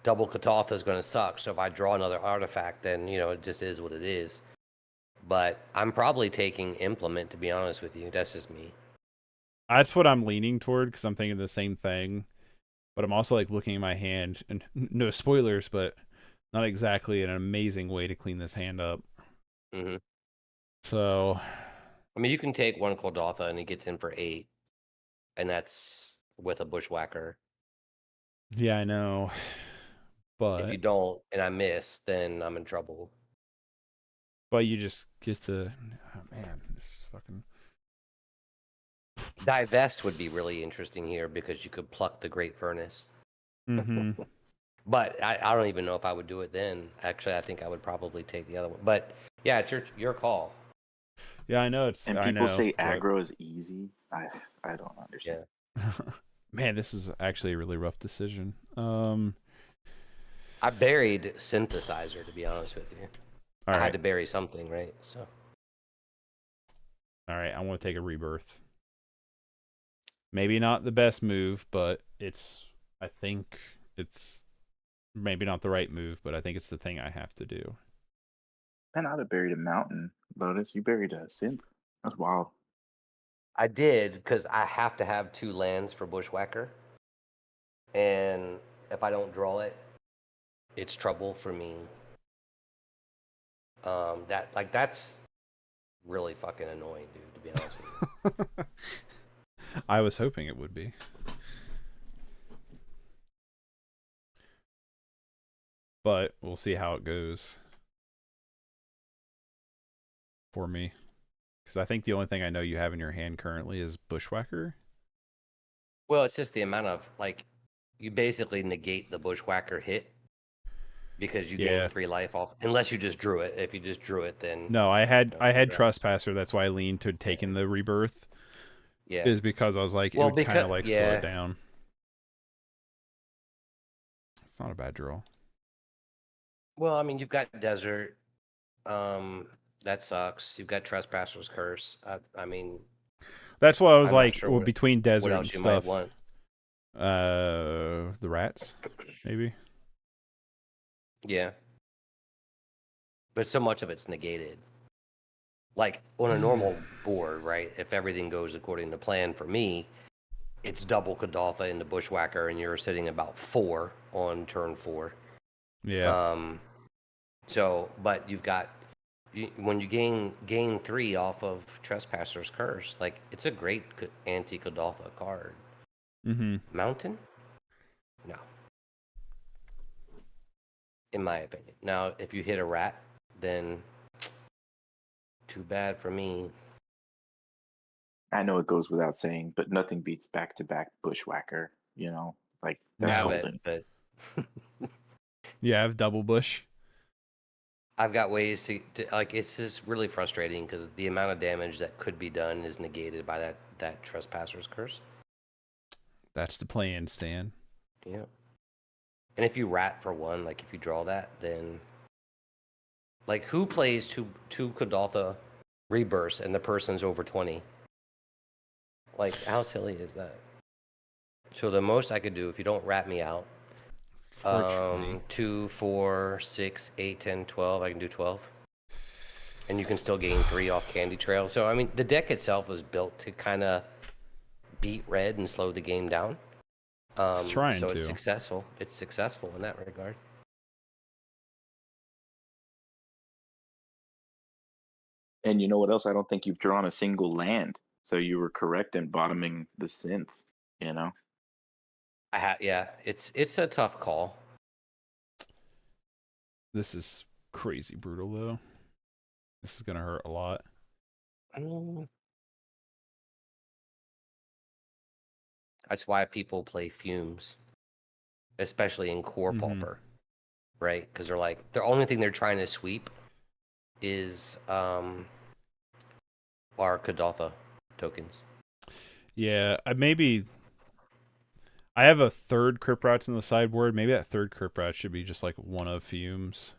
double Clodotha is going to suck. So if I draw another artifact, then it just is what it is. But I'm probably taking Implement, to be honest with you. That's just me. That's what I'm leaning toward because I'm thinking the same thing. But I'm also like looking at my hand, and no spoilers, but not exactly an amazing way to clean this hand up. Hmm. So, I mean, you can take one Clodotha and he gets in for 8, and that's with a Bushwhacker. yeah, I know. If you But don't and I miss, then I'm in trouble. you just get to, oh man, this fucking. Divest would be really interesting here because you could pluck the Great Furnace. Mm-hmm. But I don't even know if I would do it then. Actually, I think I would probably take the other one. But yeah, it's your call. Yeah, I know And I people know, say but aggro is easy. I don't understand. Yeah. man, this is actually a really rough decision. I buried Synthesizer, to be honest with you. All I right, had to bury something, right? So all right, I want to take a rebirth. Maybe not the best move, but I think it's maybe not the right move, but I think it's the thing I have to do. Man, I'd have buried a mountain, Lotus. You buried a synth. That's wild. I did because I have to have 2 lands for Bushwhacker. And if I don't draw it, it's trouble for me. That's really fucking annoying, dude, to be honest with you. I was hoping it would be. But we'll see how it goes for me. Because I think the only thing I know you have in your hand currently is Bushwhacker. Well, it's just the amount of you basically negate the Bushwhacker hit because you Yeah. gain 3 life off, unless you just drew it. If you just drew it, then No, I had congrats. Trespasser. That's why I leaned to taking the rebirth. Yeah. Is because I was like, it Well, would kind of because like slow it down. It's not a bad draw. Well, I mean, you've got Desert. That sucks. You've got Trespasser's Curse. I mean, That's why I was I'm not like, sure well, what between desert and else you might stuff. want. The rats, maybe. Yeah. But so much of it's negated. Like on a normal board, right? If everything goes according to plan for me, it's double Kadaltha into Bushwhacker, and you're sitting about 4 on turn 4. Yeah. So, but you've got when you gain 3 off of Trespasser's Curse, like it's a great anti Kadaltha card. Mm-hmm. Mountain? No. In my opinion. Now, if you hit a rat, then too bad for me. I know it goes without saying, but nothing beats back-to-back Bushwhacker. Like that's Have golden. it, but Yeah, I have double bush. I've got ways to it's just really frustrating because the amount of damage that could be done is negated by that Trespasser's Curse. That's the plan, Stan. Yeah. And if you rat for 1, like if you draw that, then who plays two Kadaltha rebirths and the person's over 20? Like, how silly is that? So the most I could do, if you don't rat me out, Fortunately. 2, 4, 6, 8, 10, 12. I can do 12. And you can still gain 3 off Candy Trail. So, I mean, the deck itself was built to kind of beat red and slow the game down. It's trying so to. it's successful. It's successful in that regard. And you know what else? I don't think you've drawn a single land. So you were correct in bottoming the synth, you know? Yeah, it's a tough call. This is crazy brutal, though. This is going to hurt a lot. That's why people play Fumes, especially in Core Pauper, right? Because they're like, the only thing they're trying to sweep is our Kadaltha tokens. Yeah, I have a third Crypt Rats in the sideboard. Maybe that third Crypt Rat should be just like one of Fumes.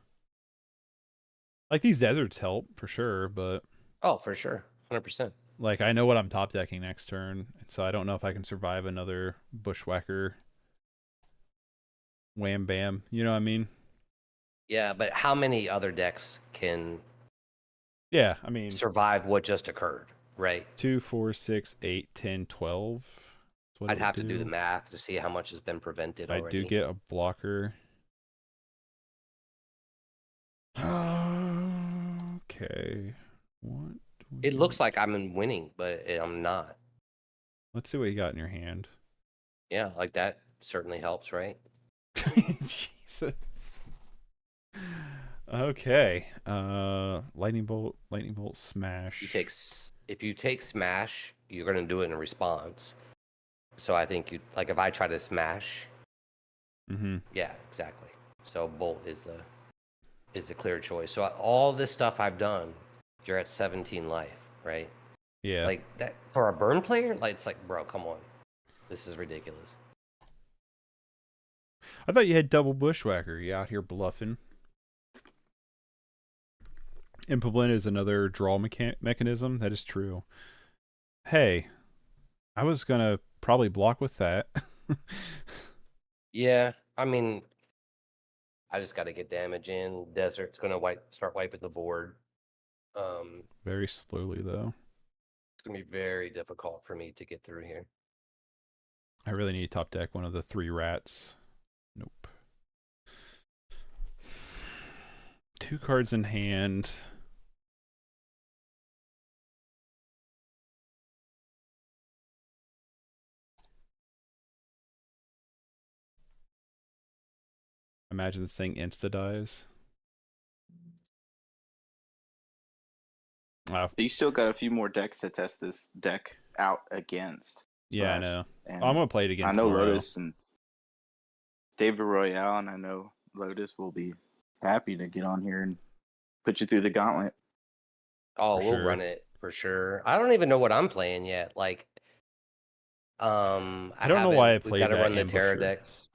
Like these deserts help for sure, but Oh, for sure, 100%. like I know what I'm top decking next turn, so I don't know if I can survive another bushwhacker. Wham bam, you know what I mean? Yeah, but how many other decks can Yeah, I mean survive what just occurred, right? 2, 4, 6, 8, 10, 12. That's what I'd it would have to do the do. math to see how much has been prevented I do already. get a blocker. Okay. What do we It looks got? like I'm winning, but I'm not. Let's see what you got in your hand. Yeah, like that certainly helps, right? Jesus. Okay. Lightning bolt, smash. If you take smash, you're gonna do it in response. So I think you like if I try to smash, Mm-hmm. yeah, exactly. So bolt is the clear choice. So all this stuff I've done, you're at 17 life, right? Yeah. Like that for a burn player, like it's like, bro, come on, this is ridiculous. I thought you had double bushwhacker. You out here bluffing. Implement is another draw mechanism. That is true. Hey, I was gonna probably block with that. Yeah, I mean, I just got to get damage in. Desert's gonna start wiping the board. Very slowly though. It's gonna be very difficult for me to get through here. I really need to top deck one of the 3 rats. Nope. 2 cards in hand. Imagine this thing insta dies. You still got a few more decks to test this deck out against. Yeah, I know. And I'm gonna play it again. I know tomorrow. Lotus and David Royale, and I know Lotus will be happy to get on here and put you through the gauntlet. Oh, For we'll sure. run it for sure. I don't even know what I'm playing yet. Like, I don't know why I We've played got to that run the Terra ambusher. decks.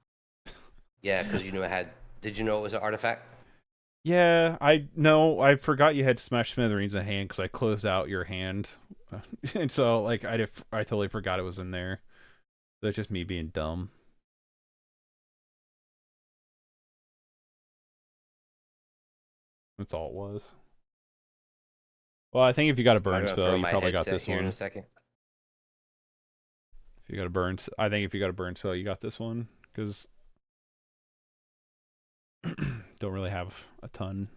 Yeah, because you knew I had. Did you know it was an artifact? Yeah, I know. I forgot you had Smash Smithereens in hand because I closed out your hand, and so like I totally forgot it was in there. That's just me being dumb. That's all it was. Well, I think if you got a burn I'm gonna spell, throw you my probably got headset this here in one. a second. If you got a burn, I think if you got a burn spell, you got this one because don't really have a ton.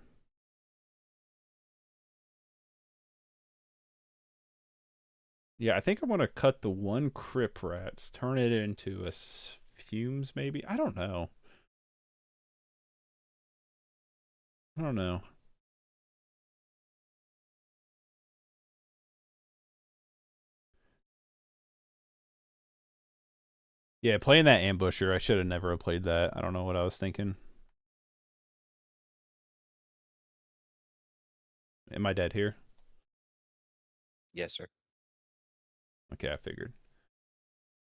Yeah, I think I want to cut the 1 Crypt Rats, turn it into a Fumes, maybe. I don't know. Yeah, playing that ambusher, I should have never played that. I don't know what I was thinking. Am I dead here? Yes, sir. Okay, I figured.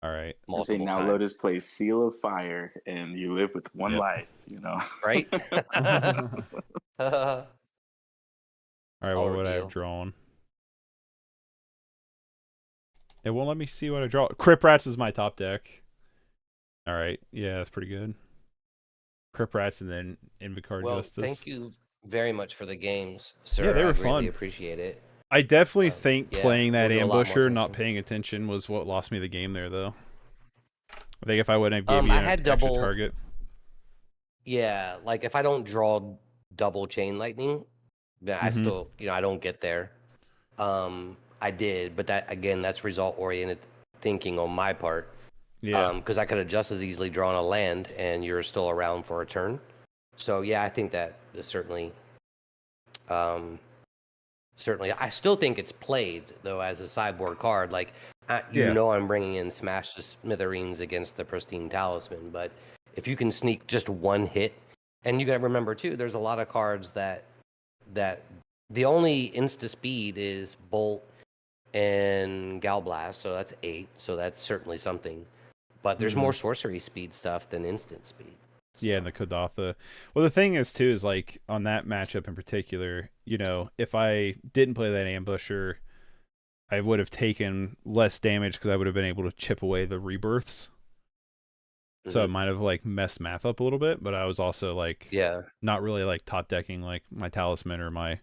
All right. I say Multiple now times. Lotus plays Seal of Fire, and you live with one Yep. life. You know, Right? All right, what would I have Ordeal. drawn? It won't let me see what I draw. Crypt Rats is my top deck. All right, yeah, that's pretty good. Crypt Rats and then Invocar Well, Justice. thank you very much for the games, sir. Yeah, they were I fun. really appreciate it. I definitely think yeah, playing that we'll do a lot more ambusher, not testing. paying attention, was what lost me the game there, though. I think if I wouldn't have gave you I an had extra double. target. Yeah, like if I don't draw double chain lightning, then I Mhm. still, I don't get there. I did, but that again, that's result oriented thinking on my part. Yeah. Because I could have just as easily drawn a land and you're still around for a turn. So yeah, I think that is certainly, certainly. I still think it's played though as a sideboard card. Like, Yeah. I'm bringing in Smash to Smithereens against the Pristine Talisman, but if you can sneak just one hit, and you got to remember too, there's a lot of cards that the only insta speed is Bolt and Galblast, so that's 8, so that's certainly something. But there's more sorcery speed stuff than instant speed. Yeah, and the Kadatha. Well, the thing is too is like on that matchup in particular, you know, if I didn't play that ambusher, I would have taken less damage because I would have been able to chip away the rebirths. So it might have like messed math up a little bit, but I was also like Yeah. not really like top decking like my talisman or my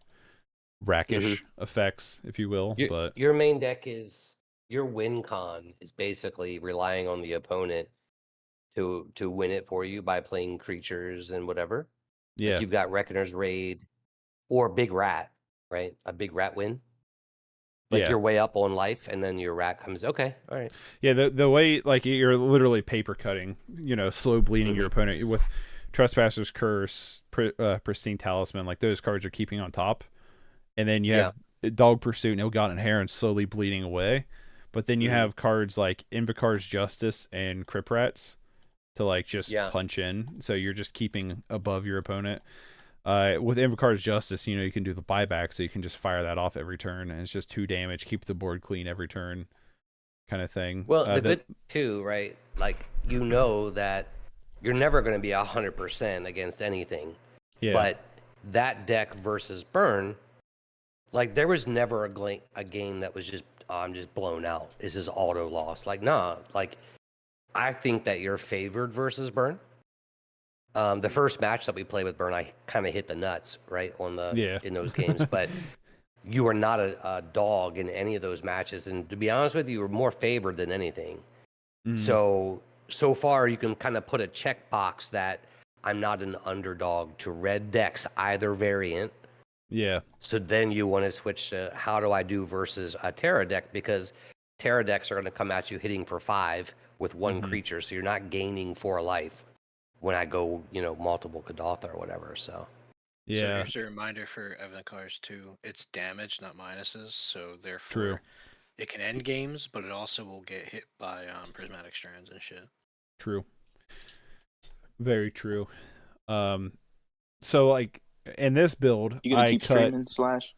rackish effects, if you will. But Your main deck is your win con is basically relying on the opponent to win it for you by playing creatures and whatever. yeah, Like you've got Reckoner's Raid or Big Rat, right? A Big Rat win. Like yeah, you're way up on life, and then your rat comes. Okay, all right. yeah. The way like you're literally paper cutting, you know, slow bleeding your opponent with Trespasser's Curse, Pristine Talisman. Like those cards are keeping on top, and then you have Dog Pursuit and Ill-Gotten Herons slowly bleeding away. But then you have cards like Invocar's Justice and Crypt Rats to like just punch in. So you're just keeping above your opponent. With Invocar's Justice, you know, you can do the buyback, so you can just fire that off every turn, and it's just 2 damage, keep the board clean every turn, kind of thing. Well, the good too, right? Like you know that you're never going to be 100% against anything. Yeah. But that deck versus Burn, like there was never a game that was just I'm just blown out. This is auto loss. Like nah. Like I think that you're favored versus Burn. The first match that we played with Burn, I kind of hit the nuts, right, on the in those games. But you are not a dog in any of those matches, and to be honest with you, you were more favored than anything. So far, you can kind of put a checkbox that I'm not an underdog to red decks either variant. Yeah. So then you want to switch to how do I do versus a Terra deck, because Terra decks are going to come at you hitting for 5 with 1 creature, so you're not gaining 4 life when I go, you know, multiple Kadatha or whatever. So yeah. So here's a reminder for Evancars too. It's damage, not minuses. So therefore, it can end games, but it also will get hit by prismatic strands and shit. True. Very true. So like in this build, You gonna keep streaming Slash?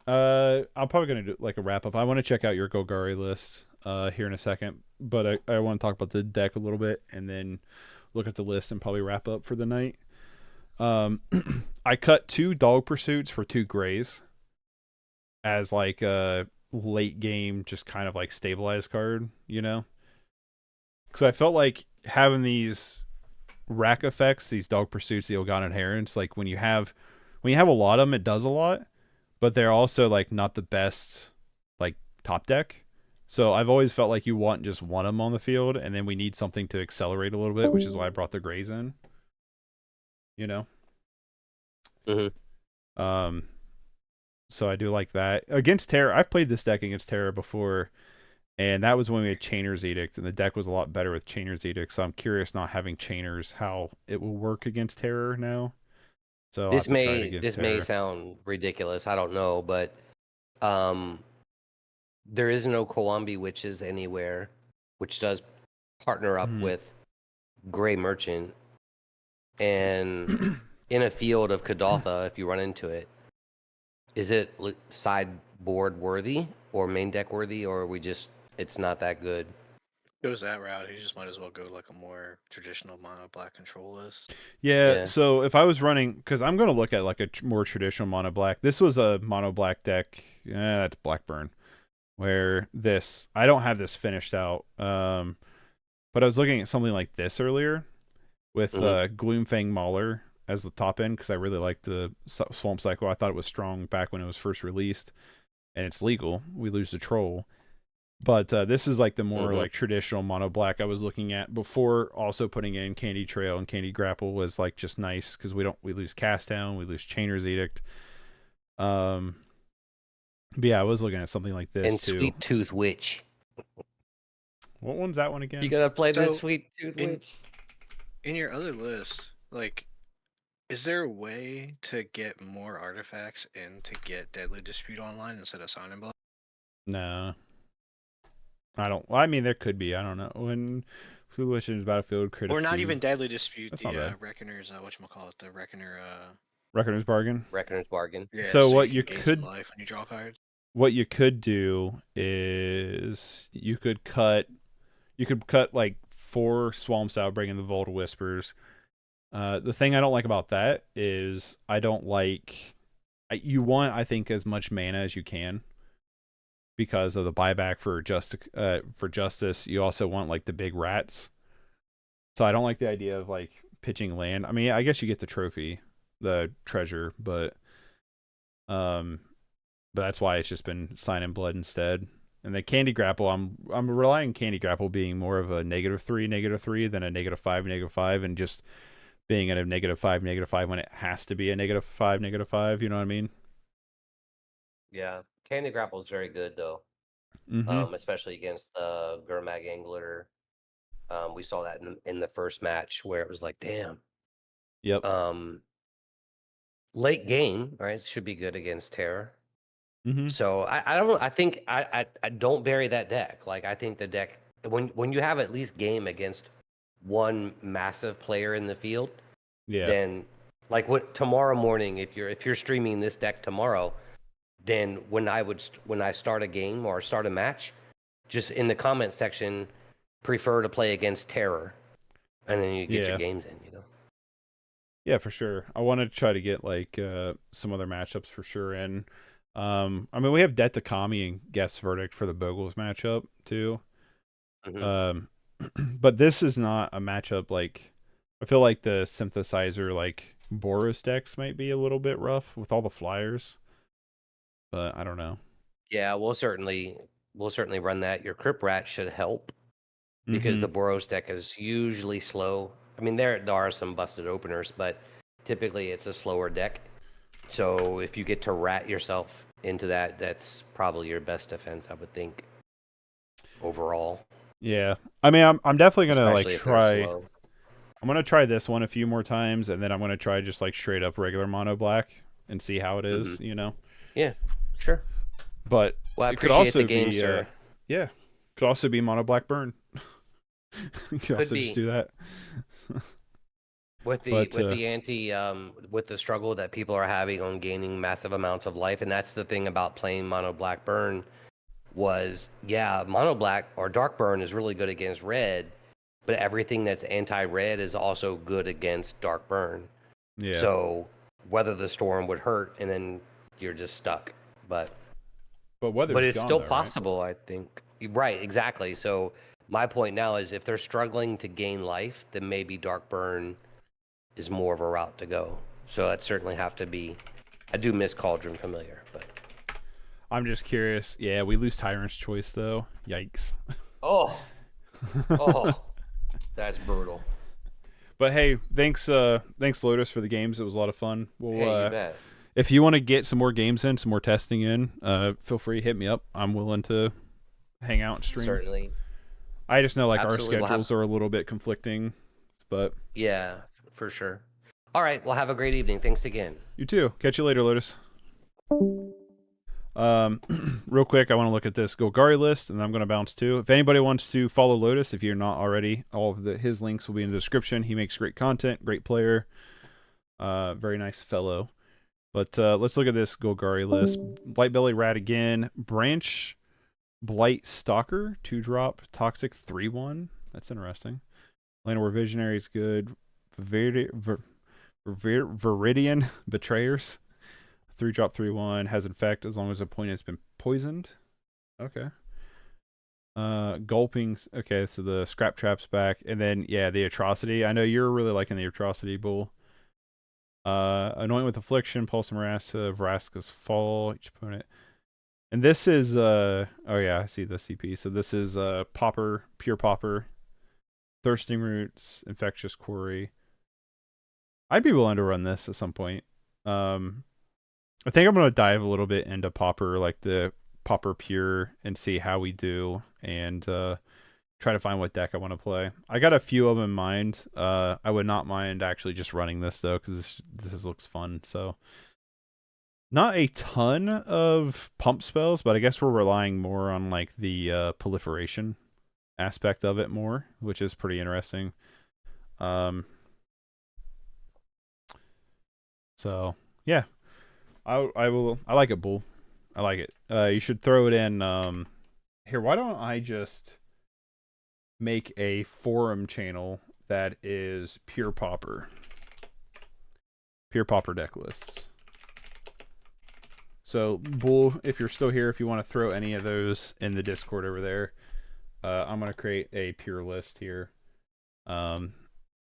I'm probably gonna do like a wrap up. I want to check out your Golgari list here in a second, but I want to talk about the deck a little bit and then look at the list and probably wrap up for the night. I cut 2 Dog Pursuits for 2 Grays as like a late game, just kind of like stabilized card, you know? Because I felt like having these rack effects, these Dog Pursuits, the Ill-Gotten Herons, like when you have a lot of them, it does a lot, but they're also like not the best like top deck. So I've always felt like you want just one of them on the field, and then we need something to accelerate a little bit, which is why I brought the Grays in. You know? So I do like that. Against Terra, I've played this deck against Terra before, and that was when we had Chainer's Edict, and the deck was a lot better with Chainer's Edict, so I'm curious not having Chainers, how it will work against Terror now. So this may sound ridiculous, I don't know, but there is no Kowambi Witches anywhere, which does partner up with Gray Merchant. And in a field of Kadatha, if you run into it, is it sideboard worthy or main deck worthy, or are we just it's not that good? Goes that route, you just might as well go like a more traditional mono black control list. Yeah, so if I was running, because I'm going to look at like a more traditional mono black. This was a mono black deck. That's Blackburn. Where this, I don't have this finished out, but I was looking at something like this earlier with Gloomfang Mauler as the top end, because I really liked the Swamp Cycle. I thought it was strong back when it was first released, and it's legal. We lose the troll. But this is like the more like traditional mono black I was looking at before, also putting in Candy Trail and Candy Grapple was like just nice, because we lose Cast Down, we lose Chainer's Edict. But yeah, I was looking at something like this and too. Sweet Tooth Witch. What one's that one again? You gotta play that Sweet Tooth Witch. In your other list, like, is there a way to get more artifacts and to get Deadly Dispute online instead of Sign and Blood? No. I don't. Well, I mean, there could be. I don't know. When Foolish Battlefield Critic. Or not even Deadly Dispute. That's the Reckoner's. Whatchamacallit, the Reckoner. Reckoner's Bargain. Reckoner's Bargain. Yeah, so what you gain could some life when you draw cards. What you could do is you could cut like 4 Swamps out, bringing the Vault of Whispers, The thing I don't like about that is I don't like. You want, I think, as much mana as you can because of the buyback for justice. You also want like the big rats. So I don't like the idea of like pitching land. I mean, I guess you get the trophy, the treasure, but that's why it's just been Sign in Blood instead. And the Candy Grapple, I'm relying on Candy Grapple being more of a -3 than a -5, and just being at a -5 when it has to be a -5. You know what I mean? Yeah, Candy Grapple is very good though, Mm-hmm. especially against the Gurmag Angler. We saw that in the first match where it was like, damn. Yep. Late game, right? Should be good against Terror. Mm-hmm. So I think I don't bury that deck. Like I think the deck when you have at least game against one massive player in the field, Yeah. then like what tomorrow morning if you're streaming this deck tomorrow, then when I start a game or start a match, just in the comment section, prefer to play against Terror, and then you get your games in. Yeah, for sure. I want to try to get like some other matchups for sure. And I mean, we have Det Takami and Guess Verdict for the Bogles matchup too. Mhm. But this is not a matchup like I feel like the synthesizer like Boros decks might be a little bit rough with all the flyers. But I don't know. Yeah, we'll certainly run that. Your Crypt Rat should help because Mm-hmm. the Boros deck is usually slow. I mean, there are some busted openers, but typically it's a slower deck. So if you get to rat yourself into that, that's probably your best defense, I would think. Overall, Yeah. I mean, I'm definitely gonna like especially if they're try. slow. I'm gonna try this one a few more times, and then I'm gonna try just like straight up regular mono black and see how it is. You know. Yeah, sure. But Well, I it could appreciate also the game, be, sir. yeah, could also be mono black burn. You could also be. just do that. With the But, with the struggle that people are having on gaining massive amounts of life, and that's the thing about playing mono black burn was, yeah, mono black or dark burn is really good against red, but everything that's anti-red is also good against dark burn. Yeah. So Weather the Storm would hurt, and then you're just stuck. But weather's it's gone, still though, right? possible, I think. Right, exactly. So my point now is if they're struggling to gain life, then maybe dark burn is more of a route to go. So that certainly have to be. I do miss Cauldron Familiar, but I'm just curious. Yeah, we lose Tyrant's Choice though. Yikes. oh, that's brutal. But hey, thanks Lotus for the games. It was a lot of fun. We'll Hey, you bet. if you want to get some more games in, some more testing in, feel free to hit me up. I'm willing to hang out and stream. Certainly. I just know like Absolutely. our schedules are a little bit conflicting, but Yeah, for sure. All right. Well, have a great evening. Thanks again. you too. Catch you later, Lotus. Real quick, I want to look at this Golgari list, and then I'm going to bounce too. If anybody wants to follow Lotus, if you're not already, all of his links will be in the description. He makes great content, great player, very nice fellow. But let's look at this Golgari list. Blight Belly Rat again. Branch Blight Stalker, 2-drop. Toxic 3/1. That's interesting. Llanowar Visionary is good. Viridian Betrayers. 3-drop 3/1. Has infect as long as the opponent's been poisoned. Okay. Gulping. Okay, so the Scrap Trap's back. And then, yeah, the Atrocity. I know you're really liking the Atrocity, Bull. Anoint with Affliction, Pulse and Marassa, Vraska's Fall, each opponent. And this is, oh yeah, I see the CP. So this is Pauper, Pure Pauper, Thirsting Roots, Infectious Quarry. I'd be willing to run this at some point. I think I'm going to dive a little bit into Pauper, like the Pauper Pure, and see how we do, and try to find what deck I want to play. I got a few of them in mind. I would not mind actually just running this though, because this looks fun. So not a ton of pump spells, but I guess we're relying more on like the proliferation aspect of it more, which is pretty interesting. So yeah, I like it, Bull. I like it. You should throw it in. Here, why don't I just make a forum channel that is Pure Pauper? Pure Pauper deck lists. So, Bull, if you're still here, if you want to throw any of those in the Discord over there, I'm going to create a pure list here.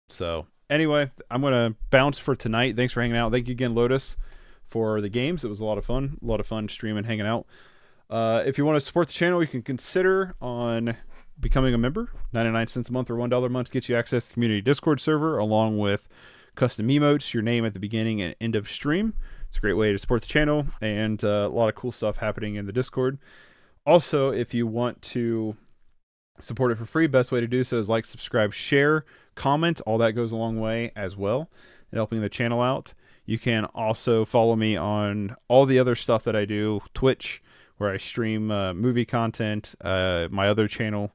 So, anyway, I'm going to bounce for tonight. Thanks for hanging out. Thank you again, Lotus, for the games. It was a lot of fun. A lot of fun streaming, hanging out. If you want to support the channel, you can consider on becoming a member. 99 cents a month or $1 a month gets you access to the community Discord server, along with custom emotes, your name at the beginning and end of stream. It's a great way to support the channel, and a lot of cool stuff happening in the Discord. Also, if you want to support it for free, best way to do so is like, subscribe, share, comment. All that goes a long way as well in helping the channel out. You can also follow me on all the other stuff that I do. Twitch, where I stream movie content, my other channel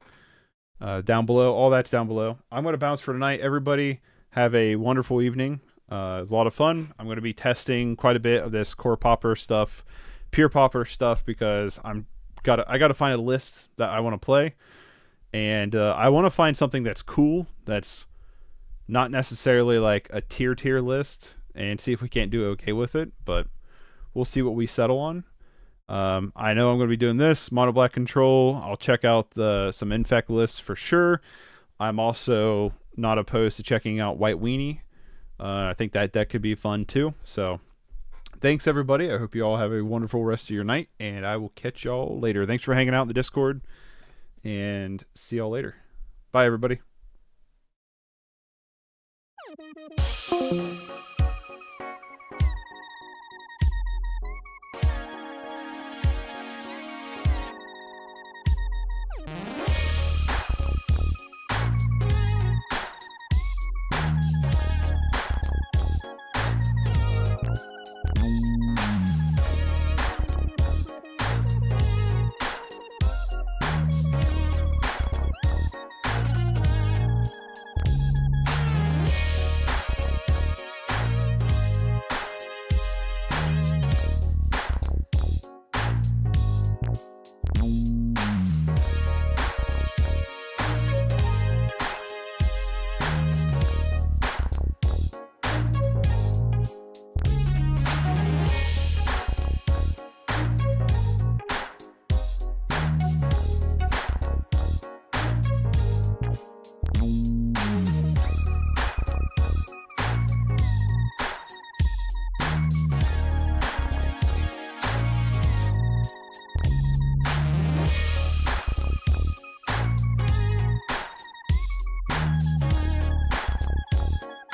down below. All that's down below. I'm going to bounce for tonight. Everybody have a wonderful evening. It was a lot of fun. I'm going to be testing quite a bit of this Core Pauper stuff, Pure Pauper stuff, because I got to find a list that I want to play, and I want to find something that's cool, that's not necessarily like a tier list, and see if we can't do okay with it. But we'll see what we settle on. I know I'm going to be doing this mono black control. I'll check out some infect lists for sure. I'm also not opposed to checking out White Weenie. I think that could be fun too. So thanks everybody. I hope you all have a wonderful rest of your night, and I will catch y'all later. Thanks for hanging out in the Discord, and see y'all later. Bye everybody.